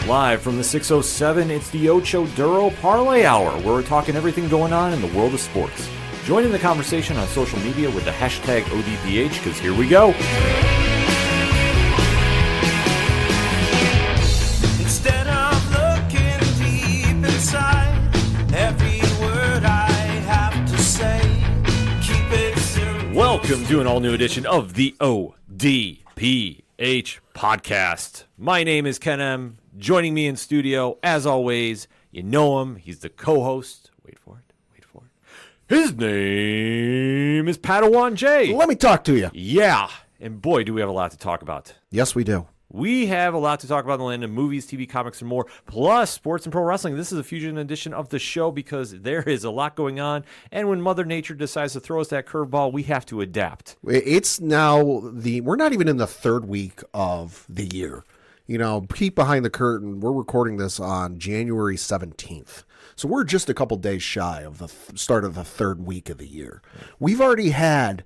Live from the 607, it's the Ocho Duro Parlay Hour, where we're talking everything going on in the world of sports. Join in the conversation on social media with the hashtag ODPH, because here we go. Instead of looking deep inside, every word I have to say, keep it simple. Welcome to an all-new edition of the ODPH podcast. My name is Ken M. Joining me in studio, as always, you know him. He's the co-host. Wait for it. His name is Padawan J. Let me talk to you. Yeah, and boy, do we have a lot to talk about. Yes, we do. We have a lot to talk about in the land of movies, TV, comics, and more, plus sports and pro wrestling. This is a fusion edition of the show because there is a lot going on, and when Mother Nature decides to throw us that curveball, we have to adapt. It's now we're not even in the third week of the year. You know, peek behind the curtain, we're recording this on January 17th. So we're just a couple days shy of the start of the third week of the year. We've already had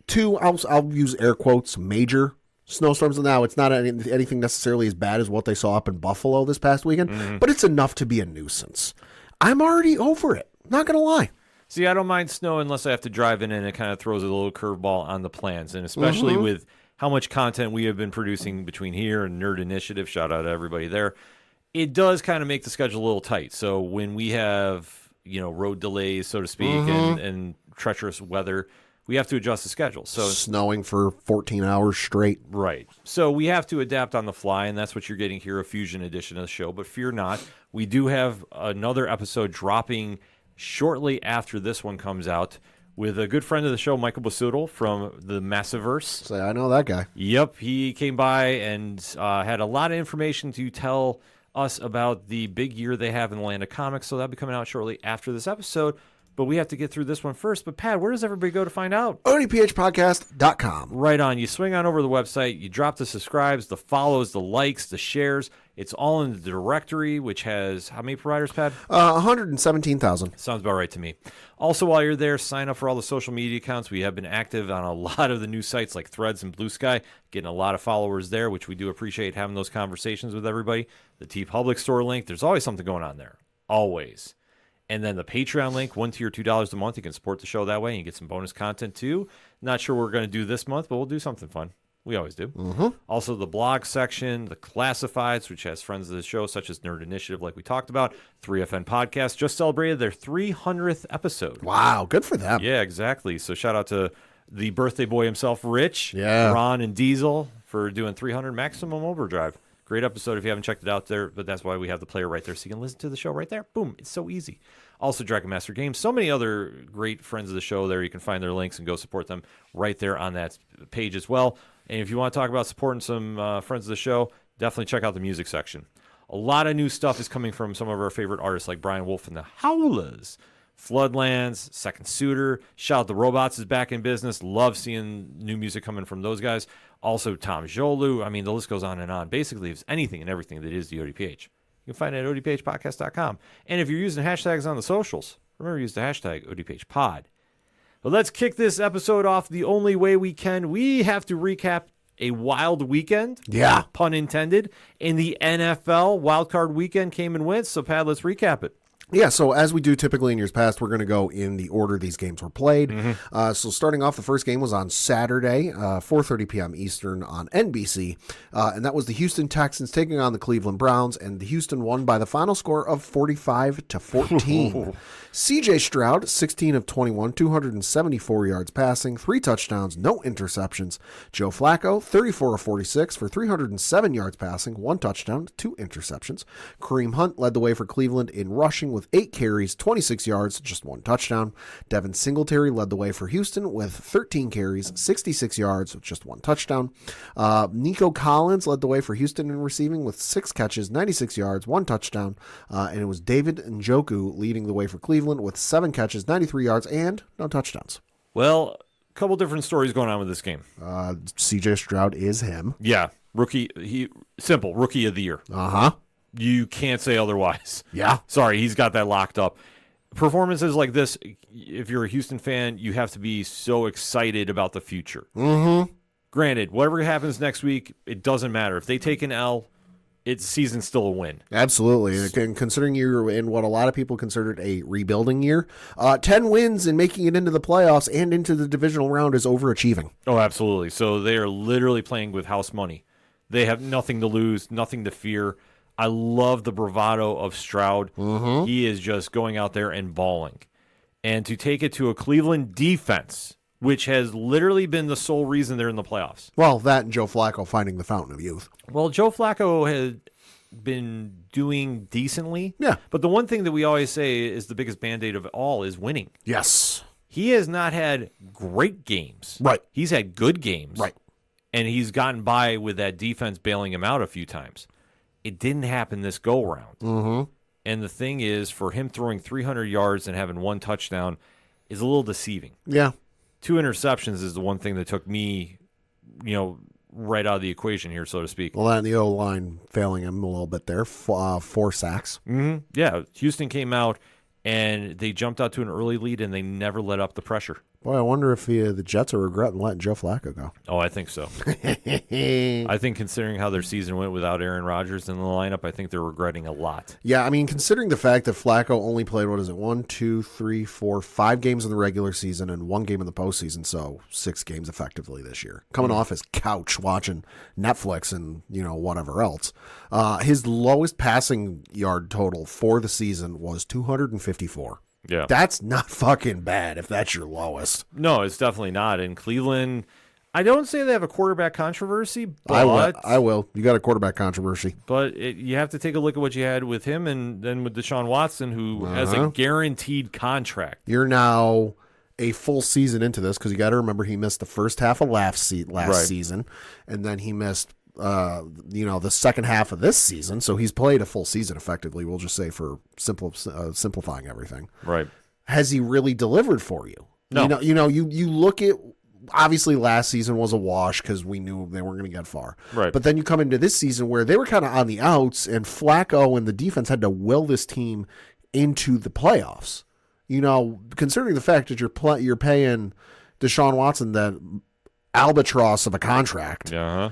two, I'll use air quotes, major snowstorms. Now, it's not anything necessarily as bad as what they saw up in Buffalo this past weekend, but it's enough to be a nuisance. I'm already over it. Not going to lie. See, I don't mind snow unless I have to drive in, and it kind of throws a little curveball on the plans, and especially with how much content we have been producing between here and Nerd Initiative. Shout out to everybody there. It does kind of make the schedule a little tight. So when we have, road delays, so to speak, and treacherous weather, we have to adjust the schedule. So snowing for 14 hours straight. Right. So we have to adapt on the fly, and that's what you're getting here, a fusion edition of the show. But fear not, we do have another episode dropping shortly after this one comes out with a good friend of the show, Michael Basudel from the Massiverse. Say, I know that guy. Yep, he came by and had a lot of information to tell us about the big year they have in the land of comics, so that'll be coming out shortly after this episode. But we have to get through this one first. But Pat, where does everybody go to find out? ODPHpodcast.com. Right on. You swing on over to the website, you drop the subscribes, the follows, the likes, the shares. It's all in the directory, which has how many providers, Pat? 117,000. Sounds about right to me. Also, while you're there, sign up for all the social media accounts. We have been active on a lot of the new sites like Threads and Blue Sky, getting a lot of followers there, which we do appreciate having those conversations with everybody. The TeePublic store link, there's always something going on there. Always. And then the Patreon link, $1 tier, $2 a month. You can support the show that way and you get some bonus content too. Not sure what we're going to do this month, but we'll do something fun. We always do. Also, the blog section, the classifieds, which has friends of the show, such as Nerd Initiative, like we talked about. 3FN Podcast just celebrated their 300th episode. Wow, good for them. Yeah, exactly. So shout out to the birthday boy himself, Rich, Yeah. Ron, and Diesel for doing 300 Maximum Overdrive. Great episode if you haven't checked it out there, but that's why we have the player right there, so you can listen to the show right there. Boom, it's so easy. Also, Dragon Master Games, so many other great friends of the show there. You can find their links and go support them right there on that page as well. And if you want to talk about supporting some friends of the show, definitely check out the music section. A lot of new stuff is coming from some of our favorite artists like Brian Wolff and the Howlers. Floodlands, Second Suitor, Shout Out the Robots is back in business. Love seeing new music coming from those guys. Also, Tom Jolu. I mean, the list goes on and on. Basically, it's anything and everything that is the ODPH. You can find it at odphpodcast.com. And if you're using hashtags on the socials, remember to use the hashtag ODPHpod. But let's kick this episode off the only way we can. We have to recap a wild weekend. Yeah. Pun intended. In the NFL, wildcard weekend came and went. So, Pat, let's recap it. Yeah, so as we do typically in years past, we're going to go in the order these games were played. So starting off, the first game was on Saturday, 4:30 p.m. Eastern on NBC, and that was the Houston Texans taking on the Cleveland Browns, and the Houston won by the final score of 45-14. C.J. Stroud, 16 of 21, 274 yards passing, 3 touchdowns, no interceptions. Joe Flacco, 34 of 46 for 307 yards passing, 1 touchdown, 2 interceptions. Kareem Hunt led the way for Cleveland in rushing with 8 carries, 26 yards, just 1 touchdown. Devin Singletary led the way for Houston with 13 carries, 66 yards, just 1 touchdown. Nico Collins led the way for Houston in receiving with 6 catches, 96 yards, 1 touchdown. And it was David Njoku leading the way for Cleveland with 7 catches, 93 yards, and no touchdowns. Well, a couple different stories going on with this game. C.J. Stroud is him. Yeah, rookie of the year. You can't say otherwise. Yeah. Sorry, he's got that locked up. Performances like this, if you're a Houston fan, you have to be so excited about the future. Granted, whatever happens next week, it doesn't matter. If they take an L, its season's still a win. Absolutely. And considering you're in what a lot of people considered a rebuilding year, 10 wins and making it into the playoffs and into the divisional round is overachieving. Oh, absolutely. So they are literally playing with house money. They have nothing to lose, nothing to fear. I love the bravado of Stroud. Mm-hmm. He is just going out there and balling. And to take it to a Cleveland defense, which has literally been the sole reason they're in the playoffs. Well, that and Joe Flacco finding the fountain of youth. Well, Joe Flacco has been doing decently. Yeah. But the one thing that we always say is the biggest Band-Aid of all is winning. Yes. He has not had great games. Right. He's had good games. Right. And he's gotten by with that defense bailing him out a few times. It didn't happen this go-round. Mm-hmm. And the thing is, for him throwing 300 yards and having one touchdown is a little deceiving. Yeah. 2 interceptions is the one thing that took me, right out of the equation here, so to speak. Well, that and the O-line failing him a little bit there. 4 sacks. Mm-hmm. Yeah, Houston came out, and they jumped out to an early lead, and they never let up the pressure. Boy, I wonder if the Jets are regretting letting Joe Flacco go. Oh, I think so. I think considering how their season went without Aaron Rodgers in the lineup, I think they're regretting a lot. Yeah, I mean, considering the fact that Flacco only played, 5 games in the regular season and 1 game in the postseason, so 6 games effectively this year. Coming off his couch watching Netflix and, whatever else. His lowest passing yard total for the season was 254. Yeah. That's not fucking bad if that's your lowest. No, it's definitely not. In Cleveland, I don't say they have a quarterback controversy, but I will. You got a quarterback controversy. But you have to take a look at what you had with him and then with Deshaun Watson, who has a guaranteed contract. You're now a full season into this because you got to remember he missed the first half of last season, and then he missed the second half of this season. So he's played a full season effectively. We'll just say for simplifying everything. Right? Has he really delivered for you? No. You look at. Obviously, last season was a wash because we knew they weren't going to get far. Right. But then you come into this season where they were kind of on the outs, and Flacco and the defense had to will this team into the playoffs. Considering the fact that you're paying Deshaun Watson that albatross of a contract. Uh-huh.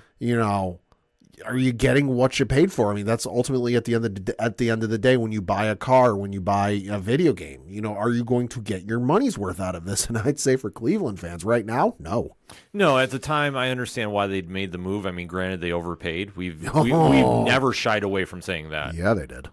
Are you getting what you paid for? I mean, that's ultimately at the end of the day when you buy a car, when you buy a video game. Are you going to get your money's worth out of this? And I'd say for Cleveland fans right now, no. No, at the time, I understand why they'd made the move. I mean, granted, they overpaid. We've never shied away from saying that. Yeah, they did.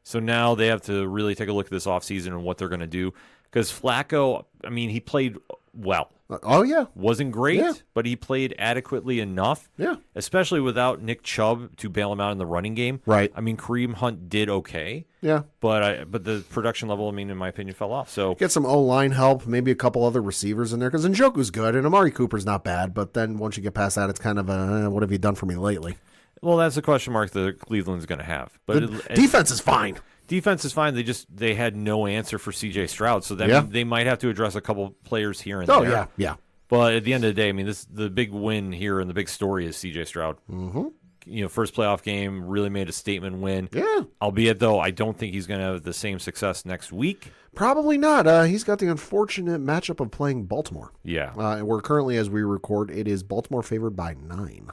So now they have to really take a look at this offseason and what they're going to do. Because Flacco, I mean, he played well. Oh, yeah. Wasn't great, Yeah. but he played adequately enough. Yeah. Especially without Nick Chubb to bail him out in the running game. Right. I mean, Kareem Hunt did okay. Yeah. But the production level, I mean, in my opinion, fell off. So get some O-line help, maybe a couple other receivers in there, because Njoku's good, and Amari Cooper's not bad, but then once you get past that, it's kind of what have you done for me lately? Well, that's a question mark that Cleveland's going to have. But defense is fine. Defense is fine. They had no answer for C.J. Stroud, so that they might have to address a couple players here and there. Oh, yeah. But at the end of the day, I mean, the big win here and the big story is C.J. Stroud. Mm-hmm. First playoff game, really made a statement win. Yeah. Albeit, though, I don't think he's going to have the same success next week. Probably not. He's got the unfortunate matchup of playing Baltimore. Yeah. And we're currently, as we record, it is Baltimore favored by 9.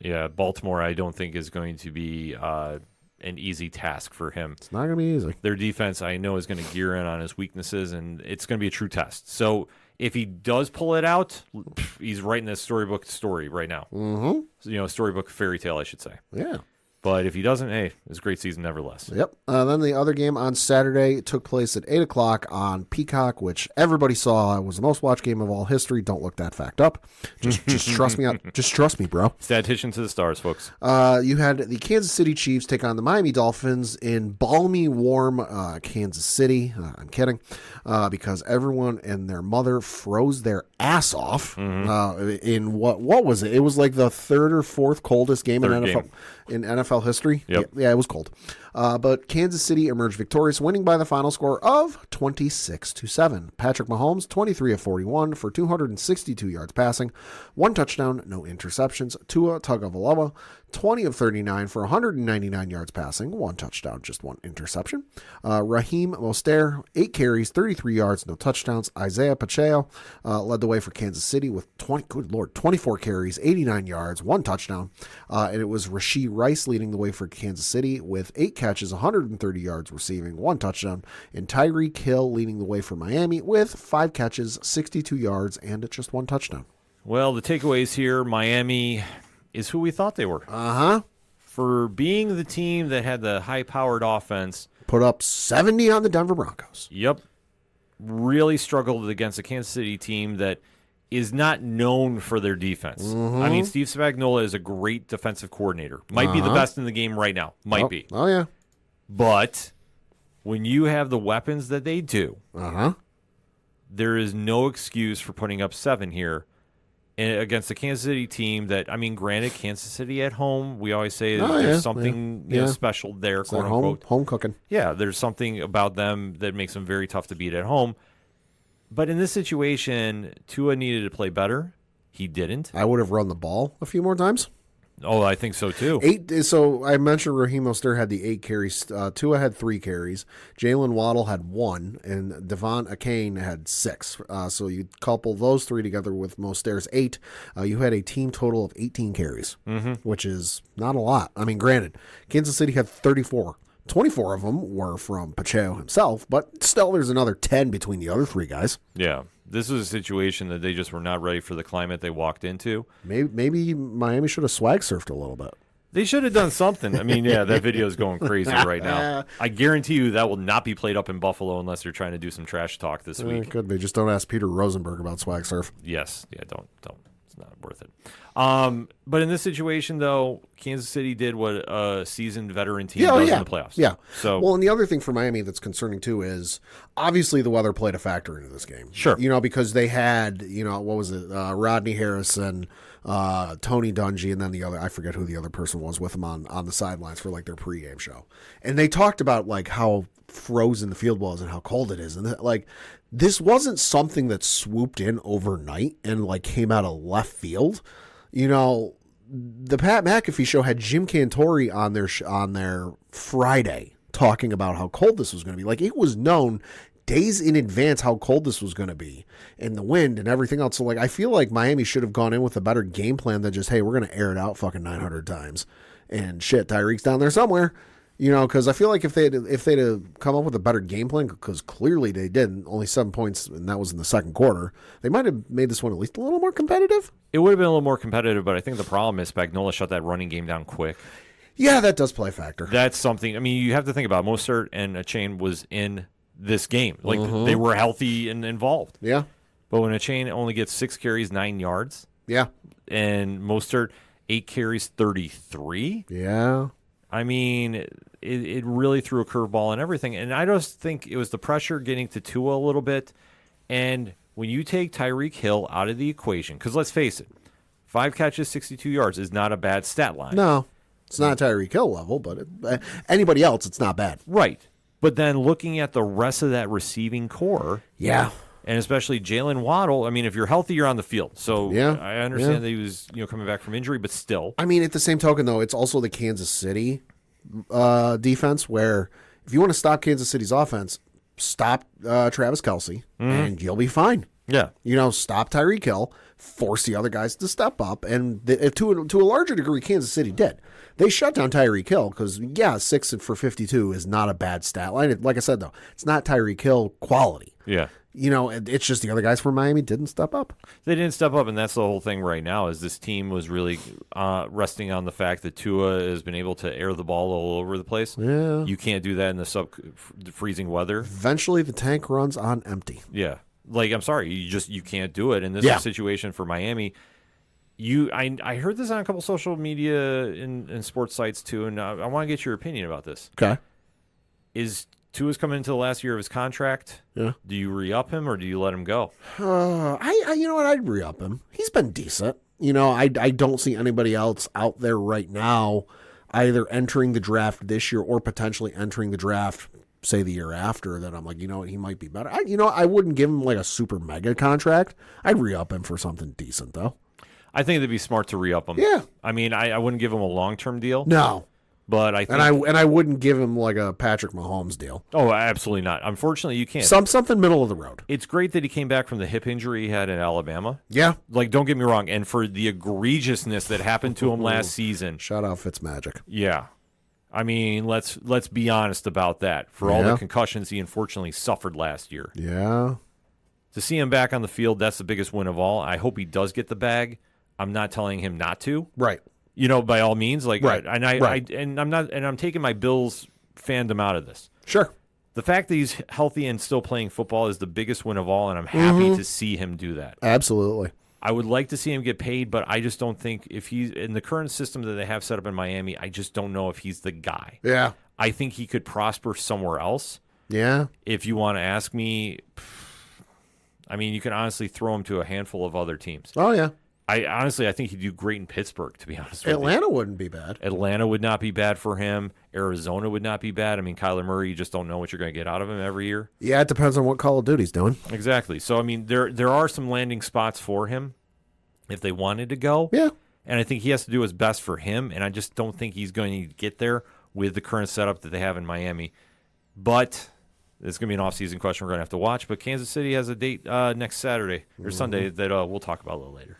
Yeah, Baltimore, I don't think is going to be an easy task for him. It's not going to be easy. Their defense, I know, is going to gear in on his weaknesses, and it's going to be a true test. So if he does pull it out, he's writing a storybook story right now. Mm-hmm. Storybook fairy tale, I should say. Yeah. But if he doesn't, hey, it's a great season nevertheless. Yep. Then the other game on Saturday took place at 8 o'clock on Peacock, which everybody saw. It was the most watched game of all history. Don't look that fact up. Just trust me. Just trust me, bro. Statistician to the stars, folks. You had the Kansas City Chiefs take on the Miami Dolphins in balmy, warm Kansas City. I'm kidding. Because everyone and their mother froze their ass off in what was it? It was like the third or fourth coldest game in NFL history. Yep. Yeah, it was cold. But Kansas City emerged victorious, winning by the final score of 26-7. Patrick Mahomes, 23 of 41 for 262 yards passing, 1 touchdown, no interceptions. Tua Tagovailoa, 20 of 39 for 199 yards passing, 1 touchdown, just 1 interception. Raheem Mostert, 8 carries, 33 yards, no touchdowns. Isaiah Pacheco led the way for Kansas City with 24 carries, 89 yards, 1 touchdown. And it was Rashee Rice leading the way for Kansas City with 8 catches, 130 yards receiving, 1 touchdown. And Tyreek Hill leading the way for Miami with 5 catches, 62 yards, and just 1 touchdown. Well, the takeaways here, Miami is who we thought they were. Uh-huh. For being the team that had the high-powered offense. Put up 70 on the Denver Broncos. Yep. Really struggled against a Kansas City team that is not known for their defense. I mean, Steve Spagnuolo is a great defensive coordinator. Might be the best in the game right now. Might be. Oh, yeah. But when you have the weapons that they do, there is no excuse for putting up 7 here against the Kansas City team that, I mean, granted, Kansas City at home, we always say there's something you know, special there, quote unquote. Home cooking. Yeah, there's something about them that makes them very tough to beat at home. But in this situation, Tua needed to play better. He didn't. I would have run the ball a few more times. Oh, I think so too. 8. So I mentioned Raheem Mostert had the 8 carries. Tua had 3 carries. Jalen Waddle had 1, and Devon Achane had 6. So you couple those 3 together with Mostert's 8, you had a team total of 18 carries, which is not a lot. I mean, granted, Kansas City had 34. 24 of them were from Pacheco himself, but still there's another 10 between the other 3 guys. Yeah. This was a situation that they just were not ready for the climate they walked into. Maybe Miami should have swag surfed a little bit. They should have done something. I mean, yeah, that video is going crazy right now. I guarantee you that will not be played up in Buffalo unless they're trying to do some trash talk this week. It could be. Just don't ask Peter Rosenberg about swag surf. Yes. Yeah, don't. It's not worth it. But in this situation, though, Kansas City did what a seasoned veteran team does in the playoffs. Yeah. So, well, and the other thing for Miami that's concerning, too, is obviously the weather played a factor into this game. Sure. You know, because they had, what was it, Rodney Harrison, Tony Dungy, and then the other, I forget who the other person was with them on the sidelines for, like, their pregame show. And they talked about, like, how frozen the field was and how cold it is. And, like, this wasn't something that swooped in overnight and, like, came out of left field. You know, the Pat McAfee show had Jim Cantori on their Friday talking about how cold this was going to be. Like, it was known days in advance how cold this was going to be and the wind and everything else. So, like, I feel like Miami should have gone in with a better game plan than just, hey, we're going to air it out fucking 900 times. And shit, Tyreek's down there somewhere. You know, because I feel like if they'd have come up with a better game plan, because clearly they didn't, only 7 points, and that was in the second quarter, they might have made this one at least a little more competitive. it would have been a little more competitive, but I think the problem is Spagnuolo shut that running game down quick. Yeah, that does play a factor. That's something. I mean, you have to think about it. Mostert and Achane was in this game. Like, they were healthy and involved. Yeah. But when Achane only gets 6 carries, 9 yards, Yeah. and Mostert 8 carries, 33, Yeah. I mean, it really threw a curveball and everything. And I just think it was the pressure getting to Tua a little bit. And when you take Tyreek Hill out of the equation, because let's face it, 5 catches, 62 yards is not a bad stat line. No, it's not Tyreek Hill level, but anybody else, it's not bad. Right. But then looking at the rest of that receiving core, Yeah. and especially Jalen Waddle, I mean, if you're healthy, you're on the field. So Yeah. I understand that he was coming back from injury, but still. I mean, at the same token, though, it's also the Kansas City defense where if you want to stop Kansas City's offense, stop Travis Kelce, and you'll be fine. Yeah. Stop Tyreek Hill, force the other guys to step up, and to a larger degree, Kansas City did. They shut down Tyreek Hill because, 6 for 52 is not a bad stat line. Like I said, though, it's not Tyreek Hill quality. Yeah. It's just the other guys from Miami didn't step up. They didn't step up, and that's the whole thing right now is this team was really resting on the fact that Tua has been able to air the ball all over the place. Yeah. You can't do that in the freezing weather. Eventually, the tank runs on empty. Yeah. Like, I'm sorry, you can't do it. And this is a situation for Miami. I heard this on a couple social media and sports sites too, and I want to get your opinion about this. Okay. Is Tua's coming into the last year of his contract? Yeah. Do you re-up him or do you let him go? I'd re-up him. He's been decent. I don't see anybody else out there right now. either entering the draft this year or potentially entering the draft, say, the year after, that I'm like, you know what, he might be better. I wouldn't give him like a super mega contract. I'd re-up him for something decent, though. I think it'd be smart to re-up him. Yeah. I mean, I wouldn't give him a long-term deal. No. But I think... And I wouldn't give him like a Patrick Mahomes deal. Oh, absolutely not. Unfortunately, you can't. Something middle of the road. It's great that he came back from the hip injury he had in Alabama. Yeah. Like, don't get me wrong. And for the egregiousness that happened to him last season. Shout out Fitzmagic. Yeah. I mean, let's be honest about that. For all the concussions he unfortunately suffered last year. Yeah. To see him back on the field, that's the biggest win of all. I hope he does get the bag. I'm not telling him not to. Right. You know, by all means, like, right. I'm taking my Bills fandom out of this. Sure. The fact that he's healthy and still playing football is the biggest win of all, and I'm happy to see him do that. Absolutely. I would like to see him get paid, but I just don't think if he's in the current system that they have set up in Miami, I just don't know if he's the guy. Yeah. I think he could prosper somewhere else. Yeah. If you want to ask me, I mean, you can honestly throw him to a handful of other teams. Oh, yeah. I think he'd do great in Pittsburgh, to be honest with you. Atlanta wouldn't be bad. Atlanta would not be bad for him. Arizona would not be bad. I mean, Kyler Murray, you just don't know what you're going to get out of him every year. Yeah, it depends on what Call of Duty's doing. Exactly. So, I mean, there are some landing spots for him if they wanted to go. Yeah. And I think he has to do his best for him, and I just don't think he's going to get there with the current setup that they have in Miami. But it's going to be an off-season question we're going to have to watch. But Kansas City has a date next Saturday or Sunday that we'll talk about a little later.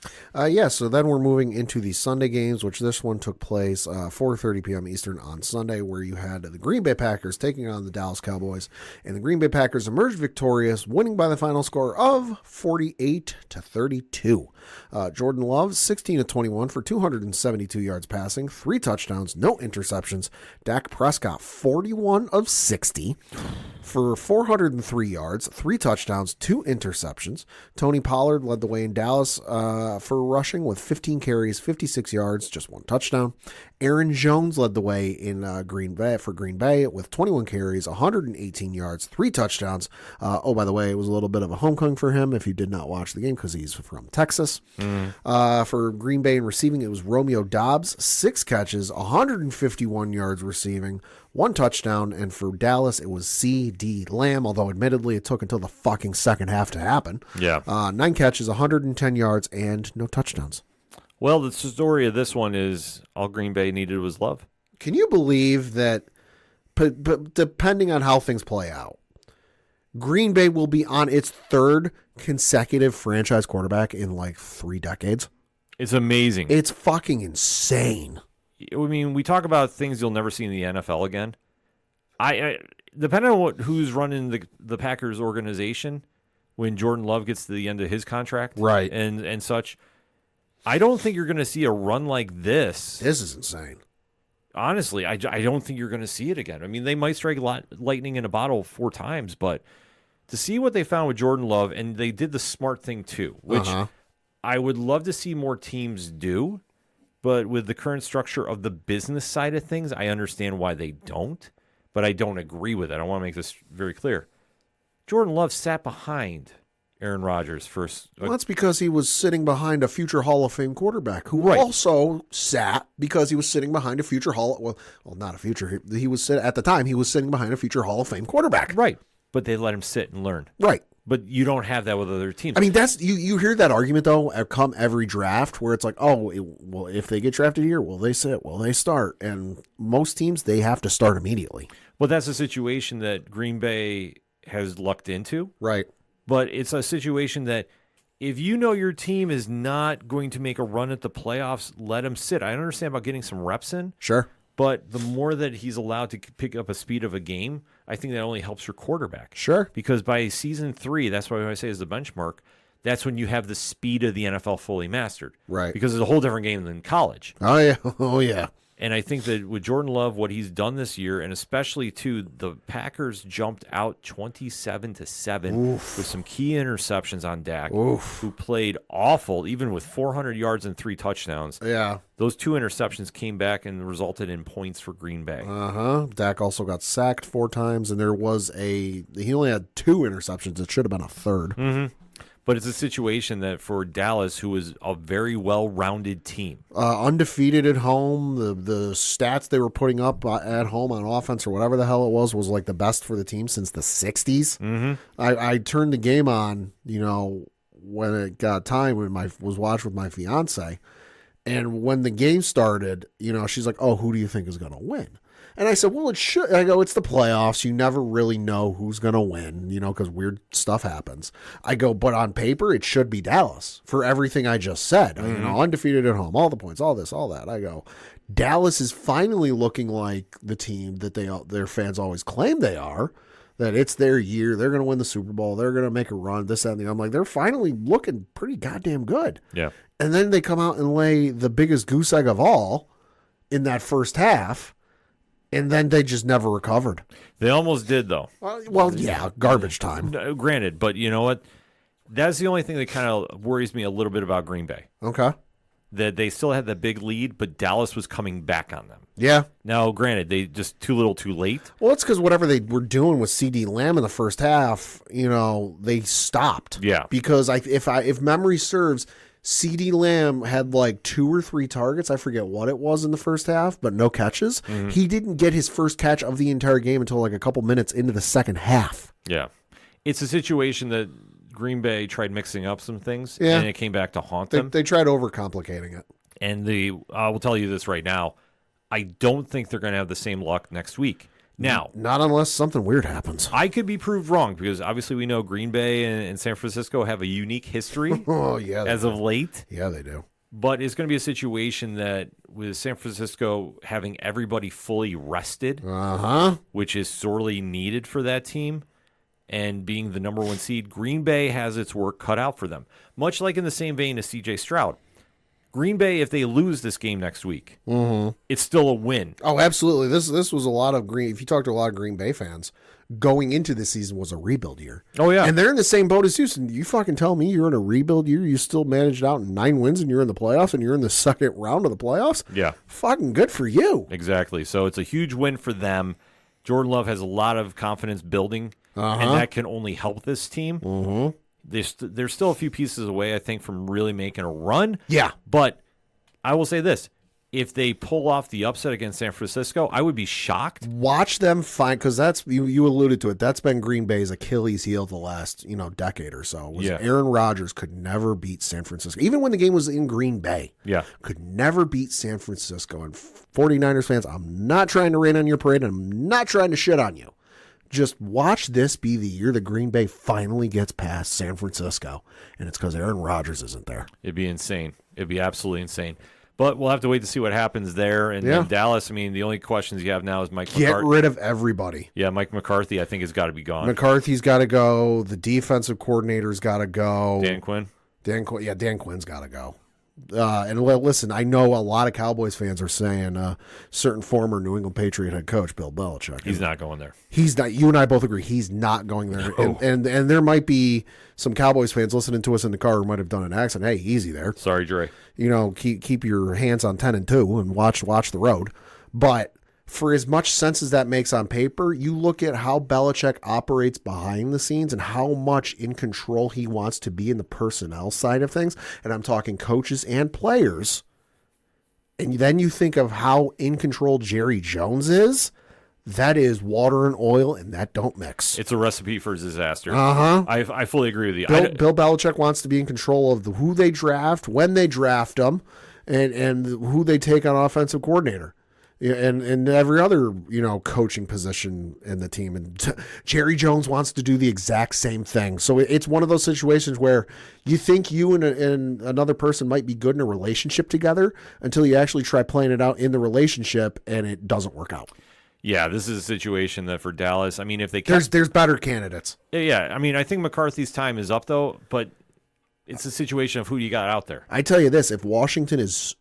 Yeah, so then we're moving into the Sunday games, which this one took place 4:30 p.m. Eastern on Sunday, where you had the Green Bay Packers taking on the Dallas Cowboys. And the Green Bay Packers emerged victorious, winning by the final score of 48-32. Jordan Love, 16-21 for 272 yards passing, 3 touchdowns, no interceptions. Dak Prescott, 41 of 60 for 403 yards, 3 touchdowns, 2 interceptions. Tony Pollard led the way in Dallas for rushing with 15 carries, 56 yards, just 1 touchdown. Aaron Jones led the way in Green Bay with 21 carries, 118 yards, 3 touchdowns. Oh, by the way, it was a little bit of a homecoming for him if you did not watch the game because he's from Texas. For Green Bay in receiving, it was Romeo Doubs, 6 catches, 151 yards receiving, 1 touchdown, and for Dallas, it was C.D. Lamb, although admittedly it took until the fucking second half to happen. Yeah. 9 catches, 110 yards, and no touchdowns. Well, the story of this one is all Green Bay needed was love. Can you believe that, depending on how things play out, Green Bay will be on its 3rd consecutive franchise quarterback in like 3 decades? It's amazing. It's fucking insane. I mean, we talk about things you'll never see in the NFL again. I depending on who's running the Packers organization when Jordan Love gets to the end of his contract, right, and such, I don't think you're going to see a run like this. This is insane. Honestly, I don't think you're going to see it again. I mean, they might strike lightning in a bottle 4 times, but to see what they found with Jordan Love, and they did the smart thing too, which I would love to see more teams do. But with the current structure of the business side of things, I understand why they don't, but I don't agree with it. I want to make this very clear. Jordan Love sat behind Aaron Rodgers first. Well, that's because he was sitting behind a future Hall of Fame quarterback who also sat because he was sitting behind a future not a future. He was at the time he was sitting behind a future Hall of Fame quarterback. Right, but they let him sit and learn. Right. But you don't have that with other teams. I mean, that's you hear that argument, though, come every draft where it's like, well, if they get drafted here, will they sit? Will they start? And most teams, they have to start immediately. Well, that's a situation that Green Bay has lucked into. Right. But it's a situation that if you know your team is not going to make a run at the playoffs, let him sit. I understand about getting some reps in. Sure. But the more that he's allowed to pick up a speed of a game, I think that only helps your quarterback. Sure. Because by season 3, that's what I say is the benchmark, that's when you have the speed of the NFL fully mastered. Right. Because it's a whole different game than college. Oh, yeah. Oh, yeah. And I think that with Jordan Love, what he's done this year, and especially too, the Packers jumped out 27-7 with some key interceptions on Dak, who played awful, even with 400 yards and 3 touchdowns. Yeah. Those 2 interceptions came back and resulted in points for Green Bay. Dak also got sacked 4 times, and he only had 2 interceptions. It should have been a 3rd. Mm-hmm. But it's a situation that for Dallas, who is a very well-rounded team. Undefeated at home. The stats they were putting up at home on offense or whatever the hell it was like the best for the team since the 60s. Mm-hmm. I turned the game on, when it got time when was watching with my fiance. And when the game started, she's like, oh, who do you think is going to win? And I said, well, it should. I go, it's the playoffs. You never really know who's going to win, because weird stuff happens. I go, but on paper, it should be Dallas for everything I just said. Undefeated at home, all the points, all this, all that. I go, Dallas is finally looking like the team that their fans always claim they are, that it's their year. They're going to win the Super Bowl. They're going to make a run, this, that, and the other. I'm like, they're finally looking pretty goddamn good. Yeah. And then they come out and lay the biggest goose egg of all in that first half. And then they just never recovered. They almost did, though. Well, yeah, garbage time. Granted, but you know what? That's the only thing that kind of worries me a little bit about Green Bay. Okay. That they still had that big lead, but Dallas was coming back on them. Yeah. Now, granted, they just too little too late. Well, it's because whatever they were doing with CD Lamb in the first half, they stopped. Yeah. Because if memory serves, CD Lamb had like 2 or 3 targets. I forget what it was in the first half, but no catches. Mm-hmm. He didn't get his first catch of the entire game until like a couple minutes into the second half. Yeah. It's a situation that Green Bay tried mixing up some things, and it came back to haunt them. They tried overcomplicating it. And I will tell you this right now, I don't think they're going to have the same luck next week. Now, not unless something weird happens. I could be proved wrong because obviously we know Green Bay and San Francisco have a unique history as of late. Yeah, they do. But it's going to be a situation that with San Francisco having everybody fully rested, which is sorely needed for that team, and being the number 1 seed, Green Bay has its work cut out for them. Much like in the same vein as C.J. Stroud. Green Bay, if they lose this game next week, it's still a win. Oh, absolutely. This was a lot of If you talk to a lot of Green Bay fans, going into this season was a rebuild year. Oh, yeah. And they're in the same boat as Houston. You fucking tell me you're in a rebuild year, you still managed out in 9 wins, and you're in the playoffs, and you're in the second round of the playoffs? Yeah. Fucking good for you. Exactly. So it's a huge win for them. Jordan Love has a lot of confidence building, and that can only help this team. Mm-hmm. They're still a few pieces away, I think, from really making a run. Yeah. But I will say this. If they pull off the upset against San Francisco, I would be shocked. Watch them find, because that's you alluded to it. That's been Green Bay's Achilles heel the last decade or so. Aaron Rodgers could never beat San Francisco, even when the game was in Green Bay. Yeah, could never beat San Francisco. And 49ers fans, I'm not trying to rain on your parade, and I'm not trying to shit on you. Just watch this be the year that Green Bay finally gets past San Francisco, and it's because Aaron Rodgers isn't there. It'd be insane. It'd be absolutely insane. But we'll have to wait to see what happens there. And in Dallas, I mean, the only questions you have now is Mike McCarthy. Get rid of everybody. Yeah, Mike McCarthy, I think, has got to be gone. McCarthy's got to go. The defensive coordinator's got to go. Dan Quinn? Dan Quinn's got to go. And listen, I know a lot of Cowboys fans are saying certain former New England Patriot head coach Bill Belichick. He's not going there. He's not. You and I both agree he's not going there. No. And there might be some Cowboys fans listening to us in the car who might have done an accent. Hey, easy there. Sorry, Dre. Keep your hands on 10 and 2 and watch the road. But for as much sense as that makes on paper, you look at how Belichick operates behind the scenes and how much in control he wants to be in the personnel side of things. And I'm talking coaches and players. And then you think of how in control Jerry Jones is. That is water and oil, and that don't mix. It's a recipe for disaster. I fully agree with you. Bill Belichick wants to be in control of who they draft, when they draft them, and who they take on offensive coordinator. And every other, coaching position in the team. And Jerry Jones wants to do the exact same thing. So it's one of those situations where you think you and another person might be good in a relationship together until you actually try playing it out in the relationship and it doesn't work out. Yeah, this is a situation that for Dallas, I mean, if they kept, there's better candidates. Yeah, I mean, I think McCarthy's time is up, though, but it's a situation of who you got out there. I tell you this, if Washington is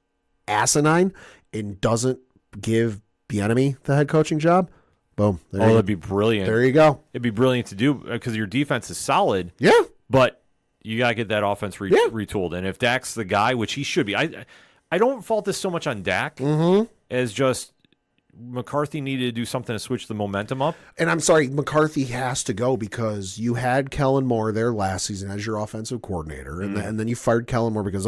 asinine and doesn't give Bieniemy the head coaching job, boom. That'd be brilliant. There you go. It'd be brilliant to do because your defense is solid. Yeah. But you got to get that offense retooled. And if Dak's the guy, which he should be, I don't fault this so much on Dak as just McCarthy needed to do something to switch the momentum up. And I'm sorry, McCarthy has to go because you had Kellen Moore there last season as your offensive coordinator, and then you fired Kellen Moore because,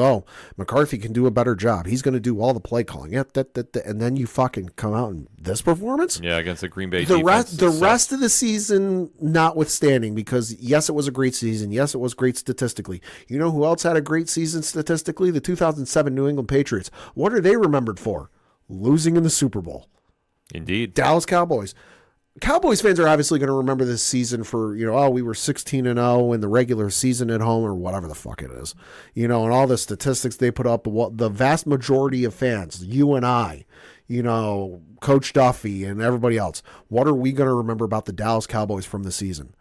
McCarthy can do a better job. He's going to do all the play calling. Yep, and then you fucking come out in this performance? Yeah, against the Green Bay The defense. rest of the season notwithstanding, because, yes, it was a great season. Yes, it was great statistically. You know who else had a great season statistically? The 2007 New England Patriots. What are they remembered for? Losing in the Super Bowl. Indeed. Dallas Cowboys. Cowboys fans are obviously going to remember this season for, we were 16-0 in the regular season at home or whatever the fuck it is. And all the statistics they put up, what the vast majority of fans, you and I, Coach Duffy and everybody else, what are we going to remember about the Dallas Cowboys from the season?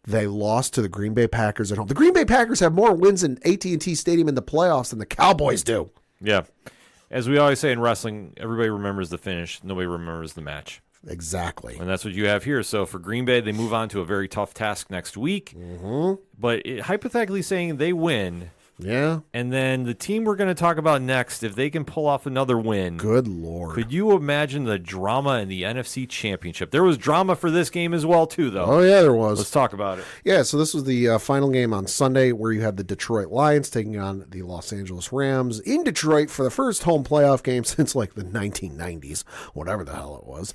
They lost to the Green Bay Packers at home. The Green Bay Packers have more wins in AT&T Stadium in the playoffs than the Cowboys do. Yeah. As we always say in wrestling, everybody remembers the finish. Nobody remembers the match. Exactly. And that's what you have here. So for Green Bay, they move on to a very tough task next week. Mm-hmm. But hypothetically saying they win, yeah, and then the team we're going to talk about next, if they can pull off another win. Good Lord. Could you imagine the drama in the NFC Championship? There was drama for this game as well, too, though. Oh, yeah, there was. Let's talk about it. Yeah, so this was the final game on Sunday where you had the Detroit Lions taking on the Los Angeles Rams in Detroit for the first home playoff game since like the 1990s, whatever the hell it was.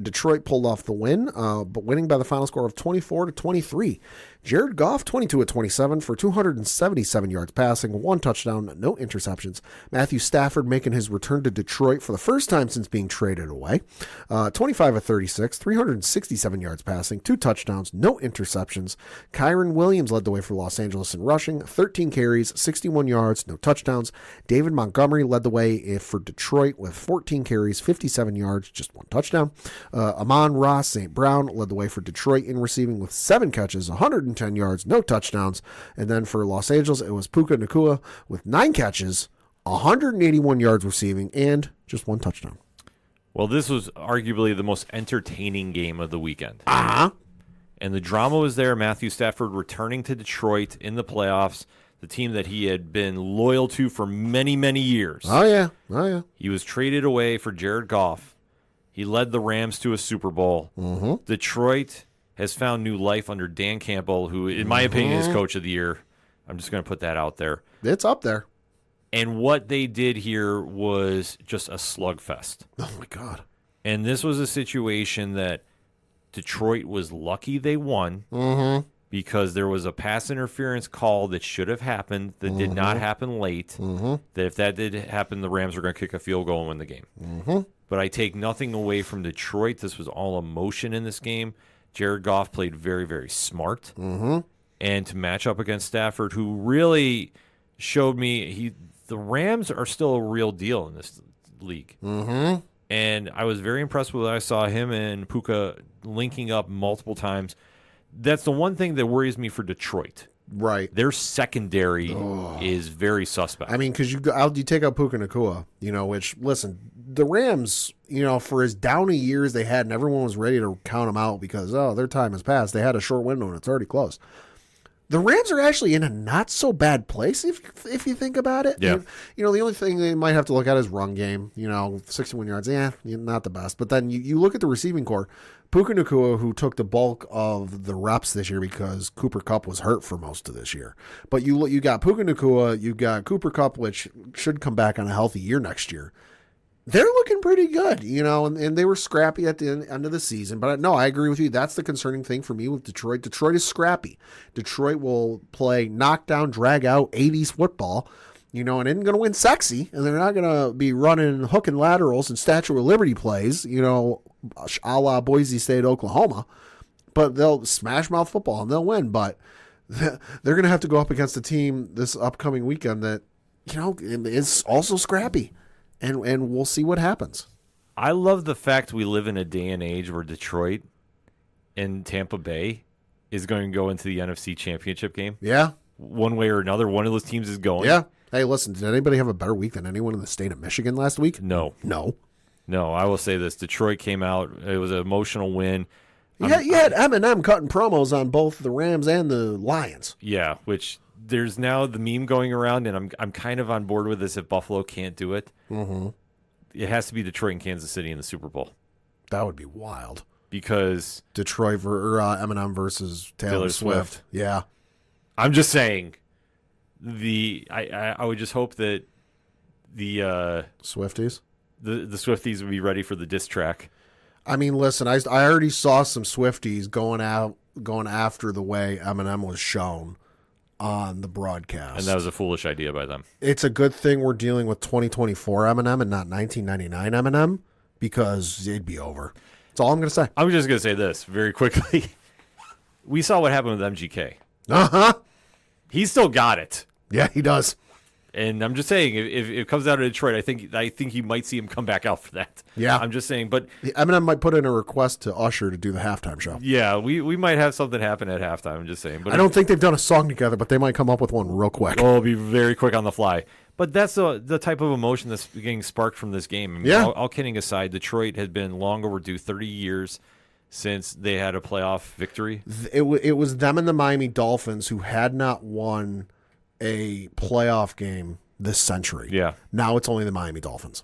Detroit pulled off the win, but winning by the final score of 24-23. Jared Goff, 22-27 for 277 yards passing, 1 touchdown, no interceptions. Matthew Stafford making his return to Detroit for the first time since being traded away. 25-36, 367 yards passing, 2 touchdowns, no interceptions. Kyron Williams led the way for Los Angeles in rushing, 13 carries, 61 yards, no touchdowns. David Montgomery led the way for Detroit with 14 carries, 57 yards, just 1 touchdown. Amon-Ra St. Brown led the way for Detroit in receiving with 7 catches, 110 yards, no touchdowns. And then for Los Angeles, it was Puka Nacua with 9 catches, 181 yards receiving, and just 1 touchdown. Well, this was arguably the most entertaining game of the weekend. Uh-huh. And the drama was there. Matthew Stafford returning to Detroit in the playoffs, the team that he had been loyal to for many, many years. Oh, yeah. Oh, yeah. He was traded away for Jared Goff. He led the Rams to a Super Bowl. Mm-hmm. Detroit has found new life under Dan Campbell, who, in my opinion, is Coach of the Year. I'm just going to put that out there. It's up there. And what they did here was just a slugfest. Oh, my God. And this was a situation that Detroit was lucky they won because there was a pass interference call that should have happened that did not happen late. That if that did happen, the Rams were going to kick a field goal and win the game. But I take nothing away from Detroit. This was all emotion in this game. Jared Goff played very, very smart. And to match up against Stafford, who really showed me the Rams are still a real deal in this league. And I was very impressed with what I saw him and Puka linking up multiple times. That's the one thing that worries me for Detroit. Right. Their secondary is very suspect. I mean, because you take out Puka Nacua, which, listen, the Rams, for as down a year as they had, and everyone was ready to count them out because, their time has passed. They had a short window, and it's already closed. The Rams are actually in a not so bad place if you think about it. Yeah. The only thing they might have to look at is run game. 61 yards, not the best. But then you look at the receiving core. Puka Nacua, who took the bulk of the reps this year because Cooper Kupp was hurt for most of this year. But you got Puka Nacua, you got Cooper Kupp, which should come back on a healthy year next year. They're looking pretty good, and they were scrappy at the end of the season. But no, I agree with you. That's the concerning thing for me with Detroit. Detroit is scrappy. Detroit will play knockdown, drag out 80s football, and isn't going to win sexy. And they're not going to be running hook and laterals and Statue of Liberty plays, a la Boise State, Oklahoma. But they'll smash mouth football and they'll win. But they're going to have to go up against a team this upcoming weekend that, is also scrappy. And we'll see what happens. I love the fact we live in a day and age where Detroit and Tampa Bay is going to go into the NFC Championship game. Yeah. One way or another, one of those teams is going. Yeah. Hey, listen, did anybody have a better week than anyone in the state of Michigan last week? No. I will say this. Detroit came out. It was an emotional win. You had Eminem cutting promos on both the Rams and the Lions. Yeah, which there's now the meme going around, and I'm kind of on board with this if Buffalo can't do it. It has to be Detroit and Kansas City in the Super Bowl. That would be wild. because Detroit or Eminem versus Taylor Swift. Yeah. I'm just saying I would just hope that the Swifties. the Swifties would be ready for the diss track. I mean, listen, I already saw some Swifties going after the way Eminem was shown on the broadcast. And that was a foolish idea by them. It's a good thing we're dealing with 2024 Eminem and not 1999 Eminem, because it'd be over. That's all I'm going to say. I'm just going to say this very quickly. We saw what happened with MGK. Uh-huh. He still got it. Yeah, he does. And I'm just saying, if it comes out of Detroit, I think you might see him come back out for that. Yeah. I'm just saying, but Eminem might put in a request to Usher to do the halftime show. yeah, we might have something happen at halftime. I'm just saying. But I don't think they've done a song together, but they might come up with one real quick. Oh, it'll be very quick on the fly. But that's the type of emotion that's getting sparked from this game. I mean, Yeah. all kidding aside, Detroit has been long overdue, 30 years since they had a playoff victory. It was them and the Miami Dolphins who had not won a playoff game this century. Yeah. Now it's only the Miami Dolphins.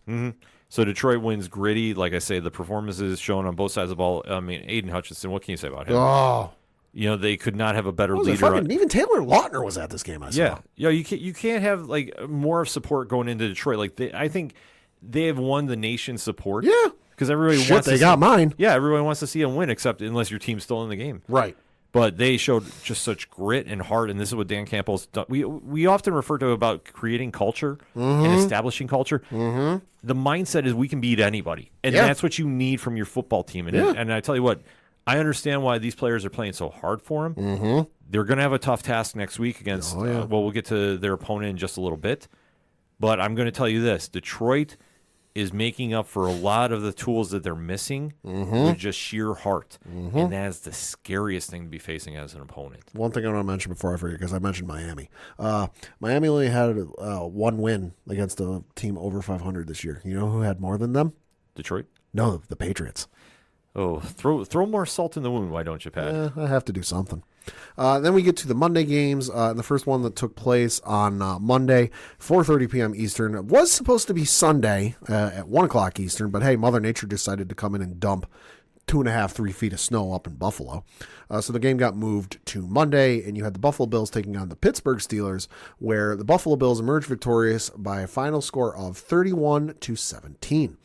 So Detroit wins gritty. Like I say, the performances shown on both sides of the ball. I mean, Aiden Hutchinson, what can you say about him? Oh. You know, they could not have a better What was it, leader. fucking- even Taylor Lautner was at this game, I saw. Yeah, you can't have like more of support going into Detroit. Like I think they have won the nation's support. Yeah. because everybody Shit, wants. they to got see, mine. Yeah, everyone wants to see them win, except unless your team's still in the game. Right. But they showed just such grit and heart, and this is what Dan Campbell's done. We often refer to about creating culture and establishing culture. Mm-hmm. The mindset is we can beat anybody, and that's what you need from your football team. And and I tell you what, I understand why these players are playing so hard for them. Mm-hmm. They're going to have a tough task next week against. Well, we'll get to their opponent in just a little bit, but I'm going to tell you this: Detroit is making up for a lot of the tools that they're missing with just sheer heart. And that is the scariest thing to be facing as an opponent. One thing I want to mention before I forget, because I mentioned Miami. Miami only had one win against a team over 500 this year. You know who had more than them? Detroit? No, the Patriots. Oh, throw more salt in the wound, why don't you, Pat? I have to do something. Then we get to the Monday games. And the first one that took place on Monday, 4:30 p.m. Eastern. It was supposed to be Sunday at 1 o'clock Eastern, but hey, Mother Nature decided to come in and dump 2.5, 3 feet of snow up in Buffalo. So the game got moved to Monday, and you had the Buffalo Bills taking on the Pittsburgh Steelers, where the Buffalo Bills emerged victorious by a final score of 31-17.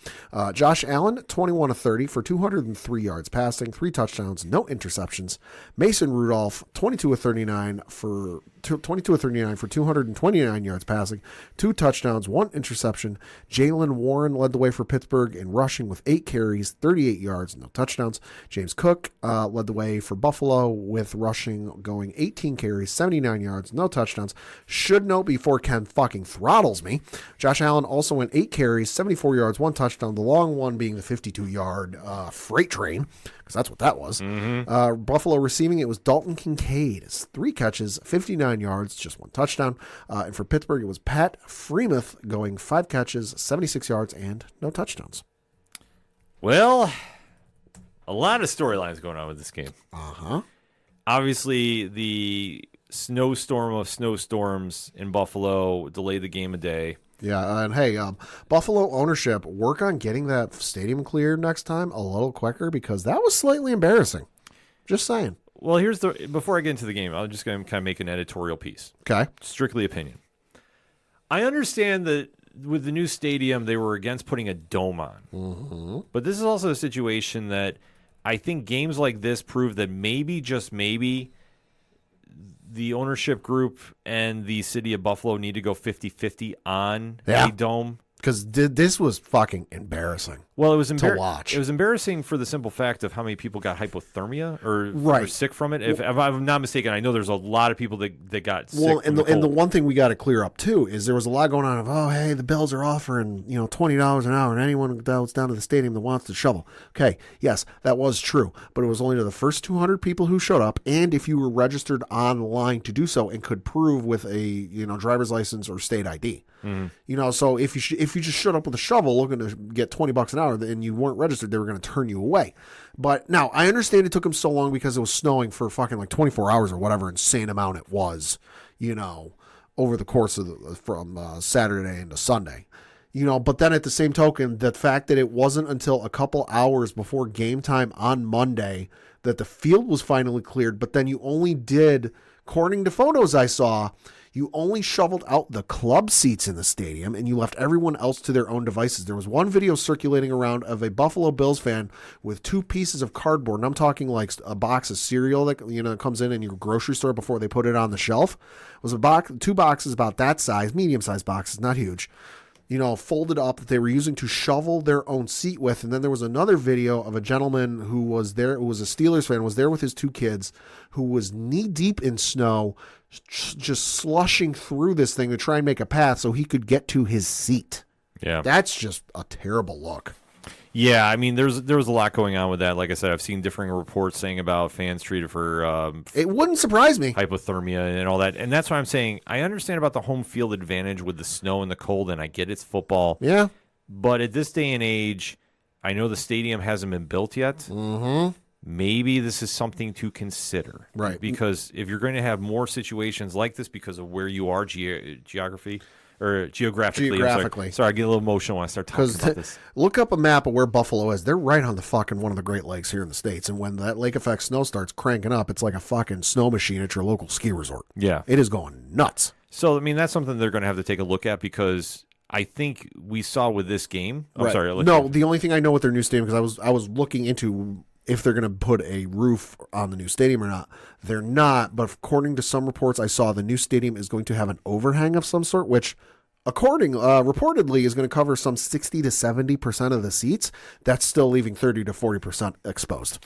Josh Allen, 21 of 30 for 203 yards passing, 3 touchdowns, no interceptions. Mason Rudolph, 22 of 39 for 229 yards passing, 2 touchdowns, 1 interception. Jaylen Warren led the way for Pittsburgh in rushing with 8 carries, 38 yards, no touchdowns. James Cook led the way for Buffalo with rushing, going 18 carries, 79 yards, no touchdowns. Should note before Ken fucking throttles me, Josh Allen also went 8 carries, 74 yards, 1 touchdown. The long one being the 52-yard freight train, because that's what that was. Buffalo receiving, it was Dalton Kincaid. 3 catches, 59 yards, just 1 touchdown. And for Pittsburgh, it was Pat Freemuth going 5 catches, 76 yards, and no touchdowns. Well, a lot of storylines going on with this game. Obviously, the snowstorm of snowstorms in Buffalo delayed the game a day. Yeah, and hey, Buffalo ownership, work on getting that stadium cleared next time a little quicker, because that was slightly embarrassing. Just saying. Well, before I get into the game, I'm just going to kind of make an editorial piece. Okay. Strictly opinion. I understand that with the new stadium, they were against putting a dome on. But this is also a situation that I think games like this prove that maybe, just maybe, the ownership group and the city of Buffalo need to go 50-50 on a dome. Because this was fucking embarrassing. Well, it was to watch. It was embarrassing for the simple fact of how many people got hypothermia or were sick from it. If I'm not mistaken, I know there's a lot of people that got sick. Well, and the one thing we got to clear up too is there was a lot going on of, oh, hey, the Bills are offering $20 an hour, and anyone that's down to the stadium that wants to shovel. Okay, yes, that was true, but it was only to the first 200 people who showed up, and if you were registered online to do so and could prove with a driver's license or state ID. So if you just showed up with a shovel looking to get $20 an hour and you weren't registered, they were going to turn you away. But now I understand it took them so long because it was snowing for fucking like 24 hours or whatever insane amount it was, over the course of from Saturday into Sunday. But then at the same token, the fact that it wasn't until a couple hours before game time on Monday that the field was finally cleared, but then you only did, according to photos I saw, you only shoveled out the club seats in the stadium and you left everyone else to their own devices. There was one video circulating around of a Buffalo Bills fan with 2 pieces of cardboard, and I'm talking like a box of cereal that comes in your grocery store before they put it on the shelf. It was 2 boxes about that size, medium-sized boxes, not huge, folded up that they were using to shovel their own seat with. And then there was another video of a gentleman who was there, who was a Steelers fan, was there with his 2 kids, who was knee deep in snow, just slushing through this thing to try and make a path so he could get to his seat. Yeah. That's just a terrible look. Yeah, I mean, there was a lot going on with that. Like I said, I've seen differing reports saying about fans treated for it wouldn't surprise me. Hypothermia and all that. And that's why I'm saying I understand about the home field advantage with the snow and the cold, and I get it's football. Yeah. But at this day and age, I know the stadium hasn't been built yet. Mm-hmm. Maybe this is something to consider. Right. Because if you're going to have more situations like this because of where you are geographically. Sorry, I get a little emotional when I start talking about this. Look up a map of where Buffalo is. They're right on the fucking one of the Great Lakes here in the States. And when that lake effect snow starts cranking up, it's like a fucking snow machine at your local ski resort. Yeah. It is going nuts. So, I mean, that's something they're going to have to take a look at because I think we saw with this game. I'm right. sorry. No, the only thing I know with their new stadium, because I was looking into if they're going to put a roof on the new stadium or not. They're not, but according to some reports I saw, the new stadium is going to have an overhang of some sort, which reportedly is going to cover some 60 to 70% of the seats. That's still leaving 30 to 40% exposed.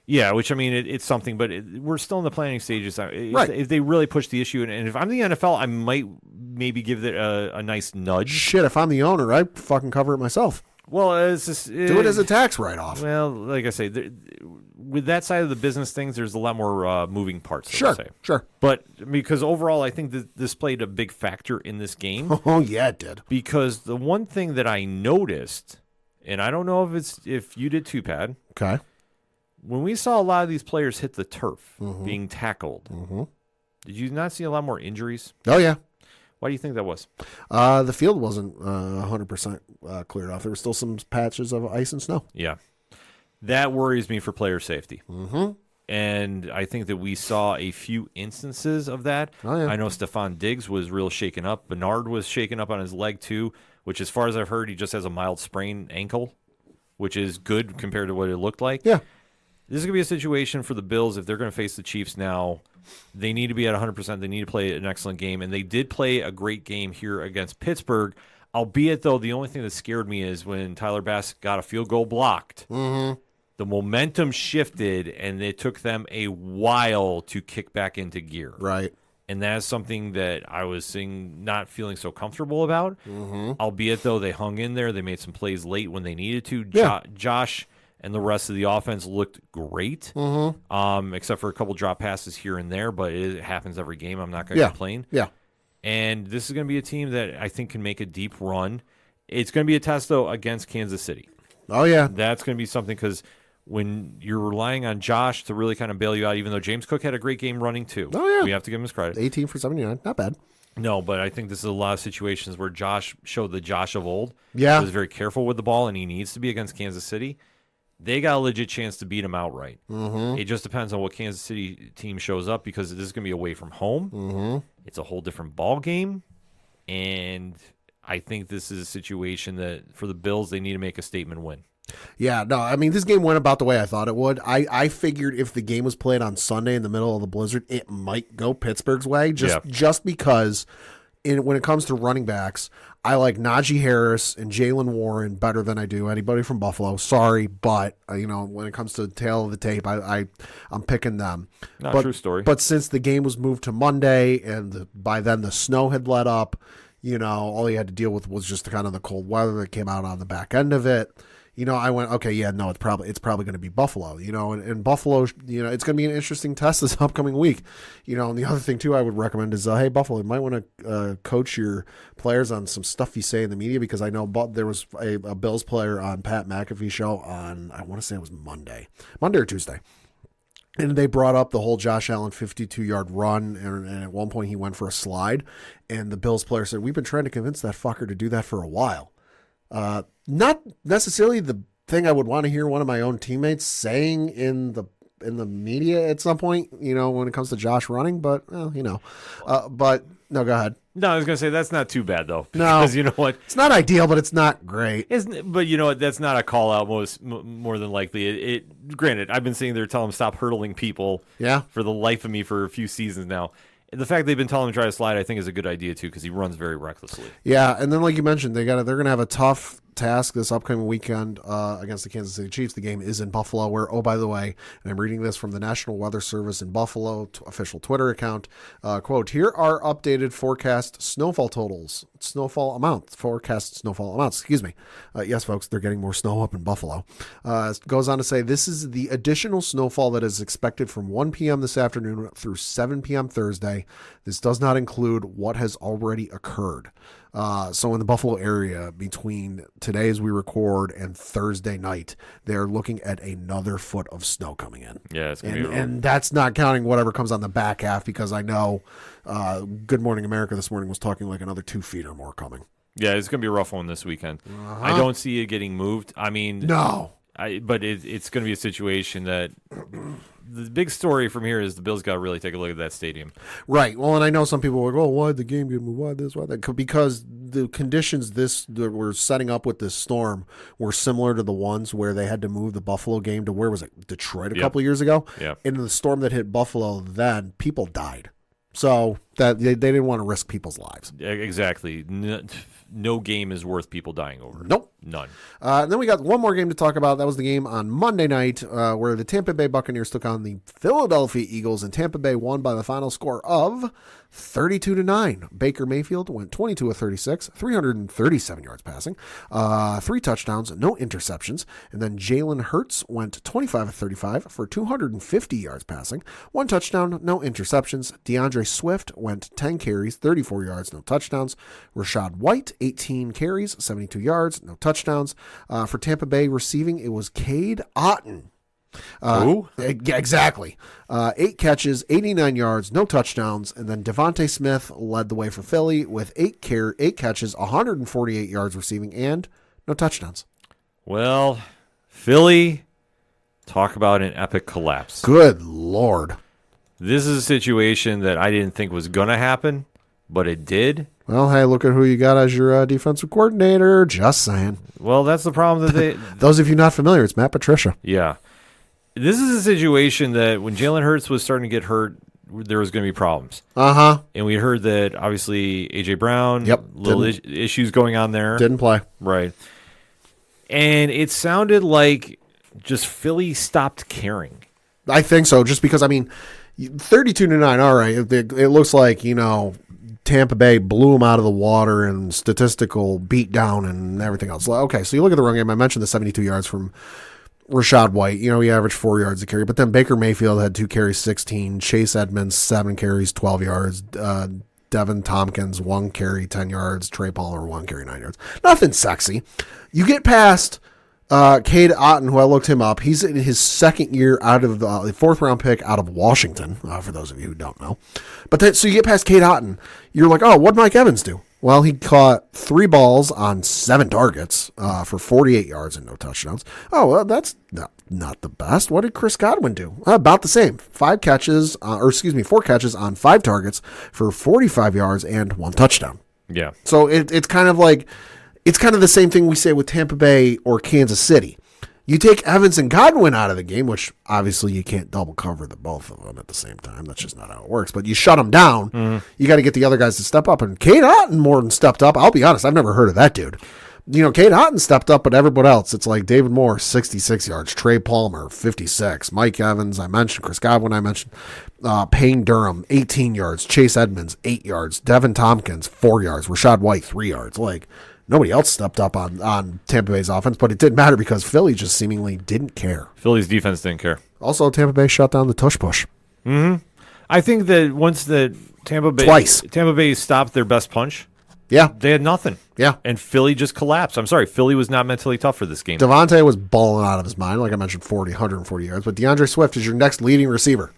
Yeah, which, I mean, it's something, but we're still in the planning stages. Right. If they really push the issue, and if I'm the NFL, I might maybe give it a nice nudge. Shit, if I'm the owner, I'd fucking cover it myself. Well, it's just, do it as a tax write-off. Well, like I say, with that side of the business things, there's a lot more moving parts. Sure. But because overall, I think that this played a big factor in this game. Oh, yeah, it did. Because the one thing that I noticed, and I don't know if you did too, Pat. Okay. When we saw a lot of these players hit the turf being tackled, mm-hmm. did you not see a lot more injuries? Oh, yeah. Why do you think that was? The field wasn't 100% cleared off. There were still some patches of ice and snow. Yeah. That worries me for player safety. Mm-hmm. And I think that we saw a few instances of that. Oh, yeah. I know Stephon Diggs was real shaken up. Bernard was shaken up on his leg too, which as far as I've heard, he just has a mild sprained ankle, which is good compared to what it looked like. Yeah. This is going to be a situation for the Bills. If they're going to face the Chiefs now, they need to be at 100%. They need to play an excellent game. And they did play a great game here against Pittsburgh. Albeit, though, the only thing that scared me is when Tyler Bass got a field goal blocked. Mm-hmm. The momentum shifted, and it took them a while to kick back into gear. Right. And that's something that I was not feeling so comfortable about. Mm-hmm. Albeit, though, they hung in there. They made some plays late when they needed to. Yeah. Josh and the rest of the offense looked great, except for a couple drop passes here and there, but it happens every game. I'm not going to complain. Yeah. And this is going to be a team that I think can make a deep run. It's going to be a test, though, against Kansas City. Oh, yeah. That's going to be something because when you're relying on Josh to really kind of bail you out, even though James Cook had a great game running too. Oh, yeah. We have to give him his credit. 18 for 79. Not bad. No, but I think this is a lot of situations where Josh showed the Josh of old. Yeah. He was very careful with the ball, and he needs to be against Kansas City. They got a legit chance to beat him outright. Mm-hmm. It just depends on what Kansas City team shows up because this is going to be away from home. Mm-hmm. It's a whole different ball game, and I think this is a situation that for the Bills, they need to make a statement win. Yeah, no, I mean, this game went about the way I thought it would. I figured if the game was played on Sunday in the middle of the blizzard, it might go Pittsburgh's way, just because when it comes to running backs, I like Najee Harris and Jalen Warren better than I do anybody from Buffalo. Sorry, but when it comes to the tail of the tape, I'm picking them. True story. But since the game was moved to Monday and by then the snow had let up, all you had to deal with was just kind of the cold weather that came out on the back end of it. I went, okay, yeah, no, it's probably going to be Buffalo, and Buffalo, it's going to be an interesting test this upcoming week, and the other thing too, I would recommend is, hey, Buffalo, you might want to coach your players on some stuff you say in the media, because I know there was a Bills player on Pat McAfee's show on, I want to say it was Monday or Tuesday. And they brought up the whole Josh Allen 52-yard run, and at one point he went for a slide, and the Bills player said, we've been trying to convince that fucker to do that for a while. Not necessarily the thing I would want to hear one of my own teammates saying in the media at some point, when it comes to Josh running, but but no, go ahead. No, I was going to say that's not too bad though. No, because you know what? It's not ideal, but it's not great. But you know what? That's not a call out more than likely. Granted, I've been sitting there telling him stop hurdling people. Yeah. For the life of me for a few seasons now. The fact they've been telling him to try to slide, I think, is a good idea too, because he runs very recklessly. Yeah, and then like you mentioned, they're going to have a tough task this upcoming weekend against the Kansas City Chiefs. The game is in Buffalo, where, oh, by the way, and I'm reading this from the National Weather Service in Buffalo official Twitter account, quote, here are updated forecast snowfall totals, forecast snowfall amounts, excuse me. Yes, folks, they're getting more snow up in Buffalo. Goes on to say, this is the additional snowfall that is expected from 1 p.m. this afternoon through 7 p.m. Thursday. This does not include what has already occurred. So in the Buffalo area, between today as we record and Thursday night, they're looking at another foot of snow coming in. Yeah, it's gonna be and that's not counting whatever comes on the back half, because I know Good Morning America this morning was talking like another 2 feet or more coming. Yeah, it's gonna be a rough one this weekend. I don't see it getting moved. I mean, no. But it's going to be a situation that the big story from here is the Bills got to really take a look at that stadium. Right. Well, and I know some people are like, oh, why'd the game get moved? Why this? Why that? Because the conditions that we're setting up with this storm were similar to the ones where they had to move the Buffalo game to, where was it, Detroit a couple years ago? Yeah. And the storm that hit Buffalo then, people died. So that they didn't want to risk people's lives. Exactly. No game is worth people dying over. Nope. None. Then we got one more game to talk about. That was the game on Monday night where the Tampa Bay Buccaneers took on the Philadelphia Eagles, and Tampa Bay won by the final score of 32-9. Baker Mayfield went 22 of 36, 337 yards passing, 3 touchdowns, no interceptions. And then Jalen Hurts went 25 of 35 for 250 yards passing, 1 touchdown, no interceptions. DeAndre Swift went 10 carries, 34 yards, no touchdowns. Rashad White, 18 carries, 72 yards, no touchdowns. For Tampa Bay receiving, it was Cade Otton. Who? Yeah, exactly. 8 catches, 89 yards, no touchdowns. And then Devontae Smith led the way for Philly with 8 catches, 148 yards receiving, and no touchdowns. Well, Philly, talk about an epic collapse. Good Lord. This is a situation that I didn't think was going to happen, but it did. Well, hey, look at who you got as your defensive coordinator. Just saying. Well, that's the problem that they... Those of you not familiar, it's Matt Patricia. Yeah. This is a situation that when Jalen Hurts was starting to get hurt, there was going to be problems. Uh-huh. And we heard that, obviously, A.J. Brown, Yep. little issues going on there. Didn't play. Right. And it sounded like just Philly stopped caring. I think so, just because, 32-9, all right. It looks like, Tampa Bay blew them out of the water and statistical beatdown and everything else. Okay, so you look at the run game. I mentioned the 72 yards from Rashad White. He averaged 4 yards a carry. But then Baker Mayfield had 2 carries, 16. Chase Edmonds, 7 carries, 12 yards. Devin Tompkins, 1 carry, 10 yards. Trey Palmer, 1 carry, 9 yards. Nothing sexy. You get past Cade Otton, who I looked him up. He's in his second year out of the 4th-round pick out of Washington, for those of you who don't know. But so you get past Cade Otton, you're like, oh, what'd Mike Evans do? Well, he caught 3 balls on 7 targets for 48 yards and no touchdowns. Oh, well, that's not the best. What did Chris Godwin do? About the same. 4 catches on 5 targets for 45 yards and 1 touchdown. Yeah. So it's kind of like... It's kind of the same thing we say with Tampa Bay or Kansas City. You take Evans and Godwin out of the game, which obviously you can't double cover the both of them at the same time. That's just not how it works. But you shut them down. Mm-hmm. You got to get the other guys to step up. And Cade Otton more than stepped up. I'll be honest, I've never heard of that dude. Cade Otton stepped up, but everybody else, it's like David Moore, 66 yards. Trey Palmer, 56. Mike Evans, I mentioned. Chris Godwin, I mentioned. Payne Durham, 18 yards. Chase Edmonds, 8 yards. Devin Tompkins, 4 yards. Rashad White, 3 yards. Nobody else stepped up on Tampa Bay's offense, but it didn't matter because Philly just seemingly didn't care. Philly's defense didn't care. Also, Tampa Bay shut down the tush push. Mm-hmm. I think that once the Tampa Bay stopped their best punch, they had nothing. Yeah. And Philly just collapsed. I'm sorry, Philly was not mentally tough for this game. Devontae was balling out of his mind, like I mentioned, 140 yards. But DeAndre Swift is your next leading receiver.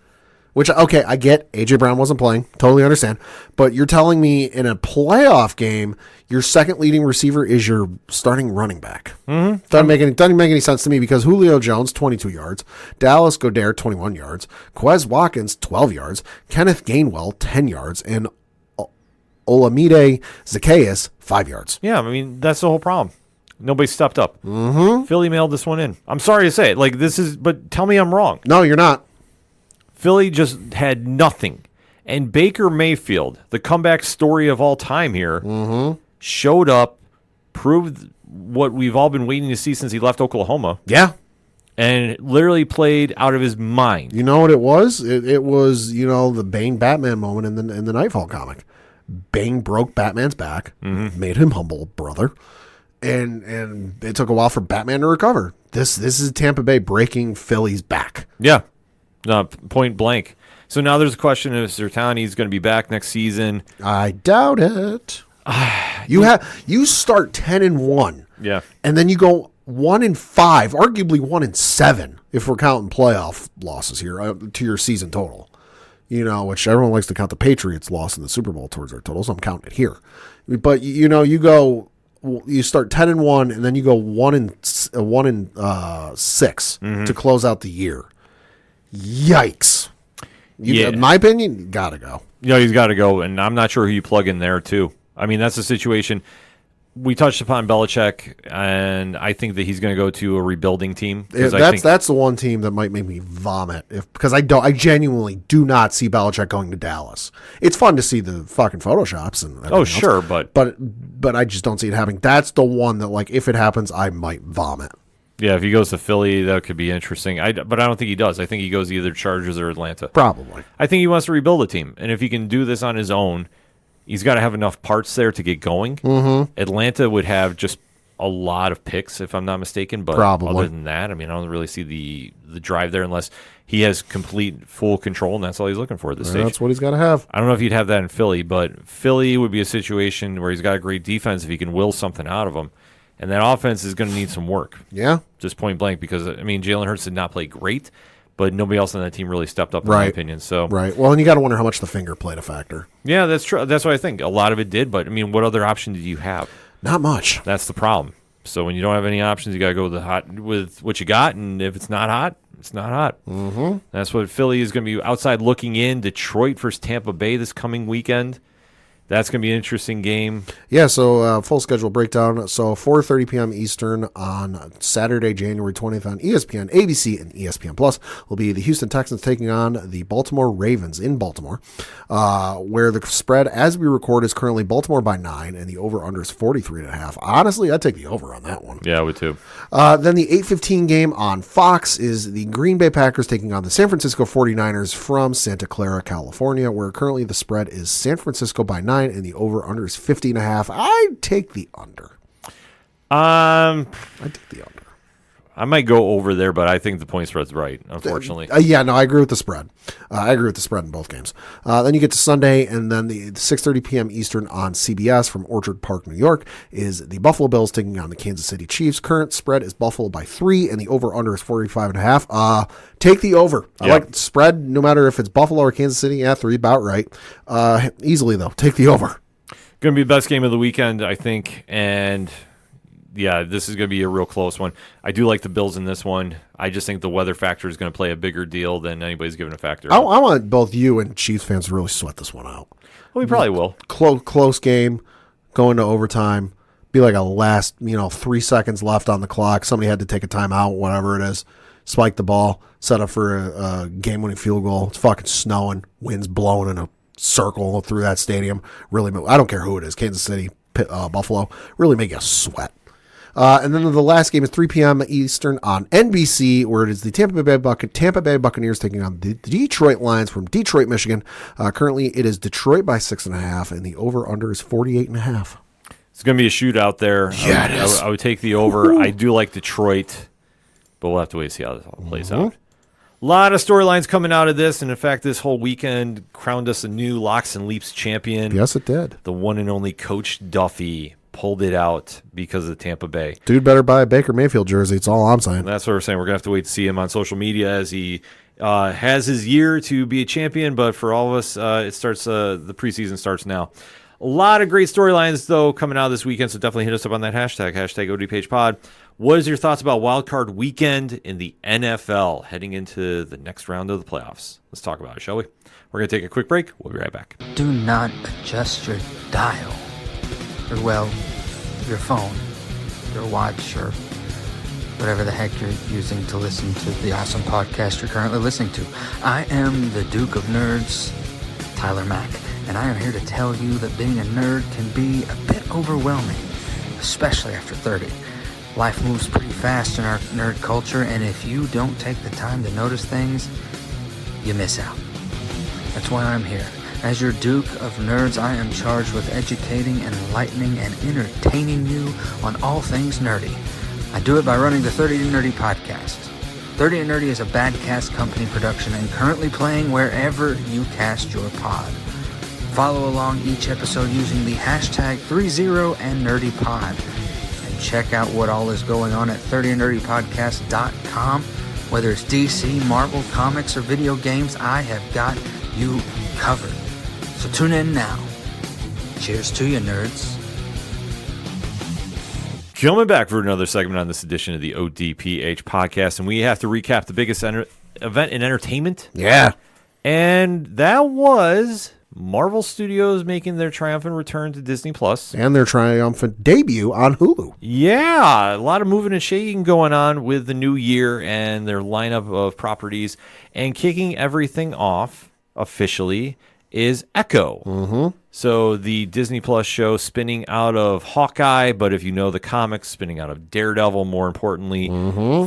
Which, okay, I get A.J. Brown wasn't playing. Totally understand. But you're telling me in a playoff game, your second leading receiver is your starting running back. Mm-hmm. Doesn't make any sense to me because Julio Jones, 22 yards. Dallas Goedert, 21 yards. Quez Watkins, 12 yards. Kenneth Gainwell, 10 yards. And Olamide Zacchaeus, 5 yards. Yeah, I mean, that's the whole problem. Nobody stepped up. Mm-hmm. Philly mailed this one in. I'm sorry to say it. Like, but tell me I'm wrong. No, you're not. Philly just had nothing. And Baker Mayfield, the comeback story of all time here, showed up, proved what we've all been waiting to see since he left Oklahoma. Yeah. And literally played out of his mind. You know what it was? It was, the Bane Batman moment in the Nightfall comic. Bane broke Batman's back, made him humble, brother. And it took a while for Batman to recover. This is Tampa Bay breaking Philly's back. Yeah. Point blank. So now there's a question if Zertani's going to be back next season. I doubt it. You start 10-1. Yeah. And then you go 1-5, arguably 1-7 if we're counting playoff losses here to your season total. Which everyone likes to count the Patriots' loss in the Super Bowl towards their total, so I'm counting it here. But you start 10-1 and then you go 1-6 to close out the year. Yikes. In my opinion, gotta go. He's got to go, and I'm not sure who you plug in there, too. I mean, that's the situation. We touched upon Belichick, and I think that he's going to go to a rebuilding team. That's the one team that might make me vomit because I genuinely do not see Belichick going to Dallas. It's fun to see the fucking photoshops and sure, else, but I just don't see it happening. That's the one that, like, if it happens, I might vomit. Yeah, if he goes to Philly, that could be interesting. But I don't think he does. I think he goes either Chargers or Atlanta. Probably. I think he wants to rebuild a team, and if he can do this on his own, he's got to have enough parts there to get going. Mm-hmm. Atlanta would have just a lot of picks, if I'm not mistaken. But probably. Other than that, I mean, I don't really see the drive there unless he has complete, full control, and that's all he's looking for at this stage. That's what he's got to have. I don't know if he'd have that in Philly, but Philly would be a situation where he's got a great defense if he can will something out of them. And that offense is going to need some work. Yeah. Just point blank because, I mean, Jalen Hurts did not play great, but nobody else on that team really stepped up, in my opinion. So right. Well, and you got to wonder how much the finger played a factor. Yeah, that's true. That's what I think. A lot of it did, but, I mean, what other option did you have? Not much. That's the problem. So when you don't have any options, you got to go with what you got, and if it's not hot, it's not hot. Mm-hmm. That's what Philly is going to be outside looking in. Detroit versus Tampa Bay this coming weekend. That's going to be an interesting game. Yeah, so full schedule breakdown. So 4:30 p.m. Eastern on Saturday, January 20th on ESPN, ABC, and ESPN Plus will be the Houston Texans taking on the Baltimore Ravens in Baltimore, where the spread, as we record, is currently Baltimore by 9, and the over-under is 43.5. Honestly, I'd take the over on that one. Yeah, I would too. Then the 8:15 game on Fox is the Green Bay Packers taking on the San Francisco 49ers from Santa Clara, California, where currently the spread is San Francisco by 9. And the over-under is 50.5. I'd take the under. I'd take the under. I might go over there, but I think the point spread's right, unfortunately. Yeah, no, I agree with the spread. I agree with the spread in both games. Then you get to Sunday, and then the 6:30 p.m. Eastern on CBS from Orchard Park, New York, is the Buffalo Bills taking on the Kansas City Chiefs. Current spread is Buffalo by 3, and the over-under is 45.5. Take the over. I like the spread, no matter if it's Buffalo or Kansas City. Yeah, 3, about right. Easily, though. Take the over. Going to be the best game of the weekend, I think, and... yeah, this is going to be a real close one. I do like the Bills in this one. I just think the weather factor is going to play a bigger deal than anybody's giving a factor. I want both you and Chiefs fans to really sweat this one out. Well, we probably will. Close game, going to overtime. Be like a last, 3 seconds left on the clock. Somebody had to take a timeout, whatever it is. Spike the ball, set up for a game-winning field goal. It's fucking snowing. Wind's blowing in a circle through that stadium. Really, I don't care who it is. Kansas City, Buffalo. Really make you sweat. And then the last game is 3 p.m. Eastern on NBC, where it is the Tampa Bay Buccaneers taking on the Detroit Lions from Detroit, Michigan. Currently, it is Detroit by 6.5, and the over/under is 48.5. It's going to be a shootout there. Yeah, it is. I would take the over. Ooh. I do like Detroit, but we'll have to wait to see how this all plays out. A lot of storylines coming out of this, and in fact, this whole weekend crowned us a new Locks and Leaps champion. Yes, it did. The one and only Coach Duffy pulled it out because of Tampa Bay. Dude better buy a Baker Mayfield jersey. It's all I'm saying. That's what we're saying. We're going to have to wait to see him on social media as he has his year to be a champion, but for all of us, it starts. The preseason starts now. A lot of great storylines though coming out this weekend, so definitely hit us up on that hashtag ODPH Pod. What is your thoughts about Wild Card Weekend in the NFL heading into the next round of the playoffs? Let's talk about it, shall we? We're going to take a quick break. We'll be right back. Do not adjust your dial, or well, your phone, your watch, or whatever the heck you're using to listen to the awesome podcast you're currently listening to. I am the Duke of Nerds, Tyler Mack, and I am here to tell you that being a nerd can be a bit overwhelming, especially after 30. Life moves pretty fast in our nerd culture, and if you don't take the time to notice things, you miss out. That's why I'm here. As your Duke of Nerds, I am charged with educating, enlightening, and entertaining you on all things nerdy. I do it by running the 30 to Nerdy podcast. 30 to Nerdy is a Badcast Company production and currently playing wherever you cast your pod. Follow along each episode using the hashtag 30andNerdyPod. And check out what all is going on at 30andNerdyPodcast.com. Whether it's DC, Marvel, comics, or video games, I have got you covered. So tune in now. Cheers to you, nerds. Coming back for another segment on this edition of the ODPH podcast, and we have to recap the biggest event in entertainment. Yeah. And that was Marvel Studios making their triumphant return to Disney Plus. And their triumphant debut on Hulu. Yeah, a lot of moving and shaking going on with the new year and their lineup of properties. And kicking everything off officially is Echo. Mm-hmm. So the Disney Plus show spinning out of Hawkeye, but if you know the comics, spinning out of Daredevil, more importantly,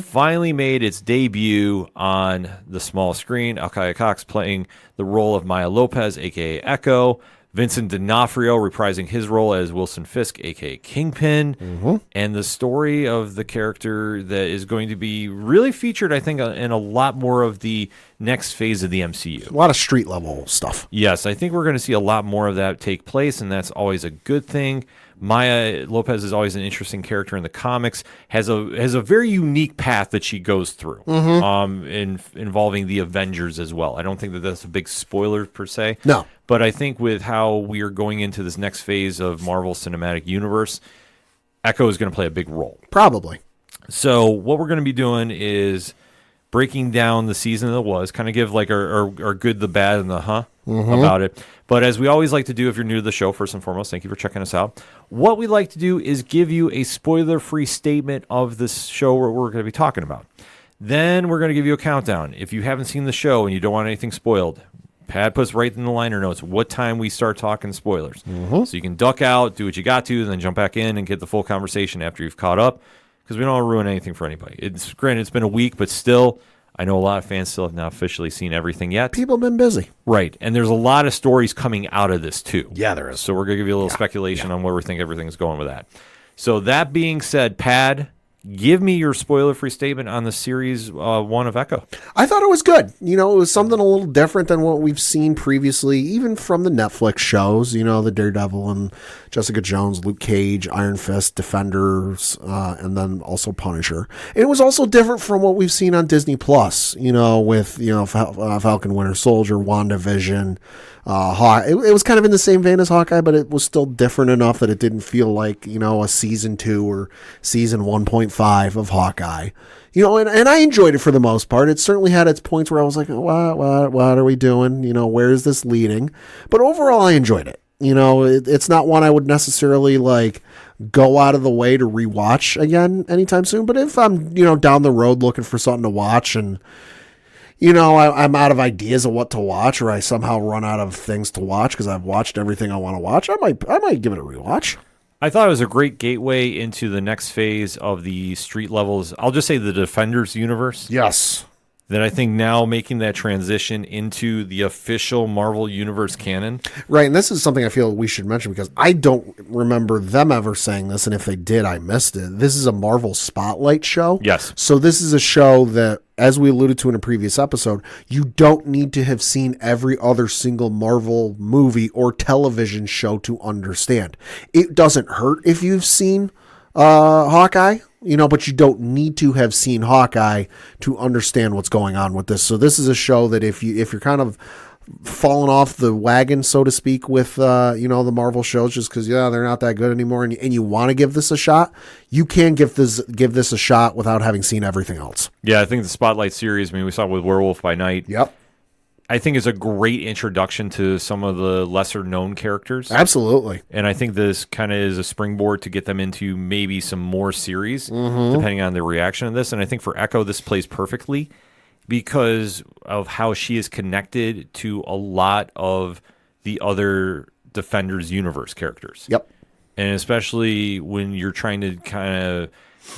finally made its debut on the small screen. Alkaya Cox playing the role of Maya Lopez, a.k.a. Echo. Vincent D'Onofrio reprising his role as Wilson Fisk, a.k.a. Kingpin. And the story of the character that is going to be really featured, I think, in a lot more of the next phase of the MCU. A lot of street level stuff. Yes, I think we're going to see a lot more of that take place, and that's always a good thing. Maya Lopez is always an interesting character in the comics, has a very unique path that she goes through, involving the Avengers as well. I don't think that that's a big spoiler per se. No. But I think with how we are going into this next phase of Marvel Cinematic Universe, Echo is going to play a big role. Probably. So what we're going to be doing is breaking down the season that was, kind of give like our good, the bad, and the about it. But as we always like to do, if you're new to the show, first and foremost, thank you for checking us out. What we like to do is give you a spoiler-free statement of this show what we're going to be talking about. Then we're going to give you a countdown. If you haven't seen the show and you don't want anything spoiled, Pat puts right in the liner notes what time we start talking spoilers. So you can duck out, do what you got to, and then jump back in and get the full conversation after you've caught up, because we don't want to ruin anything for anybody. It's granted, it's been a week, but still, I know a lot of fans still have not officially seen everything yet. People have been busy. Right, and there's a lot of stories coming out of this, too. Yeah, there is. So we're going to give you a little speculation on where we think everything's going with that. So that being said, Pad, give me your spoiler-free statement on the series 1 of Echo. I thought it was good. You know, it was something a little different than what we've seen previously, even from the Netflix shows, you know, the Daredevil and Jessica Jones, Luke Cage, Iron Fist, Defenders, and then also Punisher. And it was also different from what we've seen on Disney Plus, you know, with, you know, Falcon Winter Soldier, WandaVision, it was kind of in the same vein as Hawkeye, but it was still different enough that it didn't feel like, you know, a season 2 or season 1.5 of Hawkeye. You know, and I enjoyed it for the most part. It certainly had its points where I was like, what are we doing? You know, where is this leading? But overall, I enjoyed it. You know, it's not one I would necessarily like go out of the way to rewatch again anytime soon. But if I'm, you know, down the road looking for something to watch and, you know, I'm out of ideas of what to watch, or I somehow run out of things to watch because I've watched everything I want to watch, I might give it a rewatch. I thought it was a great gateway into the next phase of the street levels. I'll just say the Defenders universe. Yes. That I think now making that transition into the official Marvel Universe canon. Right, and this is something I feel we should mention because I don't remember them ever saying this, and if they did, I missed it. This is a Marvel Spotlight show. Yes. So this is a show that, as we alluded to in a previous episode, you don't need to have seen every other single Marvel movie or television show to understand. It doesn't hurt if you've seen Hawkeye, but you don't need to have seen Hawkeye to understand what's going on with this. So this is a show that if you're kind of falling off the wagon, so to speak, with the Marvel shows, just because they're not that good anymore, and you want to give this a shot, you can give this a shot without having seen everything else. Yeah, I think the Spotlight series, we saw it with Werewolf by Night. Yep. I think is a great introduction to some of the lesser known characters. Absolutely. And I think this kind of is a springboard to get them into maybe some more series, depending on their reaction to this. And I think for Echo, this plays perfectly because of how she is connected to a lot of the other Defenders universe characters. Yep. And especially when you're trying to kind of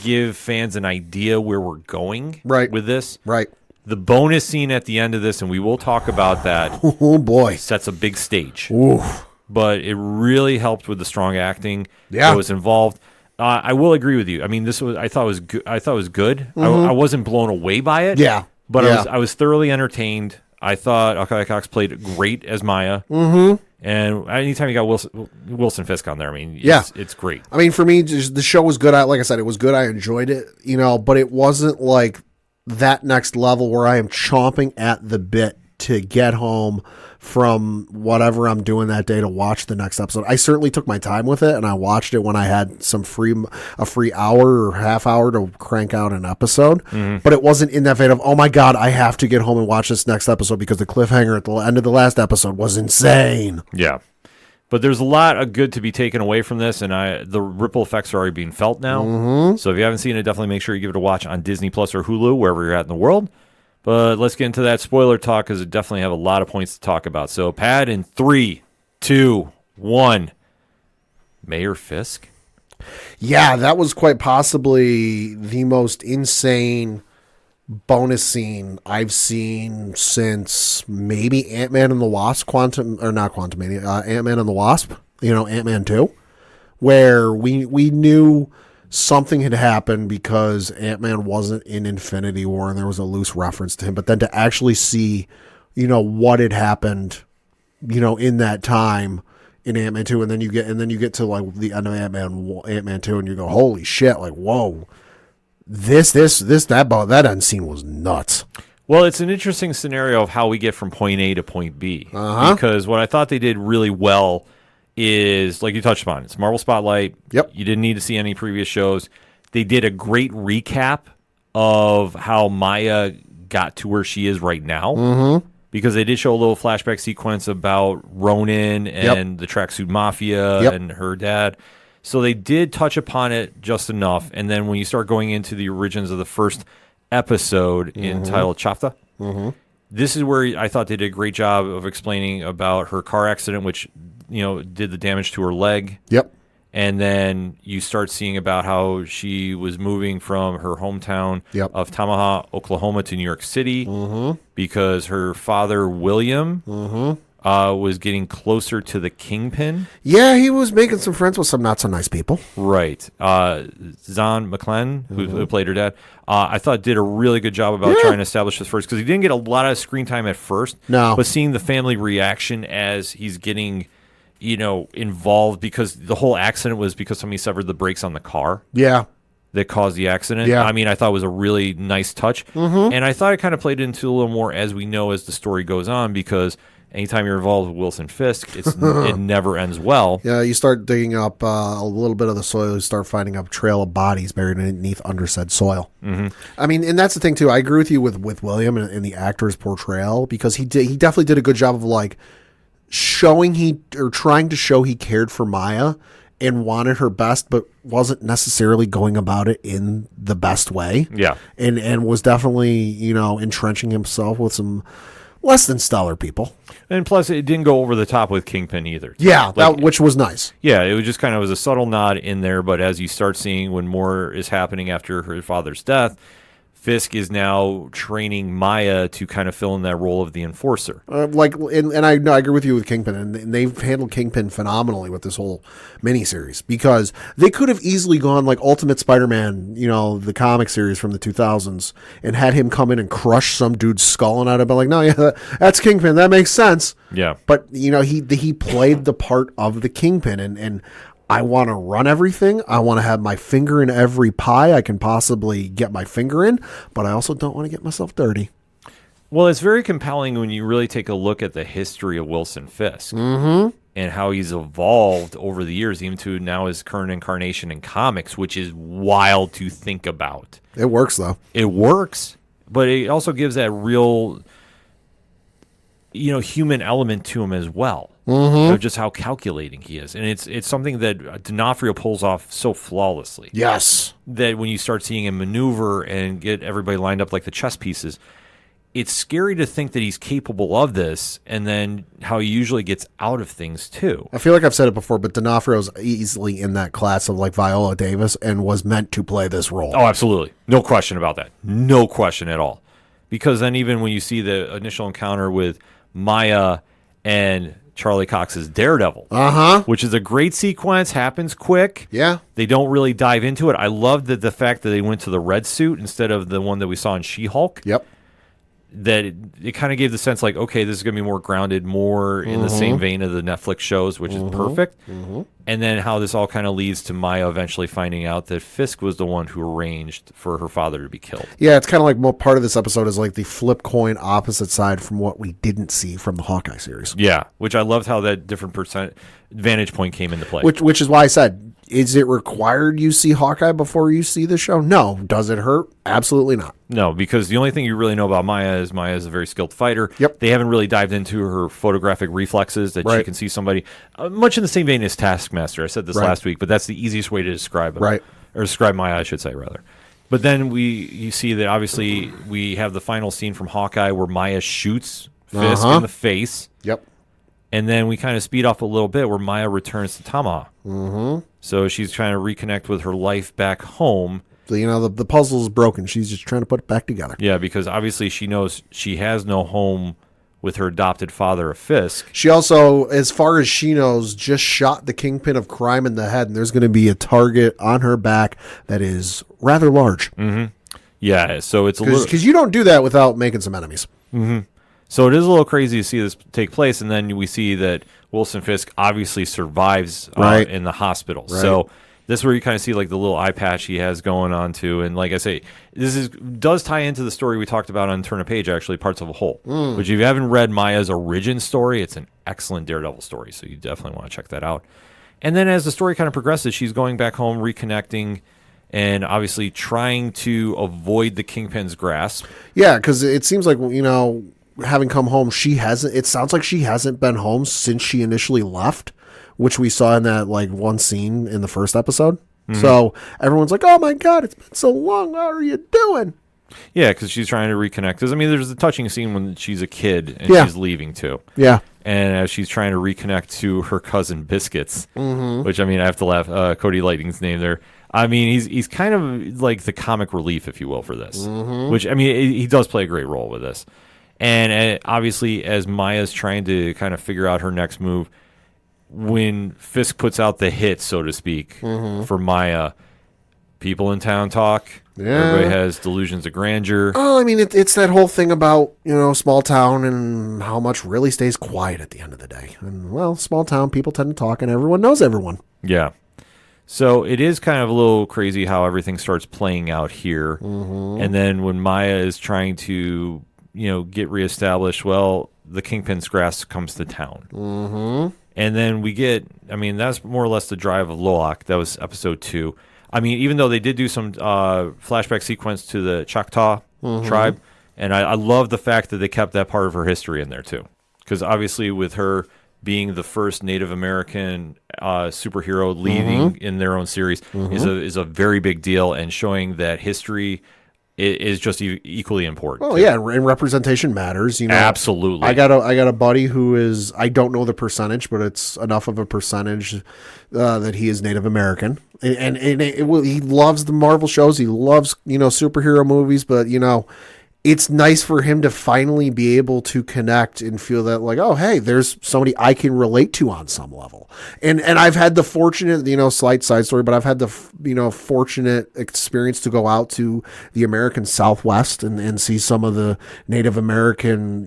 give fans an idea where we're going with this. Right. The bonus scene at the end of this, and we will talk about that. Oh boy, sets a big stage. Oof. But it really helped with the strong acting that was involved. I will agree with you. I mean, I thought it was good. I wasn't blown away by it. Yeah, but I was thoroughly entertained. I thought Akai Cox played great as Maya. Mm-hmm. And anytime you got Wilson Fisk on there, it's great. I mean, for me, just, the show was good. Like I said, it was good. I enjoyed it. But it wasn't like that next level where I am chomping at the bit to get home from whatever I'm doing that day to watch the next episode. I certainly took my time with it, and I watched it when I had a free hour or half hour to crank out an episode. But it wasn't in that vein of, oh my God, I have to get home and watch this next episode because the cliffhanger at the end of the last episode was insane. Yeah. But there's a lot of good to be taken away from this, and the ripple effects are already being felt now. So if you haven't seen it, definitely make sure you give it a watch on Disney Plus or Hulu, wherever you're at in the world. But let's get into that spoiler talk because it definitely have a lot of points to talk about. So, Pat, in 3, 2, 1, Mayor Fisk? Yeah, that was quite possibly the most insane bonus scene I've seen since maybe Ant-Man and the Wasp, Ant-Man and the Wasp, Ant-Man 2, where we knew something had happened because Ant-Man wasn't in Infinity War and there was a loose reference to him, but then to actually see, what had happened, in that time in Ant-Man 2, and then you get to like the end of Ant-Man 2 and you go, holy shit, like, whoa. That end scene was nuts. Well, it's an interesting scenario of how we get from point A to point B. Because what I thought they did really well is, like you touched upon, it's Marvel Spotlight. Yep. You didn't need to see any previous shows. They did a great recap of how Maya got to where she is right now. Because they did show a little flashback sequence about Ronin and the Tracksuit Mafia and her dad. So they did touch upon it just enough. And then when you start going into the origins of the first episode entitled Chafta, this is where I thought they did a great job of explaining about her car accident, which, did the damage to her leg. Yep. And then you start seeing about how she was moving from her hometown of Tamaha, Oklahoma to New York City because her father, William, was getting closer to the Kingpin. Yeah, he was making some friends with some not so nice people. Right. Zahn McClellan, who played her dad, I thought did a really good job about trying to establish this first because he didn't get a lot of screen time at first. No. But seeing the family reaction as he's getting, involved because the whole accident was because somebody severed the brakes on the car. Yeah. That caused the accident. Yeah. I mean, I thought it was a really nice touch. And I thought it kind of played into a little more as we know as the story goes on because anytime you're involved with Wilson Fisk, it never ends well. Yeah, you start digging up a little bit of the soil, you start finding a trail of bodies buried underneath undersaid soil. I mean, and that's the thing too. I agree with you with William and the actor's portrayal because he definitely did a good job of like trying to show he cared for Maya and wanted her best, but wasn't necessarily going about it in the best way. Yeah, and was definitely entrenching himself with some less than stellar people. And plus, it didn't go over the top with Kingpin either. Yeah, which was nice. Yeah, it was just kind of was a subtle nod in there. But as you start seeing when more is happening after her father's death, Fisk is now training Maya to kind of fill in that role of the enforcer. And I agree with you with Kingpin, and they've handled Kingpin phenomenally with this whole miniseries because they could have easily gone like Ultimate Spider-Man, the comic series from the 2000s, and had him come in and crush some dude's skull, and I'd have been like, no, yeah, that's Kingpin, that makes sense. Yeah, but he played the part of the Kingpin, and I want to run everything. I want to have my finger in every pie I can possibly get my finger in, but I also don't want to get myself dirty. Well, it's very compelling when you really take a look at the history of Wilson Fisk and how he's evolved over the years, even to now his current incarnation in comics, which is wild to think about. It works, though. It works, but it also gives that real, human element to him as well. Just how calculating he is. And it's something that D'Onofrio pulls off so flawlessly. Yes. That when you start seeing him maneuver and get everybody lined up like the chess pieces, it's scary to think that he's capable of this, and then how he usually gets out of things too. I feel like I've said it before, but D'Onofrio's easily in that class of like Viola Davis and was meant to play this role. Oh, absolutely. No question about that. No question at all. Because then even when you see the initial encounter with Maya and Charlie Cox's Daredevil, which is a great sequence, happens quick. Yeah. They don't really dive into it. I love the fact that they went to the red suit instead of the one that we saw in She-Hulk. Yep. That it kind of gave the sense like, okay, this is going to be more grounded, more in the same vein of the Netflix shows, which is perfect. And then how this all kind of leads to Maya eventually finding out that Fisk was the one who arranged for her father to be killed. Yeah, it's kind of like part of this episode is like the flip coin opposite side from what we didn't see from the Hawkeye series. Yeah, which I loved how that different vantage point came into play. Which is why I said, is it required you see Hawkeye before you see the show? No. Does it hurt? Absolutely not. No, because the only thing you really know about Maya is a very skilled fighter. Yep. They haven't really dived into her photographic reflexes that she can see somebody, much in the same vein as Taskmaster. I said this last week, but that's the easiest way to describe it. Right. Or describe Maya, I should say, rather. But then you see that obviously we have the final scene from Hawkeye where Maya shoots Fisk in the face. Yep. And then we kind of speed up a little bit where Maya returns to Tamaha. So she's trying to reconnect with her life back home. So, the puzzle is broken. She's just trying to put it back together. Yeah, because obviously she knows she has no home with her adopted father of Fisk. She also, as far as she knows, just shot the kingpin of crime in the head, and there's going to be a target on her back that is rather large. Yeah, so it's a little... Because you don't do that without making some enemies. So it is a little crazy to see this take place, and then we see that Wilson Fisk obviously survives in the hospital. Right. So this is where you kind of see like the little eye patch he has going on too. And like I say, does tie into the story we talked about on Turn a Page, actually, Parts of a Whole. Which if you haven't read Maya's origin story, it's an excellent Daredevil story. So you definitely want to check that out. And then as the story kind of progresses, she's going back home, reconnecting, and obviously trying to avoid the Kingpin's grasp. Yeah, because it seems like, having come home, it sounds like she hasn't been home since she initially left, which we saw in that like one scene in the first episode. So everyone's like, oh my God, it's been so long. How are you doing? Yeah, because she's trying to reconnect. Because, there's a touching scene when she's a kid and she's leaving too. Yeah. And as she's trying to reconnect to her cousin Biscuits, which, I have to laugh. Cody Lightning's name there. He's kind of like the comic relief, if you will, for this. Which, he does play a great role with this. And obviously, as Maya's trying to kind of figure out her next move, when Fisk puts out the hit, so to speak, for Maya, people in town talk. Yeah. Everybody has delusions of grandeur. Oh, it's that whole thing about, small town and how much really stays quiet at the end of the day. And, well, small town, people tend to talk and everyone knows everyone. Yeah. So it is kind of a little crazy how everything starts playing out here. And then when Maya is trying to get reestablished, well, the Kingpin's grasp comes to town. And then we get, that's more or less the drive of Loak. That was episode 2. Even though they did do some flashback sequence to the Choctaw tribe, and I love the fact that they kept that part of her history in there too. Because obviously with her being the first Native American superhero leading in their own series is a very big deal, and showing that history is just equally important. Oh yeah, and representation matters. Absolutely. I got a buddy who is, I don't know the percentage, but it's enough of a percentage that he is Native American, and he loves the Marvel shows. He loves superhero movies, but it's nice for him to finally be able to connect and feel that like, oh, hey, there's somebody I can relate to on some level. And I've had the fortunate, slight side story, but I've had the, fortunate experience to go out to the American Southwest and see some of the Native American,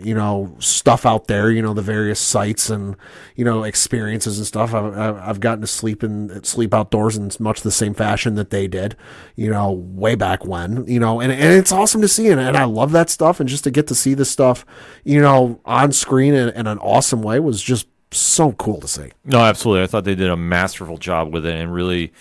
stuff out there, the various sites and, experiences and stuff. I've gotten to sleep outdoors in much the same fashion that they did, way back when, and it's awesome to see. And I love that stuff. And just to get to see this stuff, on screen in an awesome way was just so cool to see. No, absolutely. I thought they did a masterful job with it and really,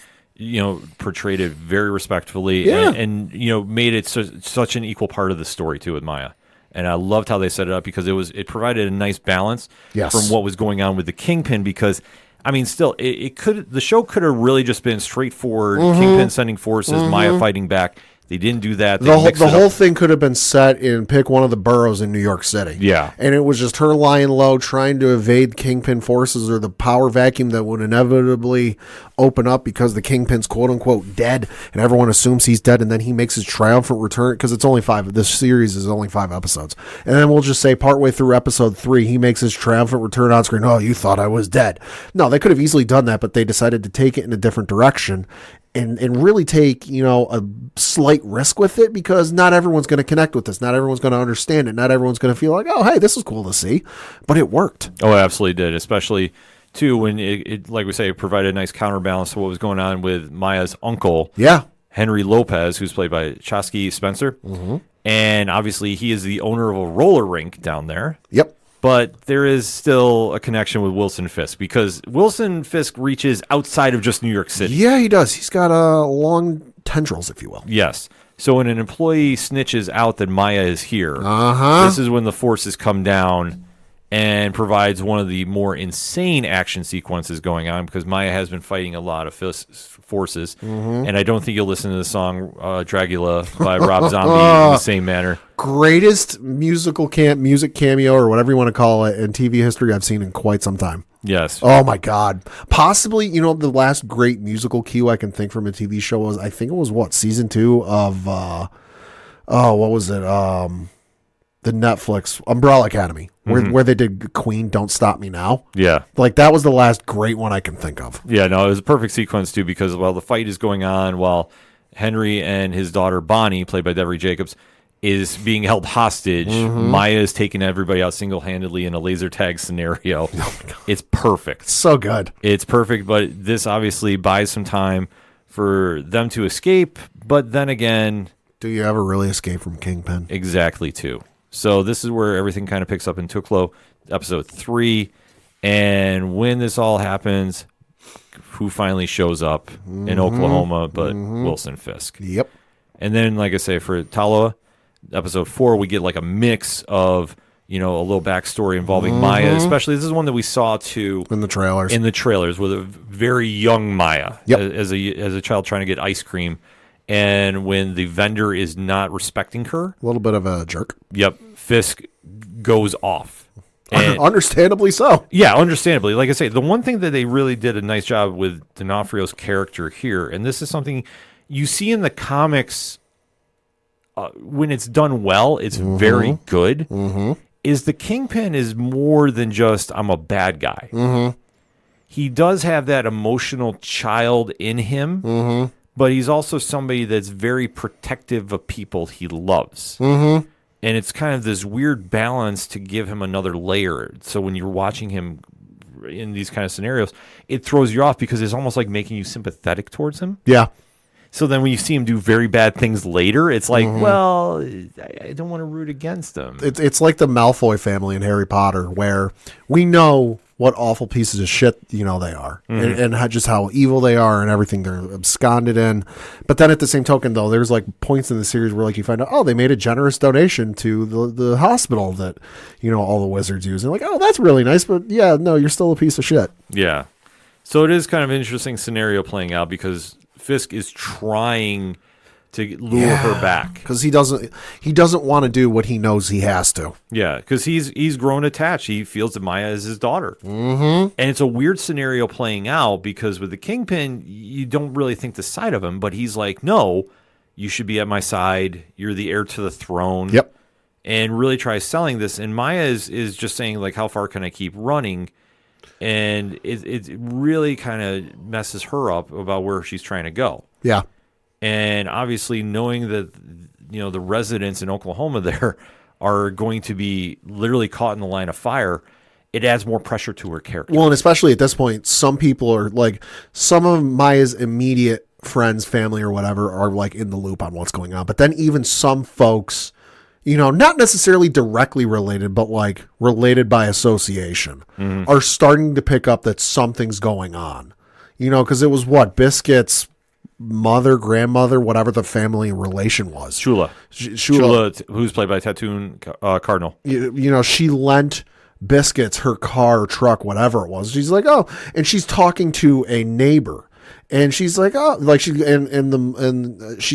portrayed it very respectfully and made it such an equal part of the story too with Maya. And I loved how they set it up because it provided a nice balance from what was going on with the Kingpin. Because I mean, still, the show could have really just been straightforward. Kingpin sending forces, Maya fighting back. They didn't do that. The whole thing could have been set in pick one of the boroughs in New York City. Yeah. And it was just her lying low, trying to evade Kingpin forces or the power vacuum that would inevitably open up because the Kingpin's quote-unquote dead, and everyone assumes he's dead, and then he makes his triumphant return, because it's only 5. This series is only 5 episodes. And then we'll just say partway through episode 3, he makes his triumphant return on screen. Oh, you thought I was dead. No, they could have easily done that, but they decided to take it in a different direction. And really take, a slight risk with it, because not everyone's going to connect with this. Not everyone's going to understand it. Not everyone's going to feel like, oh, hey, this is cool to see. But it worked. Oh, it absolutely did, especially, too, when it like we say, it provided a nice counterbalance to what was going on with Maya's uncle, Henry Lopez, who's played by Chasky Spencer. And obviously, he is the owner of a roller rink down there. Yep. But there is still a connection with Wilson Fisk, because Wilson Fisk reaches outside of just New York City. Yeah, he does. He's got long tendrils, if you will. Yes. So when an employee snitches out that Maya is here, this is when the forces come down and provides one of the more insane action sequences going on, because Maya has been fighting a lot of forces. And I don't think you'll listen to the song Dragula by Rob Zombie in the same manner. Greatest music cameo, or whatever you want to call it, in TV history I've seen in quite some time. Yes. Oh my God. Possibly, the last great musical cue I can think from a TV show was, I think it was season 2 of, what was it? The Netflix Umbrella Academy, where they did Queen, Don't Stop Me Now. Yeah. Like, that was the last great one I can think of. Yeah, no, it was a perfect sequence, too, because while the fight is going on, while Henry and his daughter Bonnie, played by Devery Jacobs, is being held hostage, Maya is taking everybody out single-handedly in a laser tag scenario. It's perfect. So good. It's perfect, but this obviously buys some time for them to escape, but then again... Do you ever really escape from Kingpin? Exactly, too. So this is where everything kind of picks up in Tuklo, episode 3, and when this all happens, who finally shows up in Oklahoma but Wilson Fisk. Yep. And then, like I say, for Taloa, episode 4, we get like a mix of, a little backstory involving Maya, especially this is one that we saw too in the trailers with a very young Maya as a child trying to get ice cream. And when the vendor is not respecting her, a little bit of a jerk. Yep, Fisk goes off. And, understandably so. Yeah, understandably. Like I say, the one thing that they really did a nice job with D'Onofrio's character here, and this is something you see in the comics when it's done well, it's very good, is the Kingpin is more than just, I'm a bad guy. He does have that emotional child in him, but he's also somebody that's very protective of people he loves. And it's kind of this weird balance to give him another layer. So when you're watching him in these kind of scenarios, it throws you off because it's almost like making you sympathetic towards him. Yeah. So then when you see him do very bad things later, it's like, well, I don't want to root against him. It's like the Malfoy family in Harry Potter, where we know what awful pieces of shit, they are, and just how evil they are and everything they're absconded in. But then at the same token, though, there's like points in the series where like you find out, oh, they made a generous donation to the hospital that, all the wizards use. And like, oh, that's really nice. But yeah, no, you're still a piece of shit. Yeah. So it is kind of an interesting scenario playing out because Fisk is trying to lure her back because he doesn't want to do what he knows he has to. Yeah, because he's grown attached. He feels that Maya is his daughter, and it's a weird scenario playing out because with the Kingpin, you don't really think the side of him, but he's like, no, you should be at my side. You're the heir to the throne. Yep. and really tries selling this. And Maya is just saying, like, how far can I keep running? And it really kind of messes her up about where she's trying to go. Yeah. And obviously knowing that, the residents in Oklahoma there are going to be literally caught in the line of fire, it adds more pressure to her character. Well, and especially at this point, some people are like, some of Maya's immediate friends, family, or whatever are like in the loop on what's going on. But then even some folks, not necessarily directly related, but like related by association, are starting to pick up that something's going on. Because it was Biscuit's mother, grandmother, whatever the family relation was. Shula, who's played by Tattoon Cardinal. She lent Biscuits her car, truck, whatever it was. She's like, oh, and she's talking to a neighbor. And she's like, oh, like she's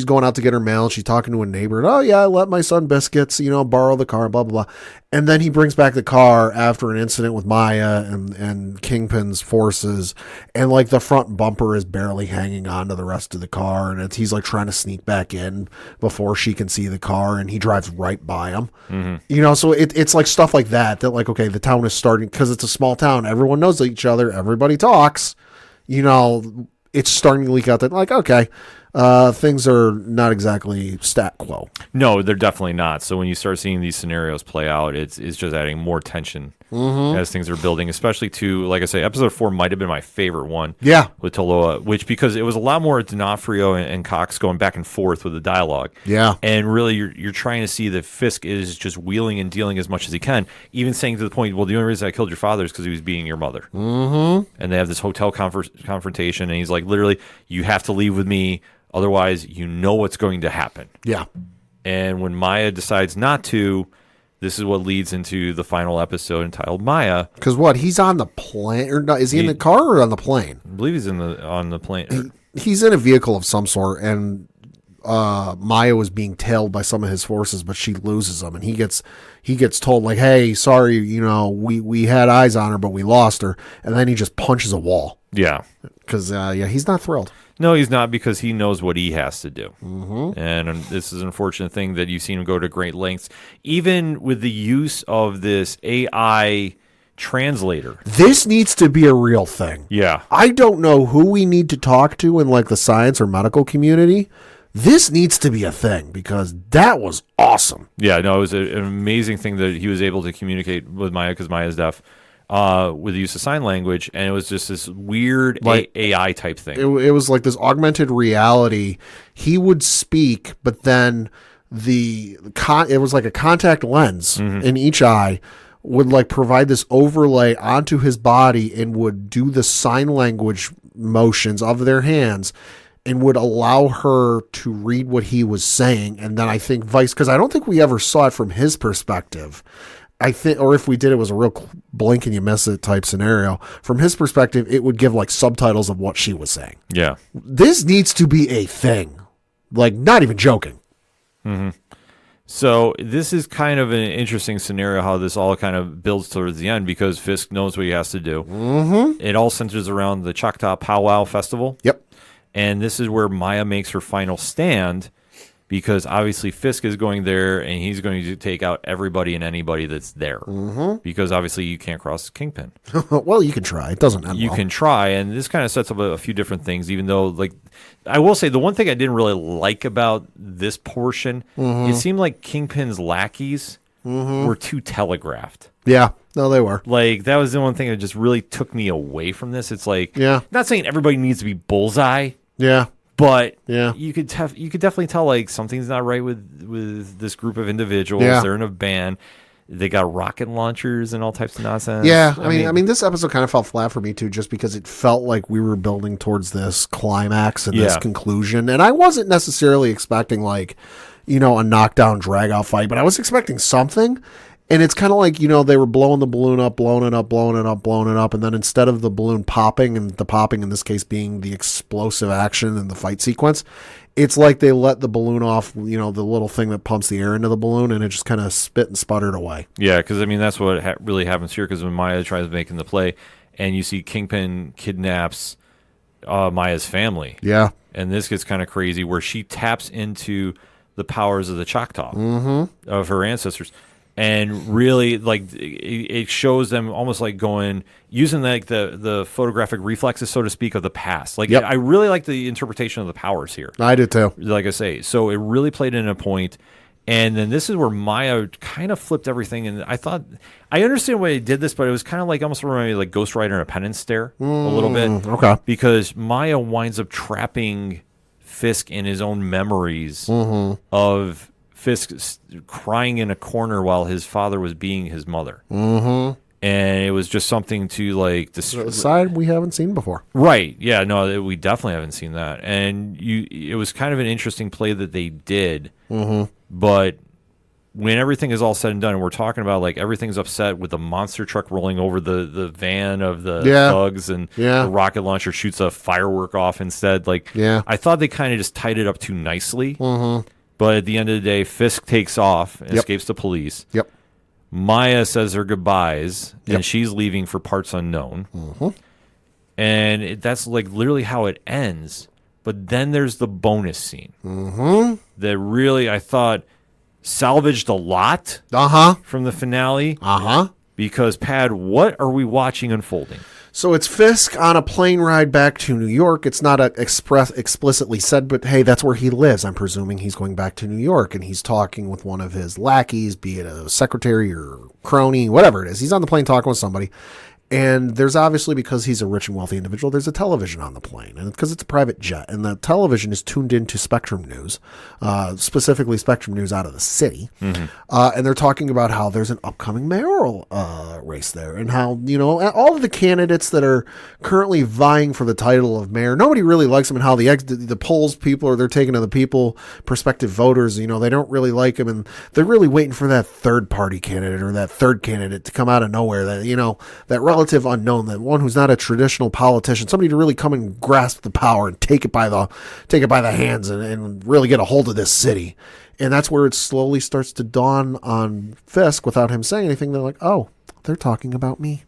going out to get her mail. And she's talking to a neighbor. And, oh yeah, I let my son Biscuits, borrow the car, blah, blah, blah. And then he brings back the car after an incident with Maya and Kingpin's forces. And like the front bumper is barely hanging on to the rest of the car. And he's like trying to sneak back in before she can see the car. And he drives right by him. So it's like stuff like that like, okay, the town is starting, because it's a small town. Everyone knows each other. Everybody talks, it's starting to leak out that, like, okay, things are not exactly stat quo. No, they're definitely not. So when you start seeing these scenarios play out, it's just adding more tension as things are building, especially to, like I say, episode 4 might have been my favorite one. Yeah. With Taloa, because it was a lot more D'Onofrio and Cox going back and forth with the dialogue. Yeah. And really, you're trying to see that Fisk is just wheeling and dealing as much as he can, even saying to the point, well, the only reason I killed your father is because he was beating your mother. And they have this hotel confrontation, and he's like, literally, you have to leave with me, otherwise you know what's going to happen. Yeah. And when Maya decides not to, this is what leads into the final episode entitled Maya. Because he's on the plane, or not? Is he in the car or on the plane? I believe he's on the plane. He's in a vehicle of some sort, and Maya was being tailed by some of his forces, but she loses him, and he gets told, like, hey, sorry, we had eyes on her, but we lost her, and then he just punches a wall. Yeah. Because he's not thrilled. No, he's not, because he knows what he has to do. And this is an unfortunate thing that you've seen him go to great lengths, even with the use of this AI translator. This needs to be a real thing. Yeah. I don't know who we need to talk to in like the science or medical community. This needs to be a thing, because that was awesome. Yeah, no, it was an amazing thing that he was able to communicate with Maya, because Maya's deaf. With the use of sign language, and it was just this weird AI type thing. It was like this augmented reality. He would speak, but then it was like a contact lens in each eye would like provide this overlay onto his body and would do the sign language motions of their hands and would allow her to read what he was saying. And then I think because I don't think we ever saw it from his perspective. I think, or if we did, it was a real blink and you miss it type scenario. From his perspective, it would give like subtitles of what she was saying. Yeah. This needs to be a thing. Like, not even joking. So this is kind of an interesting scenario, how this all kind of builds towards the end, because Fisk knows what he has to do. It all centers around the Choctaw Powwow Festival. Yep. And this is where Maya makes her final stand, because obviously Fisk is going there and he's going to take out everybody and anybody that's there. Because obviously you can't cross the Kingpin. Well, you can try. It doesn't end You can try, and this kind of sets up a few different things, even though, like, I will say the one thing I didn't really like about this portion, it seemed like Kingpin's lackeys were too telegraphed. Yeah. No, they were. Like, that was the one thing that just really took me away from this. It's like, not saying everybody needs to be Bullseye. Yeah. But you could definitely tell, like, something's not right with this group of individuals. Yeah. They're in a band. They got rocket launchers and all types of nonsense. Yeah, I mean, this episode kind of fell flat for me too, just because it felt like we were building towards this climax and this conclusion, and I wasn't necessarily expecting like, a knockdown drag out fight, but I was expecting something. And it's kind of like, they were blowing the balloon up, blowing it up, blowing it up, blowing it up. And then instead of the balloon popping, and the popping in this case being the explosive action and the fight sequence, it's like they let the balloon off, the little thing that pumps the air into the balloon, and it just kind of spit and sputtered away. Yeah, because, I mean, that's what really happens here, because when Maya tries making the play, and you see Kingpin kidnaps Maya's family. Yeah. And this gets kind of crazy, where she taps into the powers of the Choctaw, of her ancestors. And really, like, it shows them almost like using like the photographic reflexes, so to speak, of the past. Like, I really like the interpretation of the powers here. I do too. Like I say, so it really played in a point. And then this is where Maya kind of flipped everything. And I thought, I understand why they did this, but it was kind of like almost reminded me like Ghost Rider and a Penance Stare a little bit. Okay. Because Maya winds up trapping Fisk in his own memories of Fisk crying in a corner while his father was being his mother. And it was just something to like The side we haven't seen before. Right. Yeah, no, we definitely haven't seen that. And it was kind of an interesting play that they did. But when everything is all said and done, and we're talking about like everything's upset with the monster truck rolling over the van of the thugs, and the rocket launcher shoots a firework off instead. Like, I thought they kind of just tied it up too nicely. But at the end of the day, Fisk takes off and escapes the police. Maya says her goodbyes, and she's leaving for parts unknown. And that's like literally how it ends. But then there's the bonus scene that really, I thought, salvaged a lot from the finale. Because, Pad, what are we watching unfolding? So it's Fisk on a plane ride back to New York. It's not explicitly said, but hey, that's where he lives. I'm presuming he's going back to New York, and he's talking with one of his lackeys, be it a secretary or crony, whatever it is. He's on the plane talking with somebody. And there's obviously, because he's a rich and wealthy individual, there's a television on the plane, and because it's a private jet, and the television is tuned into Spectrum News, specifically Spectrum News out of the city. And they're talking about how there's an upcoming mayoral race there, and how, you know, all of the candidates that are currently vying for the title of mayor, nobody really likes them, and how the polls people, or they're taking to the people, prospective voters, you know, they don't really like him, and they're really waiting for that third party candidate or that third candidate to come out of nowhere, that, you know, that relative unknown, that one who's not a traditional politician, somebody to really come and grasp the power and take it by the hands and really get a hold of this city. And that's where it slowly starts to dawn on Fisk without him saying anything. They're like, oh, they're talking about me.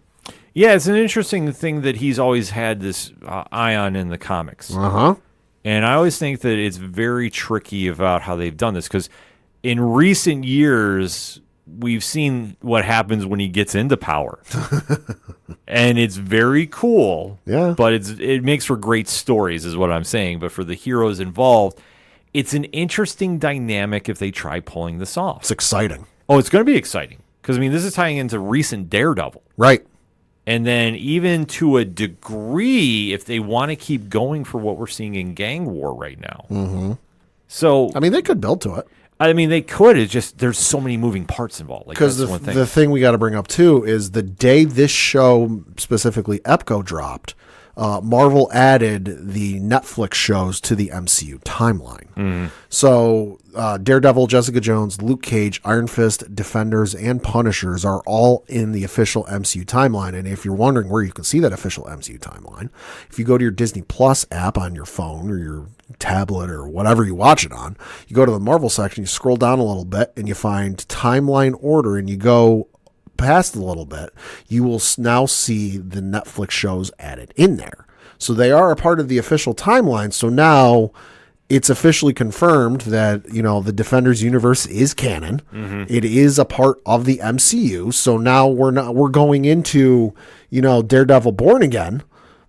Yeah, it's an interesting thing that he's always had this eye on in the comics. And I always think that it's very tricky about how they've done this, because in recent years, we've seen what happens when he gets into power. And it's very cool. But it makes for great stories, is what I'm saying. But for the heroes involved, it's an interesting dynamic if they try pulling this off. It's exciting. Oh, it's going to be exciting. Because, I mean, this is tying into recent Daredevil. Right. And then even to a degree, if they want to keep going for what we're seeing in Gang War right now. So, I mean, they could build to it. I mean, they could. It's just there's so many moving parts involved. Because the thing we got to bring up, too, is the day this show, specifically EPCO, dropped, Marvel added the Netflix shows to the MCU timeline. So Daredevil, Jessica Jones, Luke Cage, Iron Fist, Defenders, and Punishers are all in the official MCU timeline. And if you're wondering where you can see that official MCU timeline, if you go to your Disney Plus app on your phone or your tablet or whatever you watch it on, you go to the Marvel section, you scroll down a little bit, and you find timeline order, and you go past a little bit, you will now see the Netflix shows added in there. So they are a part of the official timeline. So now it's officially confirmed that, you know, the Defenders universe is canon. It is a part of the MCU. So now we're going into, you know, Daredevil Born Again,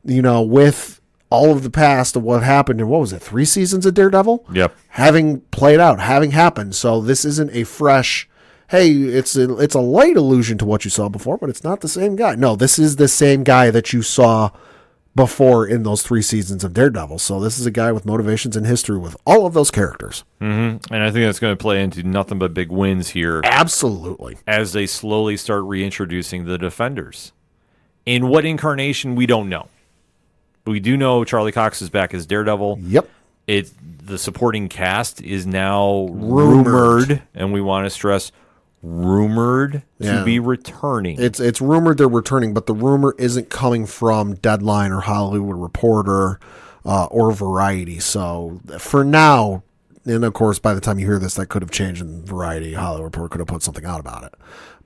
you know, with all of the past of what happened in, what was it, 3 seasons of Daredevil? Yep. Having played out, having happened. So this isn't a fresh, hey, it's a light allusion to what you saw before, but it's not the same guy. No, this is the same guy that you saw before in those 3 seasons of Daredevil. So this is a guy with motivations and history with all of those characters. And I think that's going to play into nothing but big wins here. Absolutely. As they slowly start reintroducing the Defenders. In what incarnation, we don't know. But we do know Charlie Cox is back as Daredevil. Yep. The supporting cast is now rumored, and we want to stress rumored to be returning. It's rumored they're returning, but the rumor isn't coming from Deadline or Hollywood Reporter or Variety. So for now, And of course, by the time you hear this, that could have changed, and Variety, Hollywood Report could have put something out about it.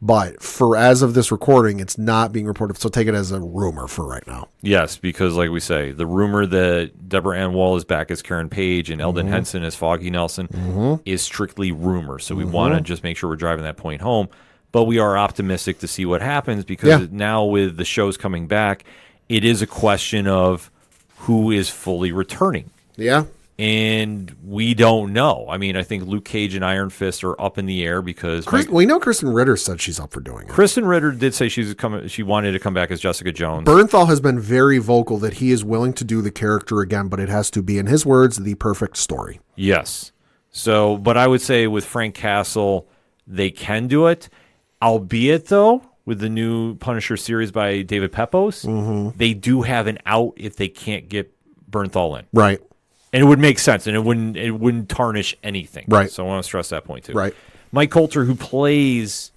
But for as of this recording, it's not being reported. So take it as a rumor for right now. Yes, because like we say, the rumor that Deborah Ann Wall is back as Karen Page and Eldon Henson as Foggy Nelson is strictly rumor. So we want to just make sure we're driving that point home. But we are optimistic to see what happens because now with the shows coming back, it is a question of who is fully returning. Yeah. And we don't know. I mean, I think Luke Cage and Iron Fist are up in the air because We know Kristen Ritter said she's up for doing it. Kristen Ritter did say she wanted to come back as Jessica Jones. Bernthal has been very vocal that he is willing to do the character again, but it has to be, in his words, the perfect story. Yes. So, but I would say with Frank Castle, they can do it. Albeit, though, with the new Punisher series by David Pepose, they do have an out if they can't get Bernthal in. Right. And it would make sense, and it wouldn't tarnish anything. Right. So I want to stress that point, too. Right. Mike Coulter, who plays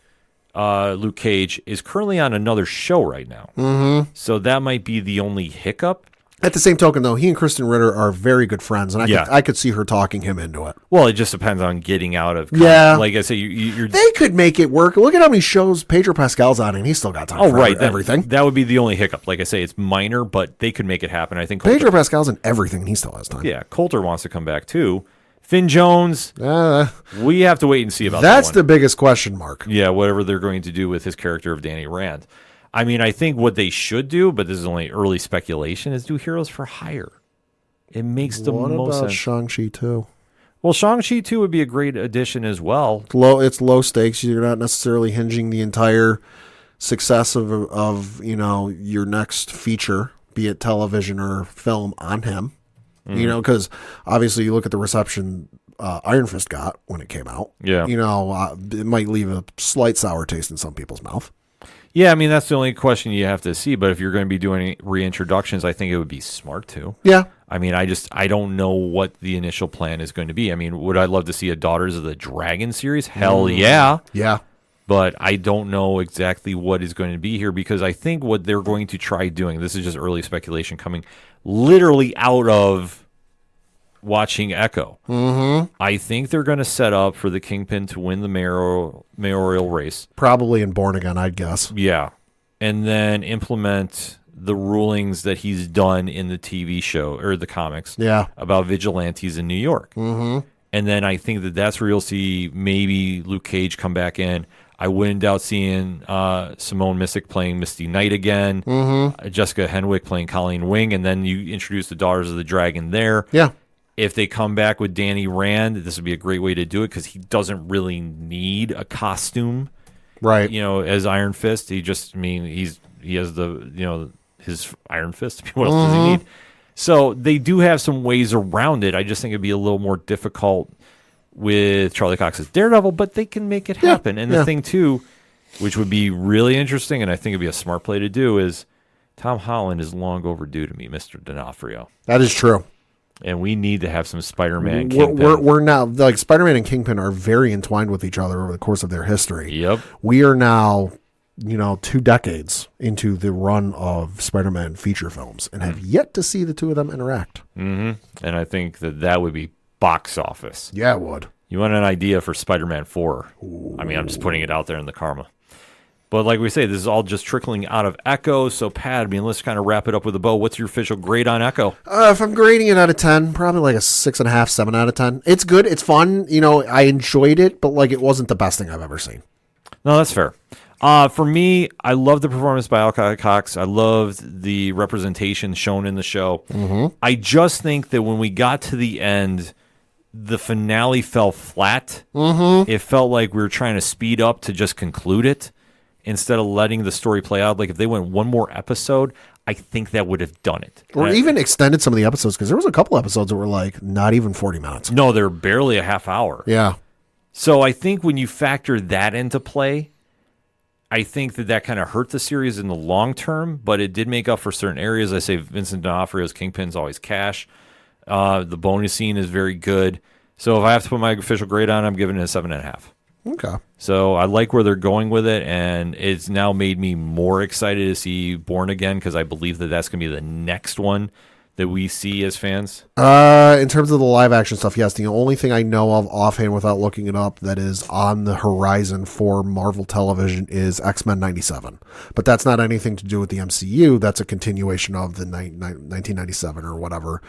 Luke Cage, is currently on another show right now. Mm-hmm. So that might be the only hiccup. At the same token, though, he and Kristen Ritter are very good friends, and I could see her talking him into it. Well, it just depends on getting out of... Like I say, you're... They could make it work. Look at how many shows Pedro Pascal's on, and he's still got time for everything. That would be the only hiccup. Like I say, it's minor, but they could make it happen. I think Pedro Pascal's in everything, and he still has time. Yeah, Coulter wants to come back, too. Finn Jones, we have to wait and see about that That's the biggest question mark. Yeah, whatever they're going to do with his character of Danny Rand. I mean, I think what they should do, but this is only early speculation, is do Heroes for Hire. It makes the most sense. What about Shang-Chi 2? Well, Shang-Chi 2 would be a great addition as well. It's low stakes. You're not necessarily hinging the entire success of your next feature, be it television or film, on him. Mm-hmm. Because obviously you look at the reception Iron Fist got when it came out. Yeah. It might leave a slight sour taste in some people's mouth. Yeah, I mean, that's the only question you have to see. But if you're going to be doing reintroductions, I think it would be smart to. Yeah. I mean, I don't know what the initial plan is going to be. I mean, would I love to see a Daughters of the Dragon series? Hell yeah. Yeah. But I don't know exactly what is going to be here because I think what they're going to try doing, this is just early speculation coming literally out of watching Echo. Mm-hmm. I think they're going to set up for the Kingpin to win the mayoral race. Probably in Born Again, I'd guess. Yeah. And then implement the rulings that he's done in the TV show or the comics about vigilantes in New York. Mm-hmm. And then I think that's where you'll see maybe Luke Cage come back in. I wouldn't doubt seeing Simone Missick playing Misty Knight again, Jessica Henwick playing Colleen Wing, and then you introduce the Daughters of the Dragon there. Yeah. If they come back with Danny Rand, this would be a great way to do it because he doesn't really need a costume, right? As Iron Fist, he has his Iron Fist. What else does he need? So they do have some ways around it. I just think it'd be a little more difficult with Charlie Cox's Daredevil, but they can make it happen. And the thing too, which would be really interesting, and I think it'd be a smart play to do, is Tom Holland is long overdue to meet Mr. D'Onofrio. That is true. And we need to have some Spider-Man Kingpin. We're now, like, Spider-Man and Kingpin are very entwined with each other over the course of their history. Yep. We are now, 2 decades into the run of Spider-Man feature films and have yet to see the two of them interact. Mm-hmm. And I think that would be box office. Yeah, it would. You want an idea for Spider-Man 4? Ooh. I mean, I'm just putting it out there in the karma. But like we say, this is all just trickling out of Echo. So, Pat, I mean, let's kind of wrap it up with a bow. What's your official grade on Echo? If I'm grading it out of 10, probably like a 6.5, 7 out of 10. It's good. It's fun. I enjoyed it, but like it wasn't the best thing I've ever seen. No, that's fair. For me, I love the performance by Alki Cox. I loved the representation shown in the show. Mm-hmm. I just think that when we got to the end, the finale fell flat. Mm-hmm. It felt like we were trying to speed up to just conclude it, instead of letting the story play out. Like if they went one more episode, I think that would have done it. Or even extended some of the episodes, because there was a couple episodes that were like not even 40 minutes. No, they're barely a half hour. Yeah. So I think when you factor that into play, I think that kind of hurt the series in the long term, but it did make up for certain areas. I say Vincent D'Onofrio's Kingpin's always cash. The bonus scene is very good. So if I have to put my official grade on, I'm giving it a 7.5. Okay. So I like where they're going with it, and it's now made me more excited to see Born Again because I believe that that's going to be the next one that we see as fans? In terms of the live action stuff, yes. The only thing I know of offhand without looking it up that is on the horizon for Marvel Television is X-Men 97. But that's not anything to do with the MCU. That's a continuation of the 1997 or whatever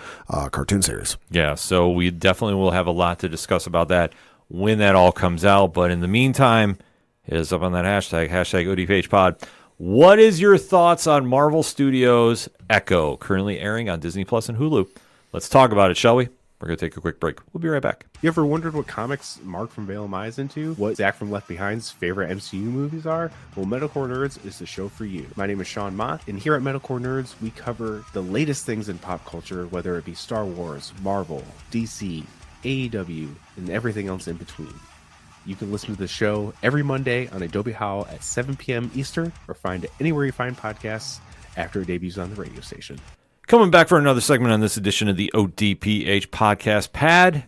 cartoon series. Yeah, so we definitely will have a lot to discuss about that when that all comes out. But in the meantime, hit us up on that hashtag ODPHpod. What is your thoughts on Marvel Studios' Echo, currently airing on Disney Plus and Hulu? Let's talk about it, shall we? We're going to take a quick break. We'll be right back. You ever wondered what comics Mark from Vale Mai is into? What Zach from Left Behind's favorite MCU movies are? Well, Metalcore Nerds is the show for you. My name is Sean Mott, and here at Metalcore Nerds, we cover the latest things in pop culture, whether it be Star Wars, Marvel, DC, AEW, and everything else in between. You can listen to the show every Monday on Adobe How at 7 p.m. Eastern, or find it anywhere you find podcasts after it debuts on the radio station. Coming back for another segment on this edition of the ODPH podcast. Pad,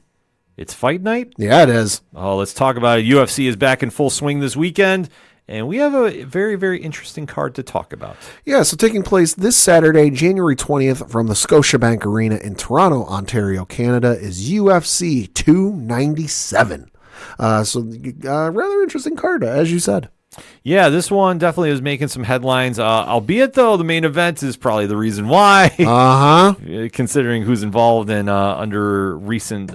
it's fight night? Yeah, it is. Oh, let's talk about it. UFC is back in full swing this weekend, and we have a very, very interesting card to talk about. Yeah, so taking place this Saturday, January 20th, from the Scotiabank Arena in Toronto, Ontario, Canada, is UFC 297. Rather interesting card, as you said. Yeah, this one definitely is making some headlines, albeit, though, the main event is probably the reason why, considering who's involved in under recent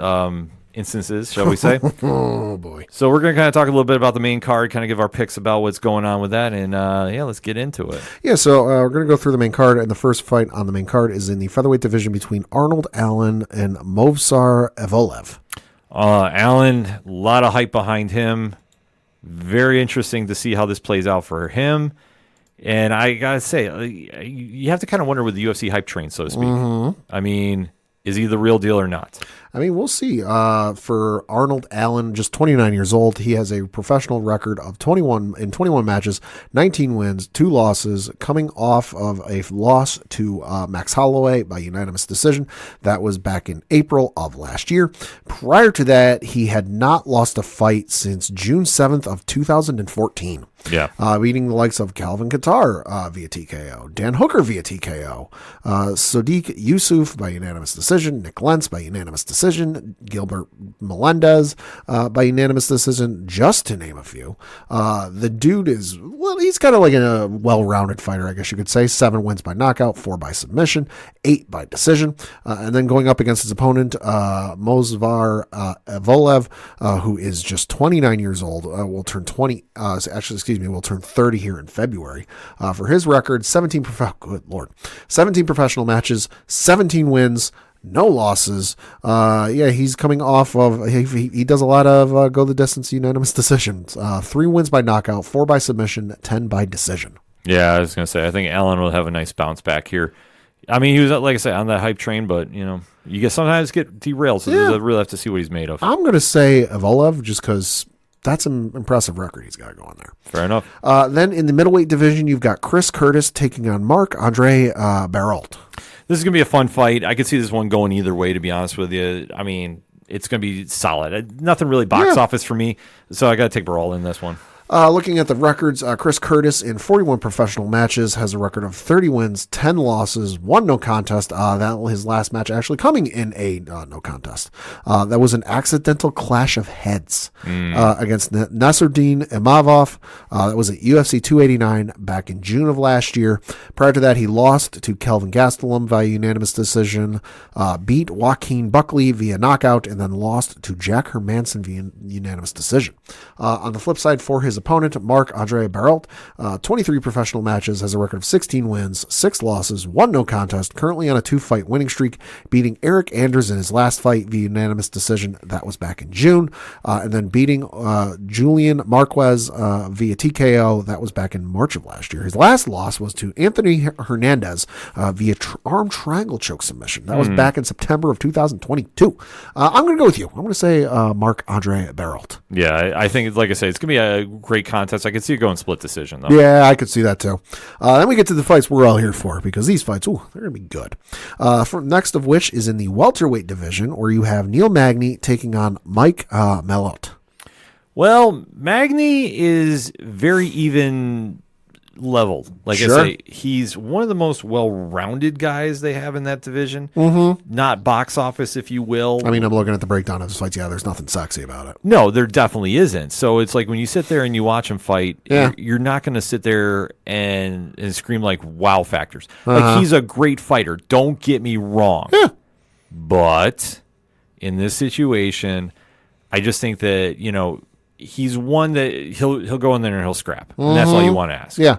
instances, shall we say. Oh, boy. So we're going to kind of talk a little bit about the main card, kind of give our picks about what's going on with that, and let's get into it. Yeah, so we're going to go through the main card, and the first fight on the main card is in the featherweight division between Arnold Allen and Movsar Evloev. Allen, a lot of hype behind him. Very interesting to see how this plays out for him. And I got to say, you have to kind of wonder with the UFC hype train, so to speak. Mm-hmm. I mean, is he the real deal or not? I mean, we'll see. For Arnold Allen, just 29 years old, he has a professional record of 21 matches, 19 wins, 2 losses, coming off of a loss to Max Holloway by unanimous decision. That was back in April of last year. Prior to that, he had not lost a fight since June 7th of 2014. Yeah. Beating the likes of Calvin Kattar via TKO, Dan Hooker via TKO, Sodiq Yusuf by unanimous decision, Nick Lentz by unanimous decision, Gilbert Melendez by unanimous decision, just to name a few. The dude is, well, he's kind of like a well-rounded fighter, I guess you could say. 7 wins by knockout, 4 by submission, 8 by decision. And then going up against his opponent, Movsar Evloev, who is just 29 years old, will turn 30 here in February. For his record, 17 professional matches, 17 wins, no losses. He's coming off of, he does a lot of go the distance unanimous decisions. 3 wins by knockout, 4 by submission, 10 by decision. Yeah, I was going to say, I think Allen will have a nice bounce back here. I mean, he was, like I said, on that hype train, but, you sometimes get derailed, so you really have to see what he's made of. I'm going to say Evloev just because that's an impressive record he's got going there. Fair enough. Then in the middleweight division, you've got Chris Curtis taking on Marc-Andre Baralt. This is going to be a fun fight. I could see this one going either way, to be honest with you. I mean, it's going to be solid. Nothing really box office for me, so I got to take Baralt in this one. Looking at the records, Chris Curtis in 41 professional matches has a record of 30 wins, 10 losses, 1 no contest. His last match actually coming in a no contest. That was an accidental clash of heads against Nasruddin Imavov. That was at UFC 289 back in June of last year. Prior to that, he lost to Kelvin Gastelum via unanimous decision, beat Joaquin Buckley via knockout, and then lost to Jack Hermanson via unanimous decision. On the flip side, for his opponent, Marc-Andre Baralt, 23 professional matches, has a record of 16 wins, 6 losses, 1 no contest, currently on a 2-fight winning streak, beating Eric Anders in his last fight via unanimous decision. That was back in June, and then beating Julian Marquez via TKO. That was back in March of last year. His last loss was to Anthony Hernandez via arm triangle choke submission. That was back in September of 2022. I'm going to go with you. I'm going to say Marc-Andre Baralt. Yeah, I think, like I say, it's going to be a great contest. I could see it going split decision, though. Yeah, I could see that, too. Then we get to the fights we're all here for, because these fights, they're going to be good. Next of which is in the welterweight division, where you have Neil Magny taking on Mike Malott. Well, Magny is very even leveled. Like Sure. I say, he's one of the most well-rounded guys they have in that division. Not box office, if you will. I mean, I'm looking at the breakdown of his fights. Yeah, there's nothing sexy about it. No, there definitely isn't. So it's like when you sit there and you watch him fight, Yeah. you're not going to sit there and scream like wow factors. Like, he's a great fighter. Don't get me wrong. Yeah. But in this situation, I just think that, he's one that he'll go in there and he'll scrap. And that's all you want to ask. Yeah.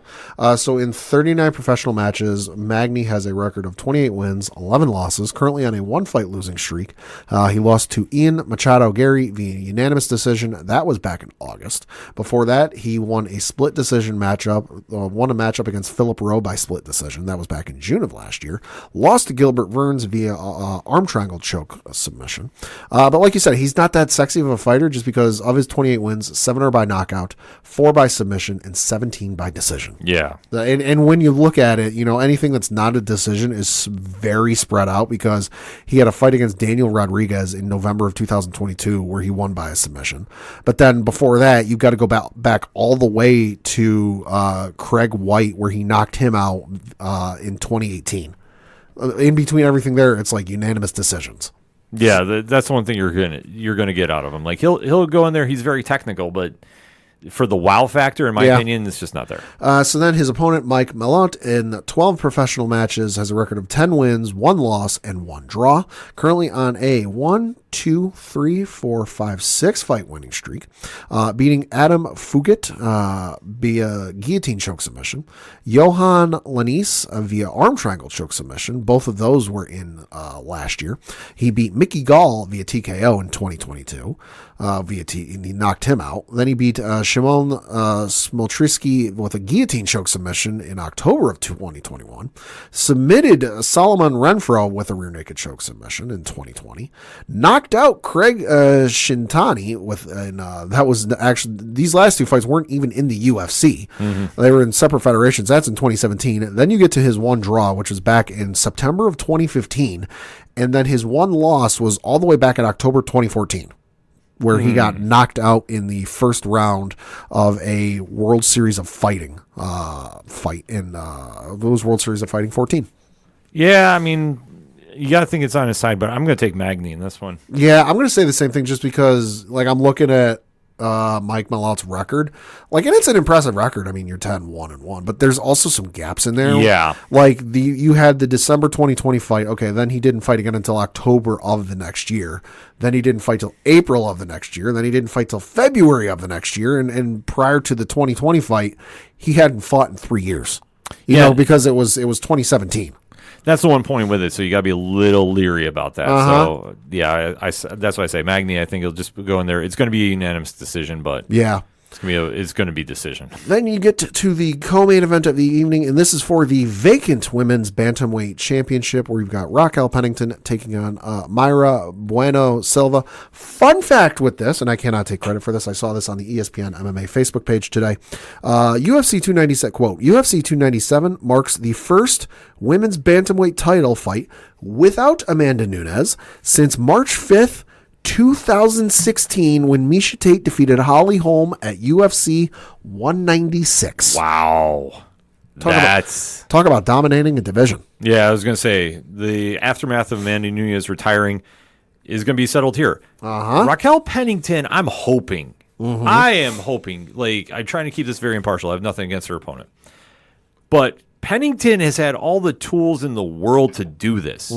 So in 39 professional matches, Magny has a record of 28 wins, 11 losses, currently on a one-fight losing streak. He lost to Ian Machado Gary via unanimous decision. That was back in August. Before that, he won a split decision matchup, won a matchup against Philip Rowe by split decision. That was back in June of last year. Lost to Gilbert Burns via arm triangle choke submission. But like you said, he's not that sexy of a fighter just because of his 28 wins, 7 are by knockout, 4 by submission, and 17 by decision. Yeah. And when you look at it, anything that's not a decision is very spread out because he had a fight against Daniel Rodriguez in November of 2022 where he won by a submission. But then before that, you've got to go back all the way to Craig White where he knocked him out in 2018. In between everything there, it's like unanimous decisions. Yeah, that's the one thing you're gonna get out of him. Like he'll go in there. He's very technical, but for the wow factor, in my opinion, it's just not there. So then his opponent, Mike Malott, in 12 professional matches, has a record of 10 wins, 1 loss, and 1 draw. Currently on a 1, 2, 3, 4, 5, 6 fight winning streak, beating Adam Fugit via guillotine choke submission, Johan Lanise via arm triangle choke submission. Both of those were in last year. He beat Mickey Gall via TKO in 2022. And he knocked him out. Then he beat Shimon Smoltrisky with a guillotine choke submission in October of 2021. Submitted Solomon Renfro with a rear naked choke submission in 2020. Knocked out Craig Shintani with, that was actually, these last 2 fights weren't even in the UFC. They were in separate federations. That's in 2017. Then you get to his 1 draw, which was back in September of 2015. And then his 1 loss was all the way back in October 2014. Where he got knocked out in the first round of a World Series of Fighting fight in those World Series of Fighting 14. Yeah, I mean, you got to think it's on his side, but I'm going to take Magny in this one. Yeah, I'm going to say the same thing just because, like, I'm looking at Mike Malott's record. Like, and it's an impressive record. I mean, you're 10-1-1, but there's also some gaps in there. Yeah. Like, you had the December 2020 fight. Okay, then he didn't fight again until October of the next year. Then he didn't fight till April of the next year. Then he didn't fight till February of the next year. And prior to the 2020 fight, he hadn't fought in 3 years. You know, because it was 2017. That's the one point with it, so you got to be a little leery about that. So, yeah, that's why I say Magny. I think he'll just go in there. It's going to be a unanimous decision, but Yeah. it's going to be decision. Then you get to the co-main event of the evening, and this is for the vacant women's bantamweight championship, where you've got Raquel Pennington taking on Mayra Bueno Silva. Fun fact with this, and I cannot take credit for this, I saw this on the ESPN MMA Facebook page today. UFC 297, quote, UFC 297 marks the first women's bantamweight title fight without Amanda Nunes since March 5th, 2016, when Miesha Tate defeated Holly Holm at UFC 196. Wow. Talk about dominating a division. Yeah, I was going to say, the aftermath of Amanda Nunes retiring is going to be settled here. Raquel Pennington, I'm hoping. I am hoping. Like, I'm trying to keep this very impartial. I have nothing against her opponent. But Pennington has had all the tools in the world to do this.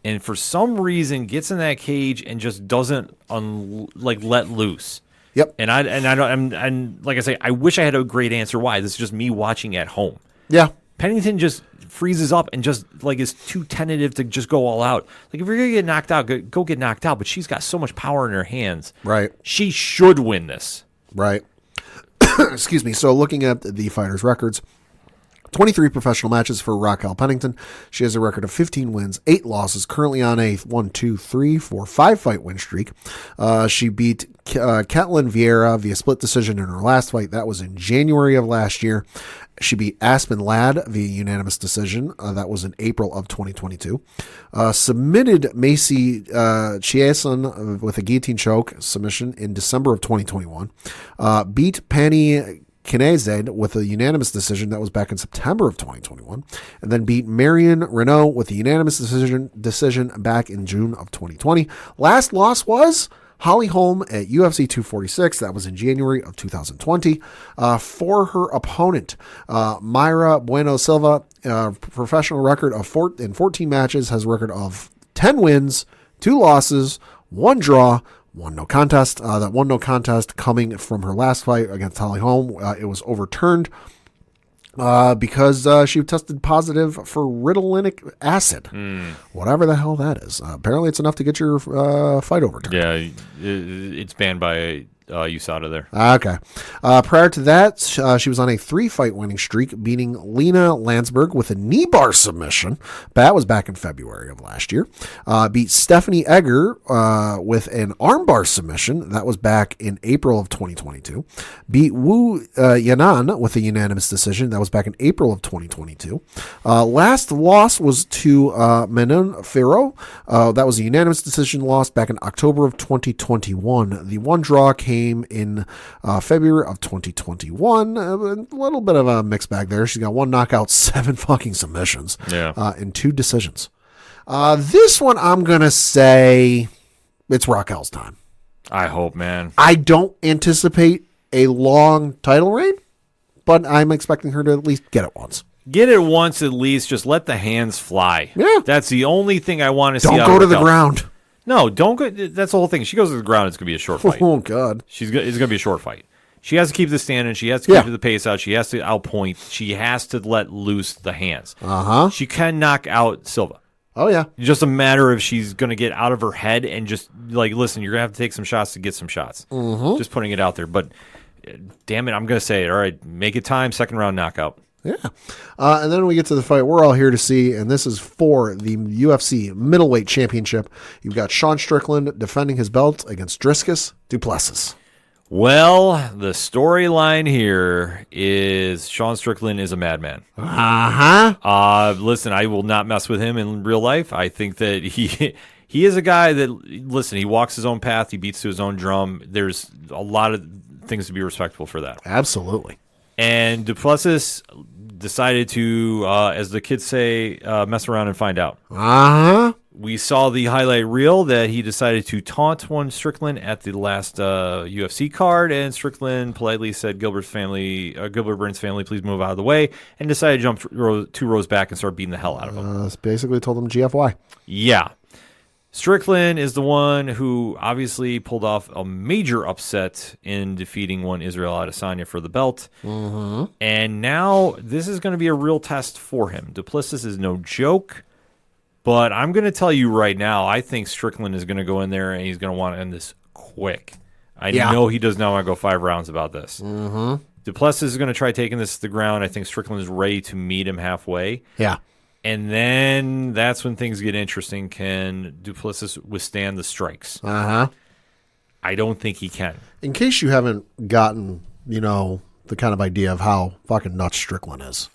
And for some reason gets in that cage and just doesn't let loose. Yep. And I don't, and like I say, I wish I had a great answer why. This is just me watching at home. Yeah. Pennington just freezes up and just is too tentative to just go all out. Like, if you're gonna get knocked out, go get knocked out. But she's got so much power in her hands. Right. She should win this. Right. Excuse me. So looking at the fighters' records, 23 professional matches for Raquel Pennington. She has a record of 15 wins, 8 losses, currently on a 5 fight win streak. She beat Ketlin Vieira via split decision in her last fight. That was in January of last year. She beat Aspen Ladd via unanimous decision. That was in April of 2022. Submitted Macy Chiasson with a guillotine choke submission in December of 2021. Beat Penny Kinezed with a unanimous decision. That was back in September of 2021. And then beat Marion Renault with a unanimous decision back in June of 2020. Last loss was Holly Holm at UFC 246. That was in January of 2020. For her opponent, Mayra Bueno Silva, professional record of 14 matches, has a record of 10 wins, 2 losses, 1 draw, 1 no contest. That 1 no contest coming from her last fight against Holly Holm. It was overturned because she tested positive for ritalinic acid, whatever the hell that is. Apparently, it's enough to get your fight overturned. Yeah, it's banned by USADA there. Okay. Prior to that, she was on a 3-fight winning streak, beating Lena Landsberg with a knee bar submission. That was back in February of last year. Beat Stephanie Egger with an armbar submission. That was back in April of 2022. Beat Wu Yanan with a unanimous decision. That was back in April of 2022. Last loss was to Menon Ferro. That was a unanimous decision loss back in October of 2021. The 1 draw came in February of 2021. A little bit of a mixed bag there. She's got 1 knockout, 7 fucking submissions, and 2 decisions. This one, I'm going to say it's Raquel's time. I hope, man. I don't anticipate a long title reign, but I'm expecting her to at least get it once. Get it once at least. Just let the hands fly. Yeah. That's the only thing I want to see. Don't go to the ground. No, don't go. That's the whole thing. She goes to the ground, it's going to be a short fight. Oh, God. It's going to be a short fight. She has to keep the standing. She has to keep the pace out. She has to outpoint. She has to let loose the hands. Uh-huh. She can knock out Silva. Oh, yeah. It's just a matter of she's going to get out of her head and just, like, listen, you're going to have to take some shots to get some shots. Mm-hmm. Just putting it out there. But, damn it, I'm going to say it. All right, make it time. 2nd round knockout. Yeah. And then we get to the fight we're all here to see, and this is for the UFC Middleweight Championship. You've got Sean Strickland defending his belt against Dricus du Plessis. Well, the storyline here is Sean Strickland is a madman. Uh-huh. Listen, I will not mess with him in real life. I think that he is a guy that, listen, he walks his own path. He beats to his own drum. There's a lot of things to be respectful for that. Absolutely. And du Plessis decided to, as the kids say, mess around and find out. Uh-huh. We saw the highlight reel that he decided to taunt one Strickland at the last UFC card, and Strickland politely said, Gilbert Burns' family, please move out of the way, and decided to jump 2 rows back and start beating the hell out of him. Basically told him GFY. Yeah. Strickland is the one who obviously pulled off a major upset in defeating one Israel Adesanya for the belt. Mm-hmm. And now this is going to be a real test for him. Du Plessis is no joke, but I'm going to tell you right now, I think Strickland is going to go in there and he's going to want to end this quick. I know he does not want to go 5 rounds about this. Mm-hmm. Du Plessis is going to try taking this to the ground. I think Strickland is ready to meet him halfway. Yeah. And then that's when things get interesting. Can du Plessis withstand the strikes? Uh-huh. I don't think he can. In case you haven't gotten, the kind of idea of how fucking nuts Strickland is.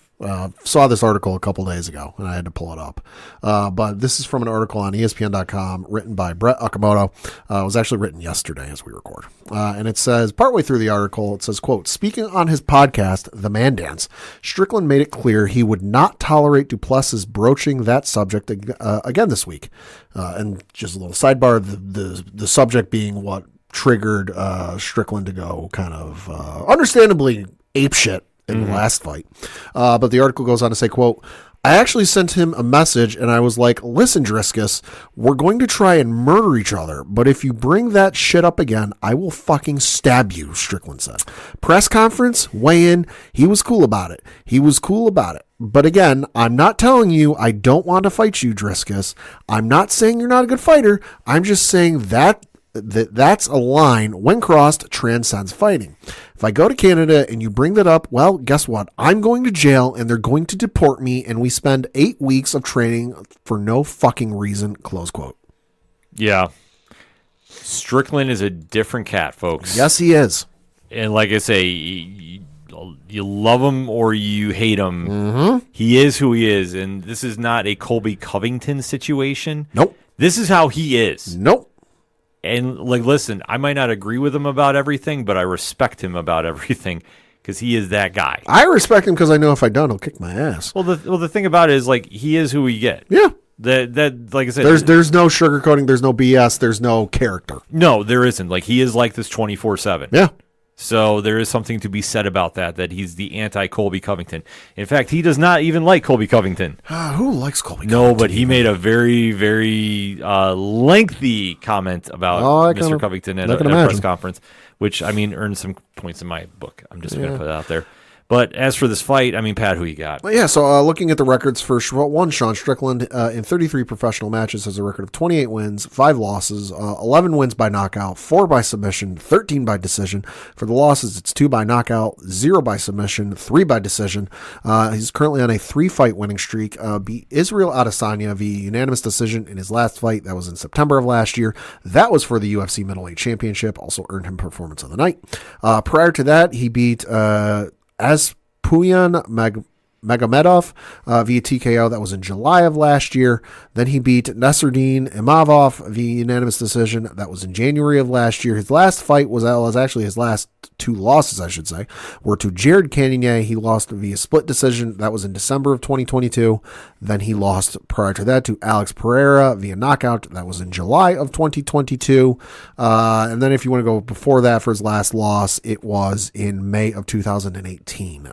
Saw this article a couple days ago, and I had to pull it up. But this is from an article on ESPN.com written by Brett Okamoto. It was actually written yesterday as we record. And it says, partway through the article, it says, quote, speaking on his podcast, The Man Dance, Strickland made it clear he would not tolerate du Plessis broaching that subject again this week. And just a little sidebar, the subject being what triggered Strickland to go kind of understandably apeshit in the last fight. But the article goes on to say, quote, I actually sent him a message and I was like, listen, Driscus, we're going to try and murder each other. But if you bring that shit up again, I will fucking stab you, Strickland said. Press conference, weigh in. He was cool about it. But again, I'm not telling you I don't want to fight you, Driscus. I'm not saying you're not a good fighter. I'm just saying that's a line, when crossed, transcends fighting. If I go to Canada and you bring that up, well, guess what? I'm going to jail and they're going to deport me and we spend 8 weeks of training for no fucking reason, close quote. Yeah. Strickland is a different cat, folks. Yes, he is. And like I say, you love him or you hate him. Mm-hmm. He is who he is. And this is not a Colby Covington situation. Nope. This is how he is. Nope. And, listen, I might not agree with him about everything, but I respect him about everything. because he is that guy. I respect him because I know if I don't, he'll kick my ass. Well, the thing about it is, like, he is who we get. Yeah. That like I said, There's no sugarcoating. There's no BS. There's no character. no, there isn't. Like, he is like this 24/7. Yeah. So there is something to be said about that he's the anti-Colby Covington. In fact, he does not even like Colby Covington. Who likes Colby No, Covington? but he made a very, very lengthy comment about Mr. Covington at a press conference, which, I mean, earned some points in my book. I'm just going to put it out there. But as for this fight, I mean, Pat, who you got? Well, yeah, so looking at the records for Sean Strickland in 33 professional matches has a record of 28 wins, 5 losses, 11 wins by knockout, 4 by submission, 13 by decision. For the losses, it's 2 by knockout, 0 by submission, 3 by decision. He's currently on a 3-fight winning streak. Beat Israel Adesanya via unanimous decision in his last fight. That was in September of last year. That was for the UFC Middleweight Championship. Also earned him Performance of the Night. Prior to that, he beat Aspuyan Magomedov via TKO. That was in July of last year. Then he beat Nasruddin Imavov via unanimous decision. That was in January of last year. His last fight was actually his last 2 losses, I should say, were to Jared Cannonier. He lost via split decision. That was in December of 2022. Then he lost prior to that to Alex Pereira via knockout. That was in July of 2022. And then if you want to go before that for his last loss, it was in May of 2018.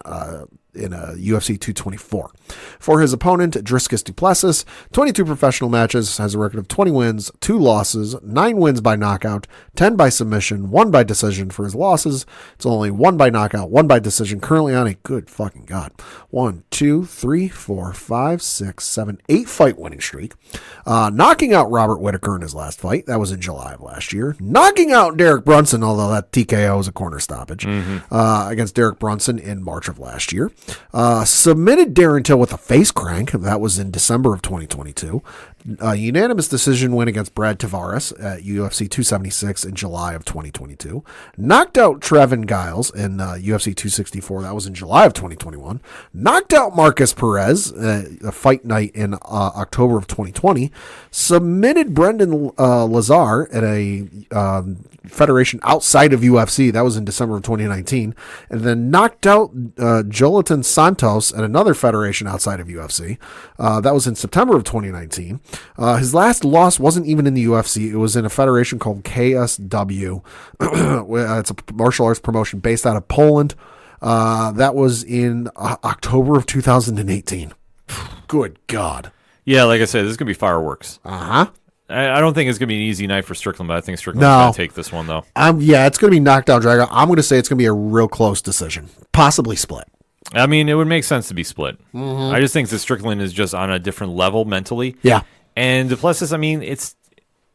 In a UFC 224. For his opponent, Dricus Du Plessis, 22 professional matches, has a record of 20 wins, 2 losses, 9 wins by knockout, 10 by submission, 1 by decision. For his losses, it's only 1 by knockout, 1 by decision, currently on a good fucking God. 1, 2, 3, 4, 5, 6, 7, 8 fight winning streak. Knocking out Robert Whittaker in his last fight. That was in July of last year. Knocking out Derek Brunson, although that TKO was a corner stoppage, against Derek Brunson in March of last year. Submitted Darren Till with a face crank. That was in December of 2022. Unanimous decision win against Brad Tavares at UFC 276 in July of 2022. Knocked out Trevin Giles in UFC 264. That was in July of 2021. Knocked out Marcus Perez a fight night in October of 2020. Submitted Brendan Lazar at a federation outside of UFC. That was in December of 2019. And then knocked out Jolatan Santos at another federation outside of UFC. That was in September of 2019. His last loss wasn't even in the UFC. It was in a federation called KSW. It's a martial arts promotion based out of Poland. That was in October of 2018. Good God. Yeah, like I said, this is going to be fireworks. Uh-huh. I don't think it's going to be an easy night for Strickland, but I think Strickland's going to take this one, though. Yeah, it's going to be knockdown drag out. I'm going to say it's going to be a real close decision. Possibly split. I mean, it would make sense to be split. I just think that Strickland is just on a different level mentally. Yeah. And Du Plessis, I mean, it's,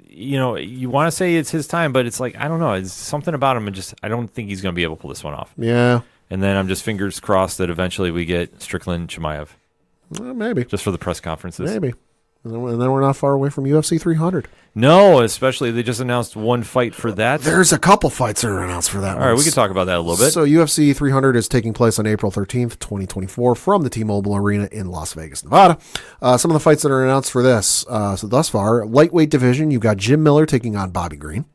you want to say it's his time, but it's like, I don't know. It's something about him, and I don't think he's going to be able to pull this one off. Yeah. And then I'm just fingers crossed that eventually we get Strickland Chimaev. Maybe. Just for the press conferences. Maybe. And then we're not far away from UFC 300. No, especially they just announced one fight for that. There's a couple fights that are announced for that. All right, we can talk about that a little bit. So UFC 300 is taking place on April 13th, 2024 from the T-Mobile Arena in Las Vegas, Nevada. Some of the fights that are announced for this, so thus far, lightweight division, you've got Jim Miller taking on Bobby Green.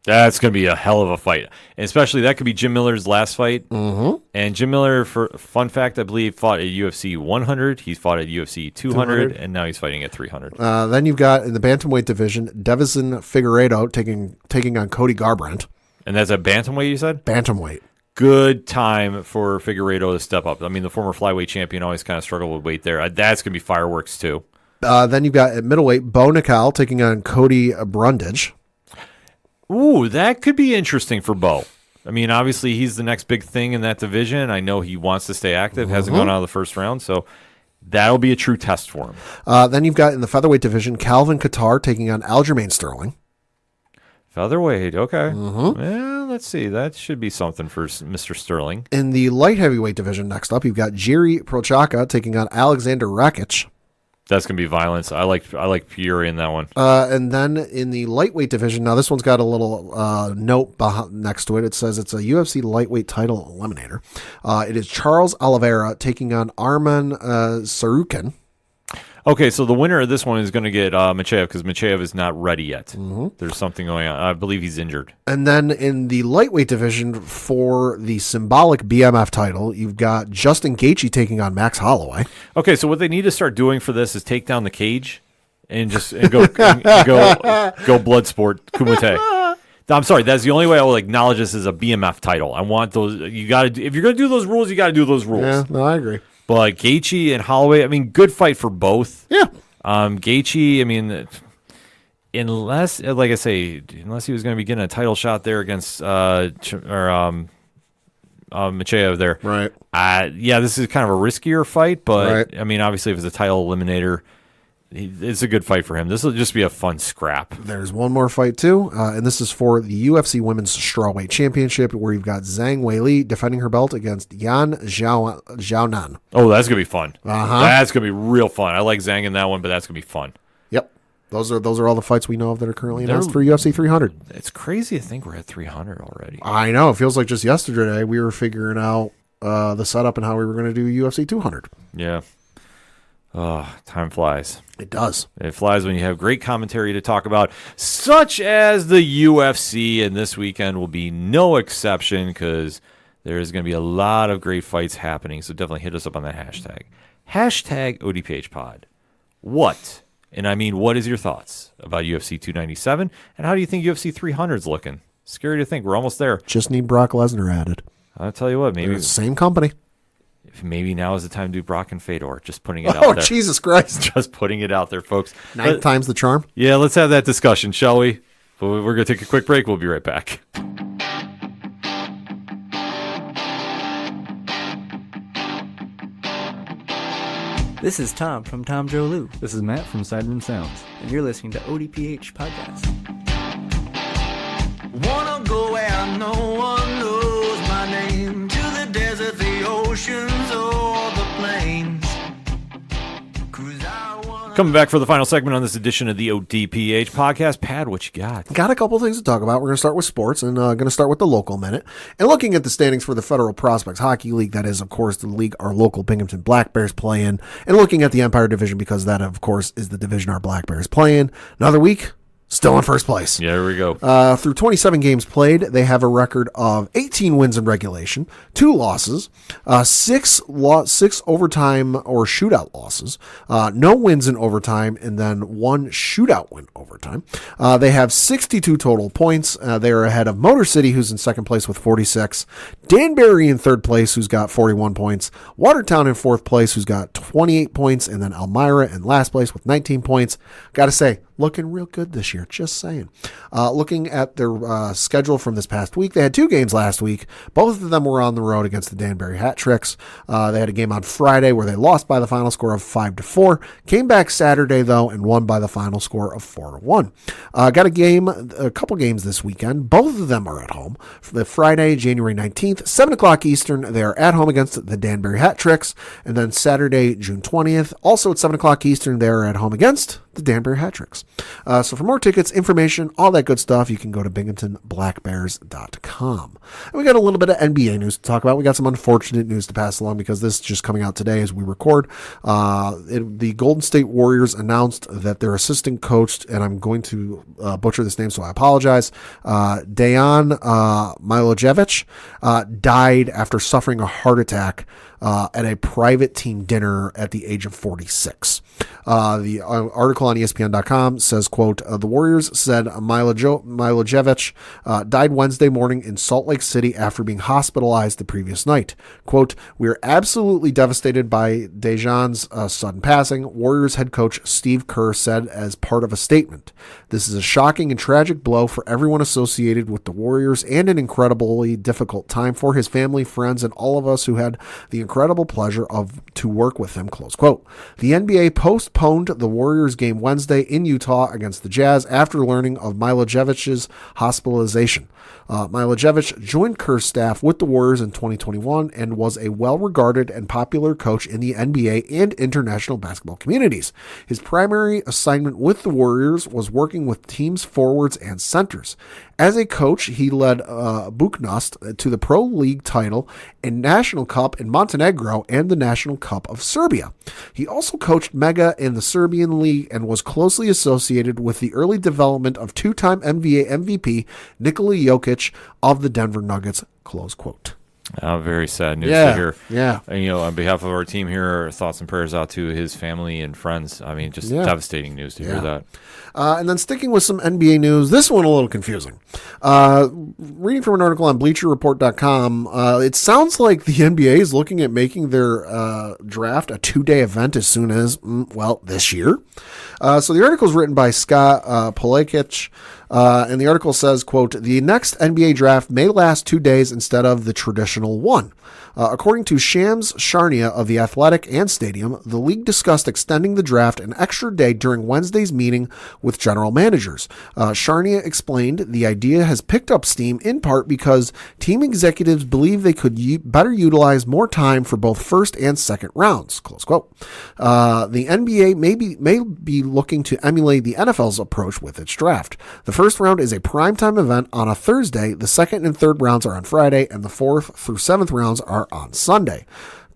That's going to be a hell of a fight. And especially that could be Jim Miller's last fight. Mm-hmm. And Jim Miller, for fun fact, I believe, fought at UFC 100. He's fought at UFC 200, and now he's fighting at 300. Then you've got, in the bantamweight division, Devison Figueiredo taking on Cody Garbrandt. And that's a bantamweight, you said? Bantamweight. Good time for Figueiredo to step up. I mean, the former flyweight champion always kind of struggled with weight there. That's going to be fireworks, too. Then you've got, at middleweight, Bo Nickal taking on Cody Brundage. Ooh, that could be interesting for Bo. I mean, obviously, he's the next big thing in that division. I know he wants to stay active, hasn't gone out of the first round, so that'll be a true test for him. Then you've got, in the featherweight division, Calvin Kattar taking on Aljamain Sterling. Featherweight, okay. Well, let's see. That should be something for Mr. Sterling. In the light heavyweight division, next up, you've got Jiri Prochazka taking on Alexander Rakic. That's going to be violence. I like Fury in that one. And then in the lightweight division, now this one's got a little note next to it. It says it's a UFC lightweight title eliminator. It is Charles Oliveira taking on Arman Sarukin. Okay, so the winner of this one is going to get Machev because Machev is not ready yet. Mm-hmm. There's something going on. I believe he's injured. And then in the lightweight division for the symbolic BMF title, you've got Justin Gaethje taking on Max Holloway. Okay, so what they need to start doing for this is take down the cage and go go blood sport Kumite. I'm sorry, that's the only way I will acknowledge this as a BMF title. I want those. You got to, if you're going to do those rules, you got to do those rules. Yeah, no, I agree. But Gaethje and Holloway, I mean, good fight for both. Yeah. Gaethje, I mean, unless, like I say, unless he was going to be getting a title shot there against Machev there. Right. Yeah, this is kind of a riskier fight, but Right. I mean, obviously, if it's a title eliminator, it's a good fight for him. This will just be a fun scrap. There's one more fight, too, and this is for the UFC Women's Strawweight Championship, where you've got Zhang Weili defending her belt against Yan Xiaonan. Oh, that's going to be fun. Uh-huh. That's going to be real fun. I like Zhang in that one, but that's going to be fun. Yep. Those are all the fights we know of that are currently announced for UFC 300. It's crazy to think we're at 300 already. I know. It feels like just yesterday we were figuring out the setup and how we were going to do UFC 200. Yeah. Time flies. It does. It flies when you have great commentary to talk about, such as the UFC, and this weekend will be no exception because there's going to be a lot of great fights happening, so definitely hit us up on that hashtag. Hashtag ODPH pod. What? And I mean, what is your thoughts about UFC 297, and how do you think UFC 300 is looking? Scary to think. We're almost there. Just need Brock Lesnar added. I'll tell you what, maybe They're the same company. Maybe now is the time to do Brock and Fedor. Just putting it out Oh, there. Jesus Christ. Just putting it out there, folks. Ninth time's the charm. Yeah, let's have that discussion, shall we? We're going to take a quick break. We'll be right back. This is Tom from Tom Joe Lou, This is Matt from Sideroom Sounds. and you're listening to ODPH Podcast. Wanna go where no one knows my name, to the desert, the oceans, or the plains. 'Cause I wanna... Coming back for the final segment on this edition of the ODPH podcast. Pad, what you got? Got a couple things to talk about. We're going to start with sports and going to start with the local minute. And looking at the standings for the Federal Prospects Hockey League, that is, of course, the league our local Binghamton Black Bears play in. And looking at the Empire Division, because that, of course, is the division our Black Bears play in. Another week, still in first place. Yeah, here we go. Through 27 games played, they have a record of 18 wins in regulation, 2 losses, 6 overtime or shootout losses, no wins in overtime, and then 1 shootout win overtime. They have 62 total points. They are ahead of Motor City, who's in second place with 46, Danbury in third place, who's got 41 points, Watertown in fourth place, who's got 28 points, and then Elmira in last place with 19 points. Got to say, looking real good this year, just saying. Looking at their schedule from this past week, they had 2 games last week. Both of them were on the road against the Danbury Hat Tricks. They had a game on Friday where they lost by the final score of 5-4. Came back Saturday, though, and won by the final score of 4-1. Got a couple games this weekend. Both of them are at home. For the Friday, January 19th, 7 o'clock Eastern, they are at home against the Danbury Hat Tricks. And then Saturday, June 20th, also at 7 o'clock Eastern, they are at home against the Danbury Hat Tricks. So for more tickets, information, all that good stuff, you can go to BinghamtonBlackBears.com. And we got a little bit of NBA news to talk about. We got some unfortunate news to pass along because this is just coming out today as we record. The Golden State Warriors announced that their assistant coach, and I'm going to butcher this name, so I apologize, Dejan Milojevic, died after suffering a heart attack at a private team dinner at the age of 46. The article on ESPN.com says, quote, the Warriors said Milojevic died Wednesday morning in Salt Lake City after being hospitalized the previous night. Quote, we are absolutely devastated by Dejan's sudden passing, Warriors head coach Steve Kerr said as part of a statement. This is a shocking and tragic blow for everyone associated with the Warriors and an incredibly difficult time for his family, friends, and all of us who had the incredible pleasure to work with him, close quote. The NBA postponed the Warriors game Wednesday in Utah against the Jazz after learning of Milojevic's hospitalization. Milojevic joined Kerr's staff with the Warriors in 2021 and was a well-regarded and popular coach in the NBA and international basketball communities. His primary assignment with the Warriors was working with teams, forwards, and centers. As a coach, he led Bucnost to the Pro League title and National Cup in Montenegro and the National Cup of Serbia. He also coached Mega in the Serbian League and was closely associated with the early development of two-time NBA MVP Nikola Jokic of the Denver Nuggets, close quote. Very sad news to hear. Yeah. And, on behalf of our team here, thoughts and prayers out to his family and friends. I mean, just devastating news to hear that. And then sticking with some NBA news, this one a little confusing. Reading from an article on BleacherReport.com, it sounds like the NBA is looking at making their draft a 2-day event as soon as, this year. So the article is written by Scott Polakich. And the article says, quote, the next NBA draft may last 2 days instead of the traditional one. According to Shams Charania of The Athletic and Stadium, the league discussed extending the draft an extra day during Wednesday's meeting with general managers. Charania explained the idea has picked up steam in part because team executives believe they could better utilize more time for both first and second rounds, close quote. The NBA may be looking to emulate the NFL's approach with its draft. The first round is a primetime event on a Thursday, the second and third rounds are on Friday, and the fourth through seventh rounds are on Sunday.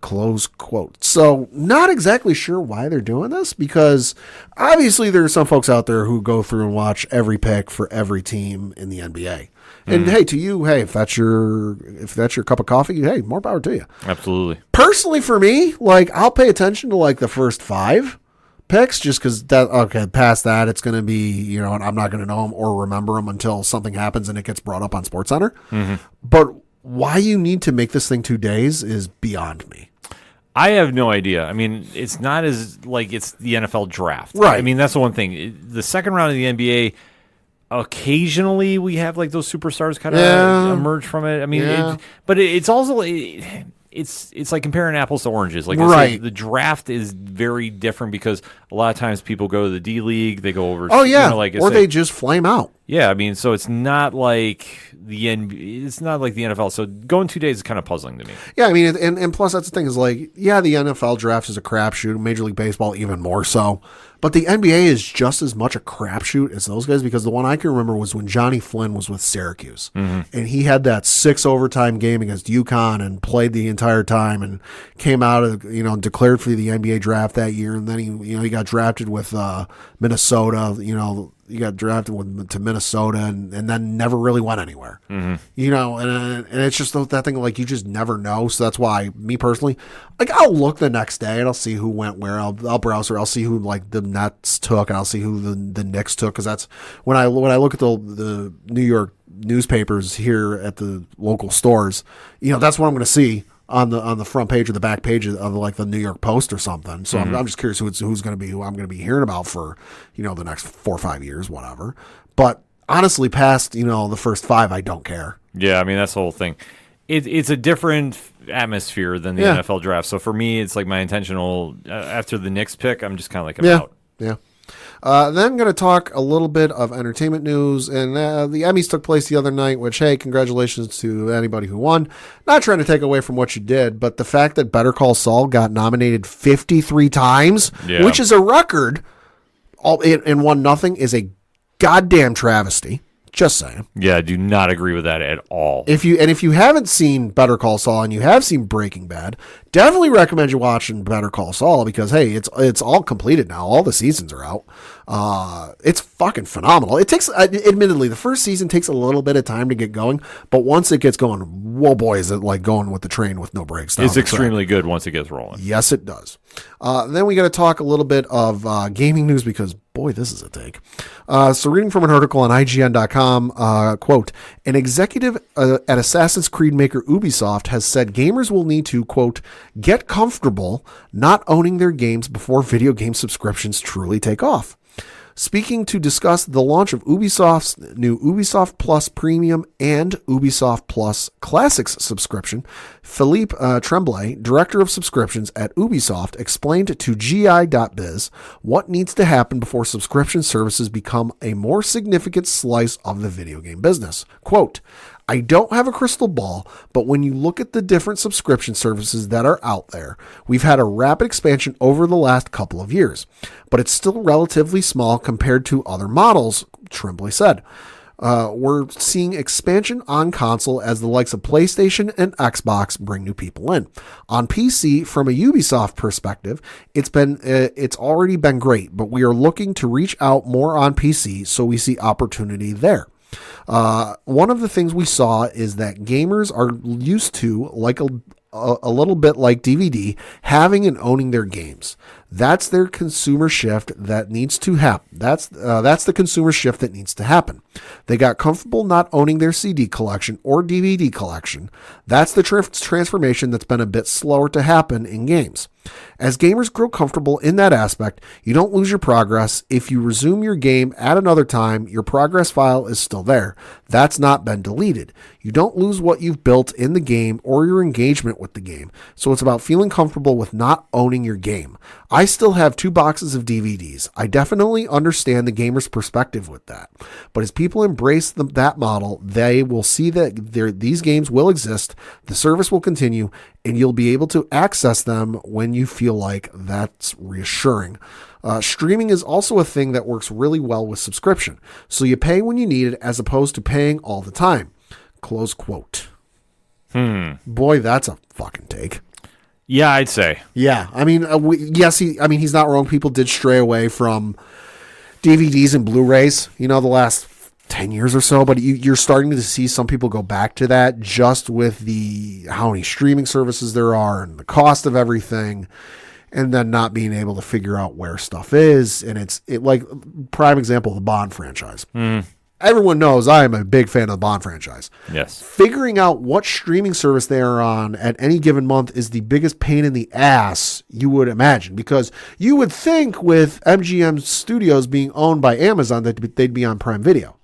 Close quote. So not exactly sure why they're doing this, because obviously there are some folks out there who go through and watch every pick for every team in the NBA. And hey, to you, if that's your cup of coffee, hey, more power to you. Absolutely. Personally, for me, I'll pay attention to the first 5 picks, just because past that it's going to be, I'm not going to know them or remember them until something happens and it gets brought up on SportsCenter. But why you need to make this thing 2 days is beyond me. I have no idea. I mean, it's not as it's the NFL draft. Right. I mean, that's the one thing. The second round of the NBA, occasionally we have those superstars kind of emerge from it. I mean, but it's also it's like comparing apples to oranges. Like I say, the draft is very different because a lot of times people go to the D League, they go over. Oh yeah, or they just flame out. Yeah, I mean, so it's not like the NFL. So going 2 days is kind of puzzling to me. Yeah, I mean, and plus that's the thing is the NFL draft is a crapshoot. Major League Baseball even more so. But the NBA is just as much a crapshoot as those guys, because the one I can remember was when Johnny Flynn was with Syracuse. And he had that 6 overtime game against UConn and played the entire time and came out of, declared for the NBA draft that year. And then he got drafted with Minnesota, he got drafted to Minnesota and then never really went anywhere. And it's just that thing you just never know. So that's why, me personally, I'll look the next day and I'll see who went where. I'll browse or I'll see who the Nets took, and I'll see who the Knicks took, because that's when I look at the New York newspapers here at the local stores. That's what I'm going to see on the front page or the back page of the New York Post or something. So I'm just curious who I'm going to be hearing about for the next 4 or 5 years, whatever. But honestly, past the first 5, I don't care. Yeah, I mean that's the whole thing. It's a different atmosphere than the NFL draft. So for me, it's my intentional after the Knicks pick, I'm just kind of I'm out. Yeah. Then I'm going to talk a little bit of entertainment news, and the Emmys took place the other night, which, hey, congratulations to anybody who won. Not trying to take away from what you did, but the fact that Better Call Saul got nominated 53 times, which is a record, and won nothing, is a goddamn travesty. Just saying. Yeah, I do not agree with that at all. If you haven't seen Better Call Saul and you have seen Breaking Bad, definitely recommend you watching Better Call Saul, because hey, it's all completed now. All the seasons are out. It's fucking phenomenal. It takes, admittedly, the first season takes a little bit of time to get going, but once it gets going, whoa boy, is it like going with the train with no brakes. It's extremely good once it gets rolling. Yes, it does. Then we got to talk a little bit of gaming news, because boy, this is a take. So reading from an article on IGN.com, quote, an executive at Assassin's Creed maker Ubisoft has said gamers will need to, quote, get comfortable not owning their games before video game subscriptions truly take off. Speaking to discuss the launch of Ubisoft's new Ubisoft Plus Premium and Ubisoft Plus Classics subscription, Philippe Tremblay, director of subscriptions at Ubisoft, explained to GI.biz what needs to happen before subscription services become a more significant slice of the video game business. Quote, I don't have a crystal ball, but when you look at the different subscription services that are out there, we've had a rapid expansion over the last couple of years, but it's still relatively small compared to other models, Tremblay said. We're seeing expansion on console as the likes of PlayStation and Xbox bring new people in. On PC, from a Ubisoft perspective, it's already been great, but we are looking to reach out more on PC, so we see opportunity there. One of the things we saw is that gamers are used to, like a little bit like DVD, having and owning their games. That's their consumer shift that needs to happen. That's the consumer shift that needs to happen. They got comfortable not owning their CD collection or DVD collection. That's the transformation that's been a bit slower to happen in games. As gamers grow comfortable in that aspect, you don't lose your progress. If you resume your game at another time, your progress file is still there. That's not been deleted. You don't lose what you've built in the game or your engagement with the game. So it's about feeling comfortable with not owning your game. I still have 2 boxes of DVDs. I definitely understand the gamer's perspective with that. But as people embrace that model, they will see that these games will exist, the service will continue, and you'll be able to access them when you feel like that's reassuring. Streaming is also a thing that works really well with subscription. So you pay when you need it as opposed to paying all the time. Close quote. Boy, that's a fucking take. Yeah, I'd say. Yeah, I mean, he's not wrong. People did stray away from DVDs and Blu-rays, the last 10 years or so, but you're starting to see some people go back to that just with how many streaming services there are and the cost of everything, and then not being able to figure out where stuff is. And it's like prime example, the Bond franchise. Everyone knows I am a big fan of the Bond franchise. Yes. Figuring out what streaming service they are on at any given month is the biggest pain in the ass you would imagine, because you would think with MGM Studios being owned by Amazon that they'd be on Prime Video.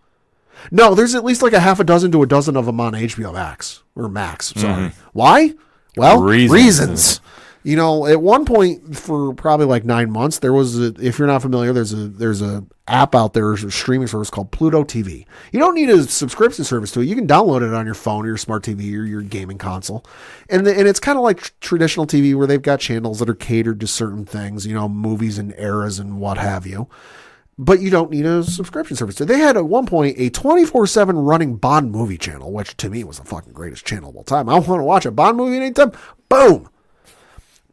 No, there's at least like a half a dozen to a dozen of them on HBO Max or Max. Sorry. Why? Well, reasons. At one point for probably like 9 months, there was if you're not familiar, there's a app out there, a streaming service called Pluto TV. You don't need a subscription service to it. You can download it on your phone or your smart TV or your gaming console. And it's kind of like traditional TV where they've got channels that are catered to certain things, movies and eras and what have you. But you don't need a subscription service. So they had at one point a 24/7 running Bond movie channel, which to me was the fucking greatest channel of all time. I want to watch a Bond movie anytime. Boom.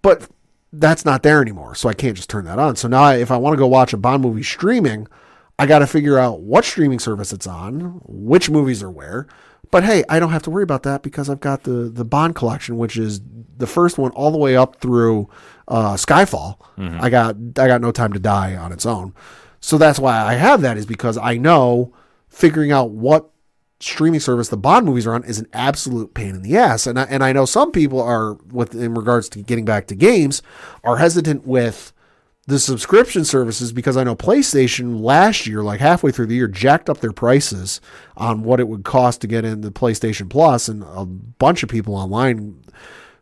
But that's not there anymore, so I can't just turn that on. So now if I want to go watch a Bond movie streaming, I got to figure out what streaming service it's on, which movies are where. But hey, I don't have to worry about that because I've got the Bond collection, which is the first one all the way up through Skyfall. I got No Time to Die on its own. So that's why I have that, is because I know figuring out what streaming service the Bond movies are on is an absolute pain in the ass. And I know some people are, in regards to getting back to games, are hesitant with the subscription services, because I know PlayStation last year, like halfway through the year, jacked up their prices on what it would cost to get into PlayStation Plus, and a bunch of people online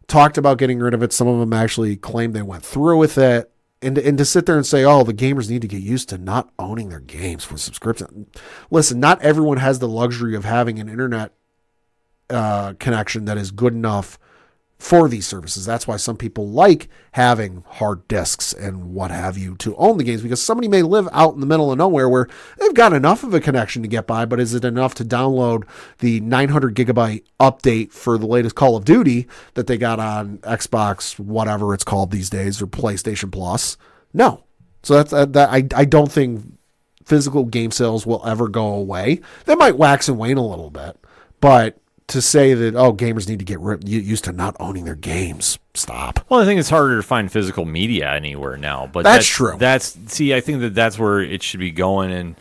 talked about getting rid of it. Some of them actually claimed they went through with it. And to sit there and say, oh, the gamers need to get used to not owning their games for subscription. Listen, not everyone has the luxury of having an internet connection that is good enough for these services. That's why some people like having hard disks and what have you to own the games, because somebody may live out in the middle of nowhere where they've got enough of a connection to get by, but is it enough to download the 900 gigabyte update for the latest Call of Duty that they got on Xbox, whatever it's called these days, or PlayStation Plus? No. So I don't think physical game sales will ever go away. They might wax and wane a little bit, but to say that, oh, gamers need to get used to not owning their games, stop. Well, I think it's harder to find physical media anywhere now. But that's true. I think that's where it should be going, and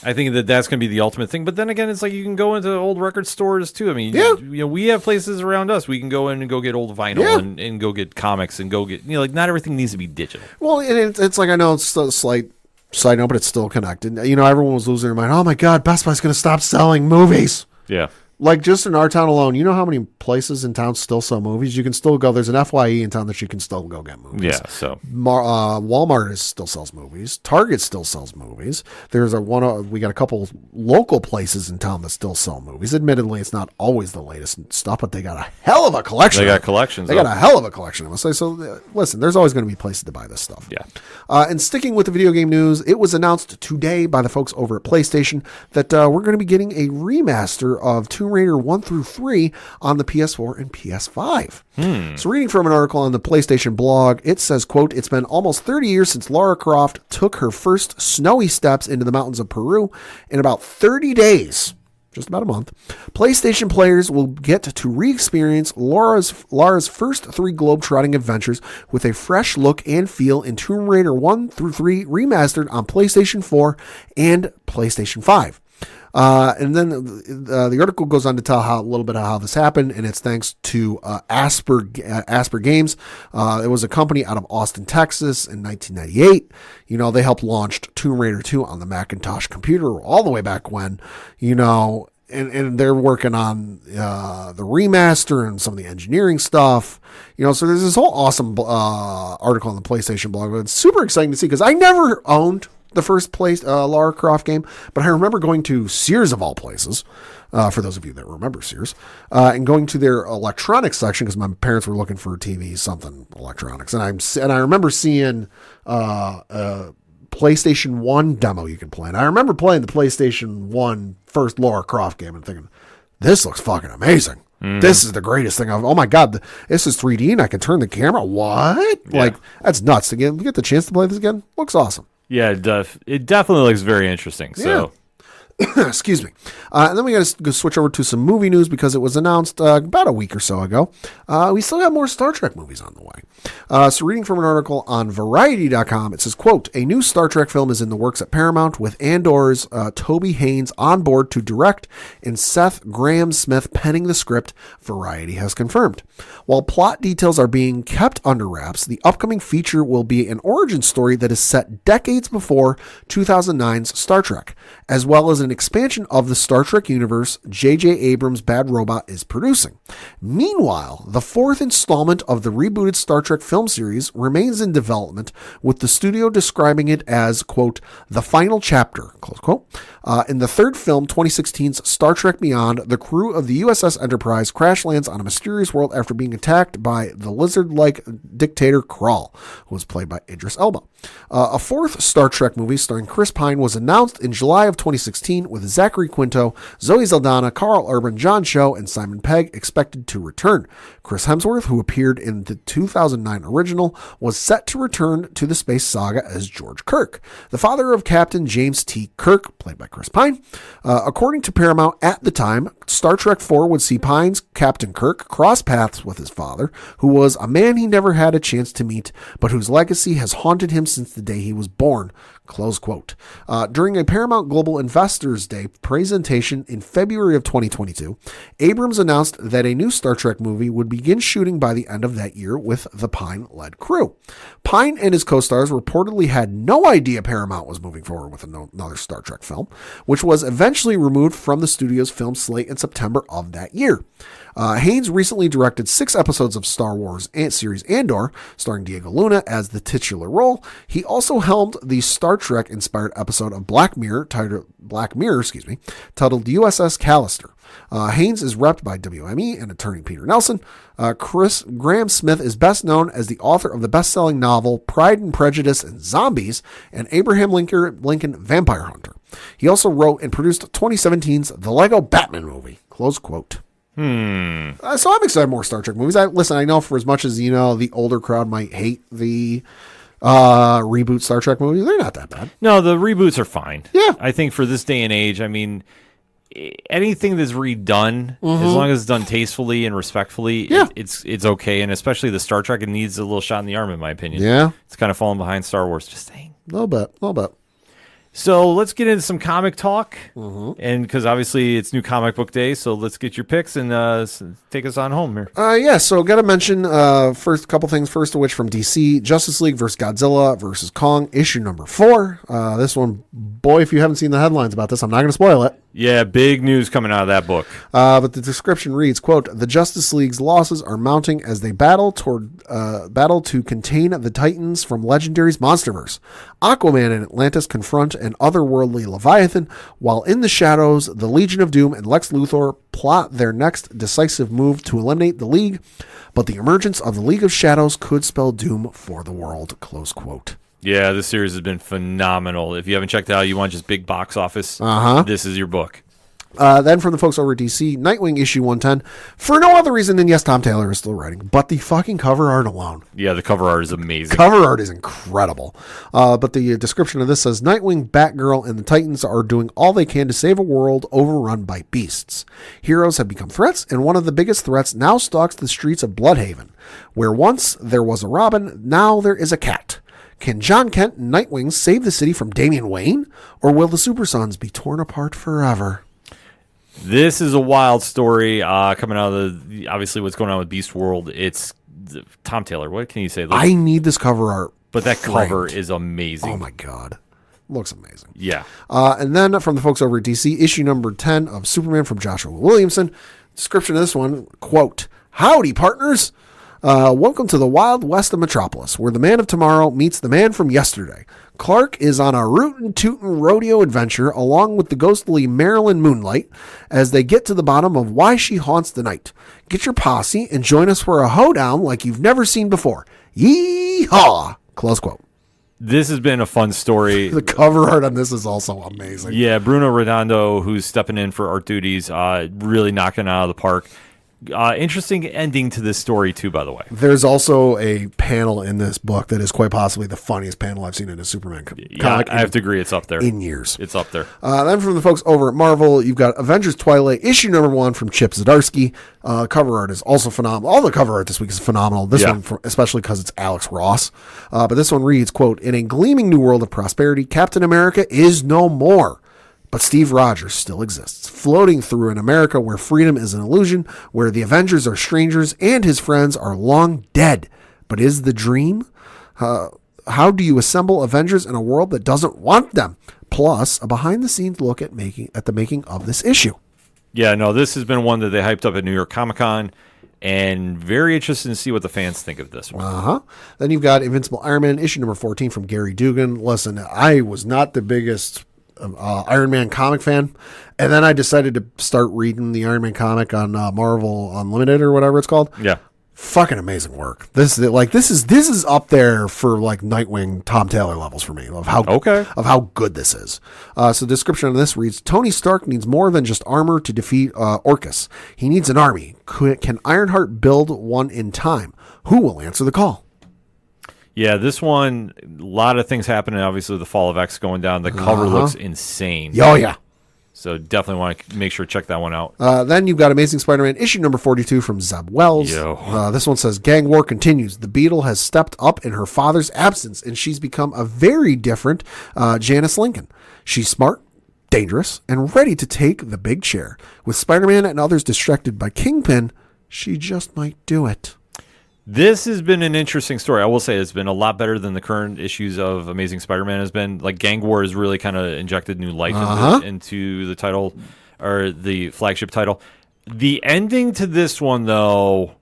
I think that's going to be the ultimate thing. But then again, it's like you can go into old record stores too. I mean, we have places around us. We can go in and go get old vinyl and go get comics and go get, like, not everything needs to be digital. Well, and it's like, I know it's a slight side note, but it's still connected. Everyone was losing their mind. Oh my God, Best Buy's going to stop selling movies. Yeah. Like just in our town alone, you know how many places in town still sell movies? You can still go. There's an FYE in town that you can still go get movies. Yeah, so Walmart still sells movies. Target still sells movies. There's we got a couple local places in town that still sell movies. Admittedly, it's not always the latest stuff, but they got a hell of a collection. they got collections. They got a hell of a collection, I must say. So listen, there's always going to be places to buy this stuff. Yeah. And sticking with the video game news, it was announced today by the folks over at PlayStation that we're going to be getting a remaster of Tomb Raider 1 through 3 on the PS4 and PS5. So reading from an article on the PlayStation blog, it says, quote, "It's been almost 30 years since Lara Croft took her first snowy steps into the mountains of Peru. In about 30 days, just about a month, PlayStation players will get to re-experience Lara's first 3 globe-trotting adventures with a fresh look and feel in Tomb Raider 1 through 3 remastered on PlayStation 4 and PlayStation 5. And then the article goes on to tell a little bit of how this happened, and it's thanks to Asper Games. It was a company out of Austin, Texas in 1998. You know, they helped launch Tomb Raider 2 on the Macintosh computer all the way back when, you know, and they're working on the remaster and some of the engineering stuff. You know, so there's this whole awesome article on the PlayStation blog. It's super exciting to see because I never owned the first place Lara Croft game, but I remember going to Sears of all places, for those of you that remember Sears, and going to their electronics section because my parents were looking for TV, something electronics, and I remember seeing a PlayStation 1 demo you can play, and I remember playing the PlayStation 1 first Lara Croft game and thinking, this looks fucking amazing. This is the greatest thing. Oh my God, this is 3D and I can turn the camera. What? Yeah. Like, that's nuts. Again, you get the chance to play this again. Looks awesome. Yeah, it definitely looks very interesting. So, excuse me. And then we got to go switch over to some movie news because it was announced about a week or so ago. We still got more Star Trek movies on the way. So reading from an article on Variety.com, it says, quote, "A new Star Trek film is in the works at Paramount with Andor's Toby Haynes on board to direct and Seth Graham-Smith penning the script, Variety has confirmed. While plot details are being kept under wraps, the upcoming feature will be an origin story that is set decades before 2009's Star Trek, as well as an expansion of the Star Trek universe J.J. Abrams' Bad Robot is producing. Meanwhile, the 4th installment of the rebooted Star Trek film series remains in development, with the studio describing it as, quote, the final chapter, close quote. In the third film, 2016's Star Trek Beyond, the crew of the USS Enterprise crash lands on a mysterious world after being attacked by the lizard-like dictator Krall, who was played by Idris Elba. A 4th Star Trek movie starring Chris Pine was announced in July of 2016 with Zachary Quinto, Zoe Saldana, Carl Urban, John Cho, and Simon Pegg expected to return. Chris Hemsworth, who appeared in the 2009 original, was set to return to the space saga as George Kirk, the father of Captain James T. Kirk, played by Chris Pine. According to Paramount at the time, Star Trek IV would see Pine's Captain Kirk cross paths with his father, who was a man he never had a chance to meet, but whose legacy has haunted him since the day he was born. Close quote. During a Paramount Global Investors Day presentation in February of 2022, Abrams announced that a new Star Trek movie would begin shooting by the end of that year with the Pine-led crew. Pine and his co-stars reportedly had no idea Paramount was moving forward with another Star Trek film, which was eventually removed from the studio's film slate in September of that year. Haynes recently directed 6 episodes of Star Wars series Andor, starring Diego Luna as the titular role. He also helmed the Star Trek-inspired episode of Black Mirror, titled USS Callister. Haynes is repped by WME and attorney Peter Nelson. Chris Graham-Smith is best known as the author of the best-selling novel Pride and Prejudice and Zombies and Abraham Lincoln Vampire Hunter. He also wrote and produced 2017's The Lego Batman Movie. Close quote. So I'm excited more Star Trek movies. I know for as much as, the older crowd might hate the reboot Star Trek movies, they're not that bad. No, the reboots are fine. Yeah. I think for this day and age, I mean, anything that's redone, as long as it's done tastefully and respectfully, it's okay. And especially the Star Trek, it needs a little shot in the arm, in my opinion. Yeah. It's kind of falling behind Star Wars, just saying. A little bit. So let's get into some comic talk, and because obviously it's new comic book day, so let's get your picks and take us on home here. So got to mention first a couple things. First of which from DC, Justice League vs. Godzilla vs. Kong, issue number 4. This one, boy, if you haven't seen the headlines about this, I'm not going to spoil it. Yeah, big news coming out of that book. But the description reads, quote, the Justice League's losses are mounting as they battle to contain the Titans from Legendary's Monsterverse. Aquaman and Atlantis confront an otherworldly Leviathan, while in the shadows, the Legion of Doom and Lex Luthor plot their next decisive move to eliminate the League. But the emergence of the League of Shadows could spell doom for the world, close quote. Yeah, this series has been phenomenal. If you haven't checked it out, you want just big box office, this is your book. Then from the folks over at DC, Nightwing issue 110, for no other reason than, yes, Tom Taylor is still writing, but the fucking cover art alone. Yeah, the cover art is amazing. Cover art is incredible. But the description of this says, Nightwing, Batgirl, and the Titans are doing all they can to save a world overrun by beasts. Heroes have become threats, and one of the biggest threats now stalks the streets of Bloodhaven. Where once there was a Robin, now there is a cat. Can John Kent and Nightwing save the city from Damian Wayne? Or will the Super Sons be torn apart forever? This is a wild story coming out of obviously what's going on with Beast World. It's Tom Taylor. What can you say? I need this cover art. But that framed. cover is amazing. Oh, my God. Looks amazing. Yeah. And then from the folks over at DC, issue number 10 of Superman from Joshua Williamson. Description of this one, quote, howdy, partners. Welcome to the Wild West of Metropolis, where the man of tomorrow meets the man from yesterday. Clark is on a rootin' tootin' rodeo adventure along with the ghostly Marilyn Moonlight as they get to the bottom of why she haunts the night. Get your posse and join us for a hoedown like you've never seen before. Yee-haw! Close quote. This has been a fun story. The cover art on this is also amazing. Yeah, Bruno Redondo, who's stepping in for art duties, really knocking it out of the park. Interesting ending to this story, too, by the way. There's also a panel in this book that is quite possibly the funniest panel I've seen in a Superman comic. I have to agree. It's up there. In years. It's up there. Then from the folks over at Marvel, you've got Avengers Twilight, issue number 1 from Chip Zdarsky. Cover art is also phenomenal. All the cover art this week is phenomenal. This one, especially because it's Alex Ross. But this one reads, quote, in a gleaming new world of prosperity, Captain America is no more. But Steve Rogers still exists, floating through an America where freedom is an illusion, where the Avengers are strangers and his friends are long dead. But is the dream? How do you assemble Avengers in a world that doesn't want them? Plus, a behind-the-scenes look at the making of this issue. Yeah, no, this has been one that they hyped up at New York Comic Con, and very interested to see what the fans think of this one. Then you've got Invincible Iron Man, issue number 14 from Gary Dugan. Listen, I was not the biggest Iron Man comic fan, and then I decided to start reading the Iron Man comic on Marvel Unlimited or whatever it's called. Yeah, fucking amazing work. This is up there for like Nightwing Tom Taylor levels for me of how good this is. So the description of this reads: Tony Stark needs more than just armor to defeat Orcus. He needs an army. Can Ironheart build one in time? Who will answer the call? Yeah, this one, a lot of things happening. Obviously, the Fall of X going down. The cover looks insane. Oh, yeah. So definitely want to make sure to check that one out. Then you've got Amazing Spider-Man, issue number 42 from Zeb Wells. This one says, gang war continues. The Beetle has stepped up in her father's absence, and she's become a very different Janice Lincoln. She's smart, dangerous, and ready to take the big chair. With Spider-Man and others distracted by Kingpin, she just might do it. This has been an interesting story. I will say it's been a lot better than the current issues of Amazing Spider-Man has been. Like, Gang War has really kind of injected new life into the title, or the flagship title. The ending to this one, though,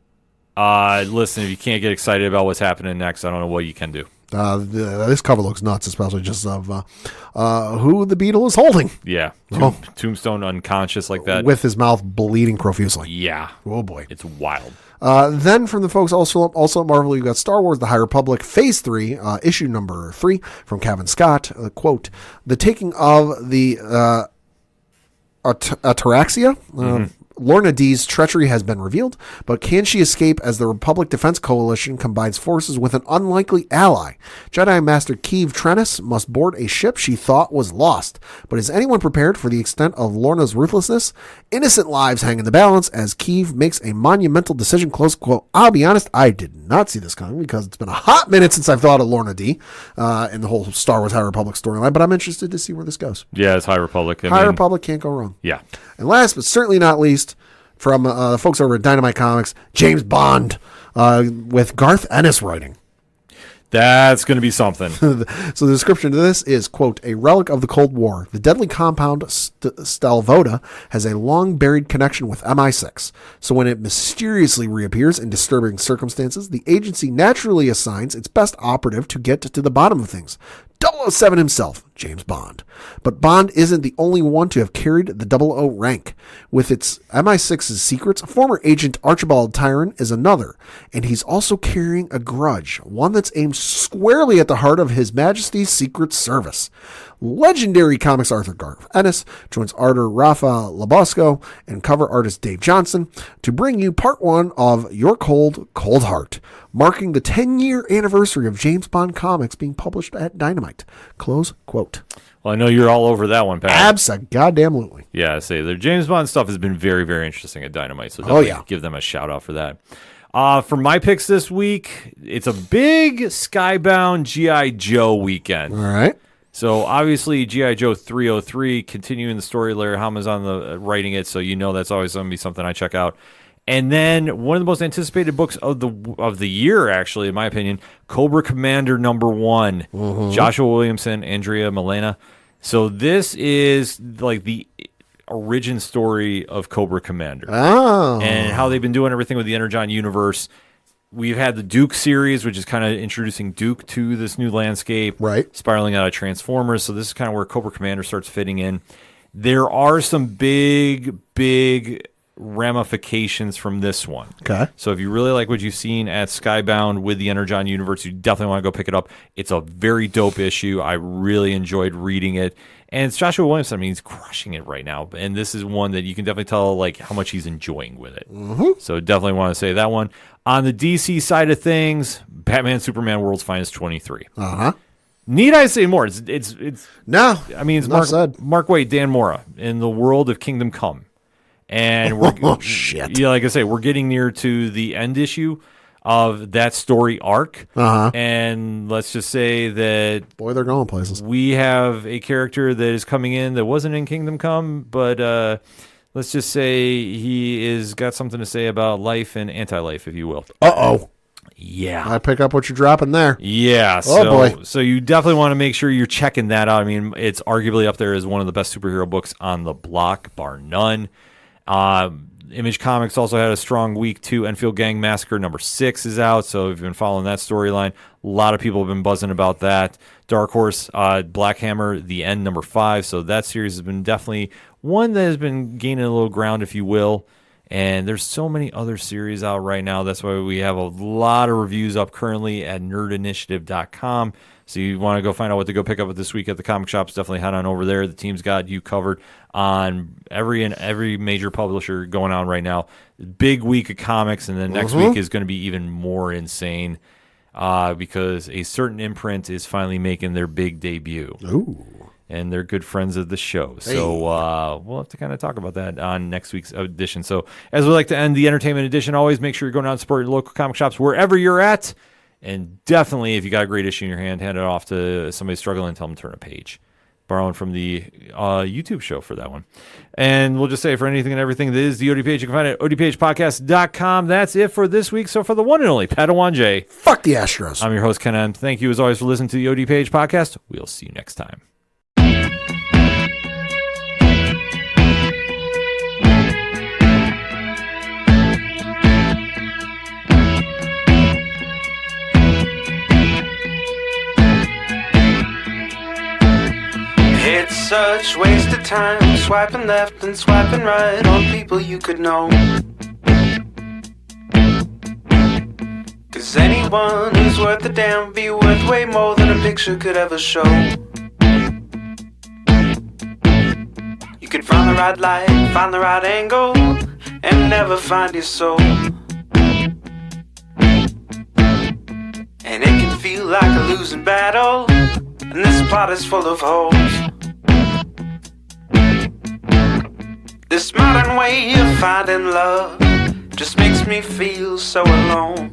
listen, if you can't get excited about what's happening next, I don't know what you can do. This cover looks nuts, especially just of who the Beetle is holding. Yeah. Tombstone unconscious like that. With his mouth bleeding profusely. Yeah. Oh, boy. It's wild. Then from the folks also at Marvel, you've got Star Wars The High Republic Phase 3, issue number 3 from Kevin Scott. Quote, the taking of the Ataraxia. Lorna Dee's treachery has been revealed, but can she escape as the Republic Defense Coalition combines forces with an unlikely ally? Jedi Master Keeve Trennis must board a ship she thought was lost. But is anyone prepared for the extent of Lorna's ruthlessness? Innocent lives hang in the balance as Keeve makes a monumental decision. Close quote. I'll be honest, I did not see this coming because it's been a hot minute since I've thought of Lorna Dee in the whole Star Wars High Republic storyline, but I'm interested to see where this goes. Yeah, it's High Republic. High Republic can't go wrong. Yeah. And last but certainly not least, from the folks over at Dynamite Comics, James Bond with Garth Ennis writing. That's going to be something. So the description of this is, quote, a relic of the Cold War. The deadly compound Stalvoda has a long-buried connection with MI6. So when it mysteriously reappears in disturbing circumstances, the agency naturally assigns its best operative to get to the bottom of things. 007 himself, James Bond. But Bond isn't the only one to have carried the 00 rank. With its MI6's secrets, former agent Archibald Tyron is another, and he's also carrying a grudge, one that's aimed squarely at the heart of His Majesty's Secret Service. Legendary comics Arthur Garth Ennis joins Arthur Rafa Labosco and cover artist Dave Johnson to bring you part 1 of Your Cold, Cold Heart, marking the 10-year anniversary of James Bond comics being published at Dynamite. Close quote. Well, I know you're all over that one, Pat. Abso-goddamn-lutely. Yeah, I say their James Bond stuff has been very, very interesting at Dynamite, so definitely give them a shout-out for that. For my picks this week, it's a big Skybound G.I. Joe weekend. All right. So obviously G.I. Joe 303, continuing the story, Larry Hama's on the writing it, so you know that's always going to be something I check out. And then one of the most anticipated books of the year, actually, in my opinion, Cobra Commander #1, Joshua Williamson, Andrea Milena. So this is like the origin story of Cobra Commander and how they've been doing everything with the Energon universe. We've had the Duke series, which is kind of introducing Duke to this new landscape, right? Spiraling out of Transformers. So this is kind of where Cobra Commander starts fitting in. There are some big ramifications from this one. Okay. So if you really like what you've seen at Skybound with the Energon universe, you definitely want to go pick it up. It's a very dope issue. I really enjoyed reading it. And it's Joshua Williamson. I mean, he's crushing it right now. And this is one that you can definitely tell like how much he's enjoying with it. So definitely want to say that one. On the DC side of things, Batman Superman World's Finest 23. Need I say more? It's no. I mean, it's Mark Waid, Dan Mora in the world of Kingdom Come. And we're shit. Yeah, like I say, we're getting near to the end issue of that story arc. And let's just say that boy, they're going places. We have a character that is coming in that wasn't in Kingdom Come, but let's just say he is got something to say about life and anti-life, if you will. Yeah. I pick up what you're dropping there. Yeah. Boy. So you definitely want to make sure you're checking that out. I mean, it's arguably up there as one of the best superhero books on the block, bar none. Image Comics also had a strong week too. Enfield Gang Massacre #6 is out, so if you've been following that storyline, a lot of people have been buzzing about that. Dark Horse, Black Hammer, The End #5, so that series has been definitely one that has been gaining a little ground, if you will. And there's so many other series out right now. That's why we have a lot of reviews up currently at nerdinitiative.com. So you want to go find out what to go pick up this week at the comic shops, definitely head on over there. The team's got you covered on every major publisher going on right now. Big week of comics, and then next week is going to be even more insane because a certain imprint is finally making their big debut. Ooh. And they're good friends of the show. So we'll have to kind of talk about that on next week's edition. So as we like to end the entertainment edition, always make sure you're going out and support your local comic shops wherever you're at. And definitely, if you got a great issue in your hand it off to somebody struggling, tell them to turn a page. Borrowing from the YouTube show for that one. And we'll just say for anything and everything that is the ODPH, you can find it at odphpodcast.com. That's it for this week. So for the one and only Padawan J. Fuck the Astros. I'm your host, Ken M. Thank you as always for listening to the ODPH podcast. We'll see you next time. It's such waste of time swiping left and swiping right on people you could know. 'Cause anyone who's worth a damn be worth way more than a picture could ever show. You could find the right light, find the right angle, and never find your soul. And it can feel like a losing battle, and this plot is full of holes. This modern way of finding love just makes me feel so alone.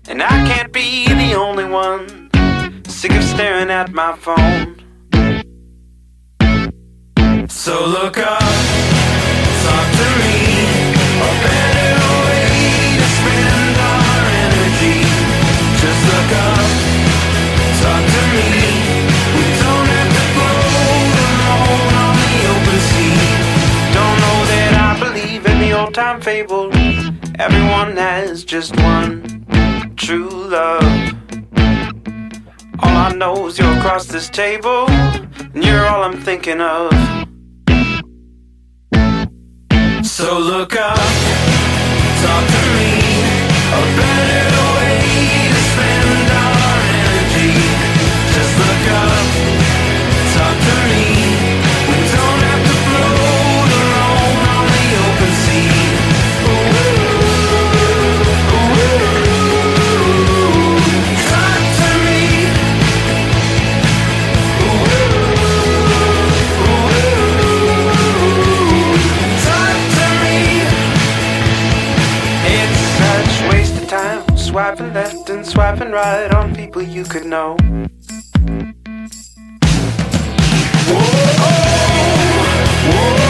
And I can't be the only one sick of staring at my phone. So look up, talk to me, a better way to spend our energy. I'm fabled. Everyone has just one true love. All I know is you're across this table, and you're all I'm thinking of. So look up, talk to me, a better way to spend our energy. Just look up, talk to me, we don't have to float alone on the open sea. Talk to me. Talk to me. It's such waste of time, swiping left and swiping right on people you could know. Whoa, whoa.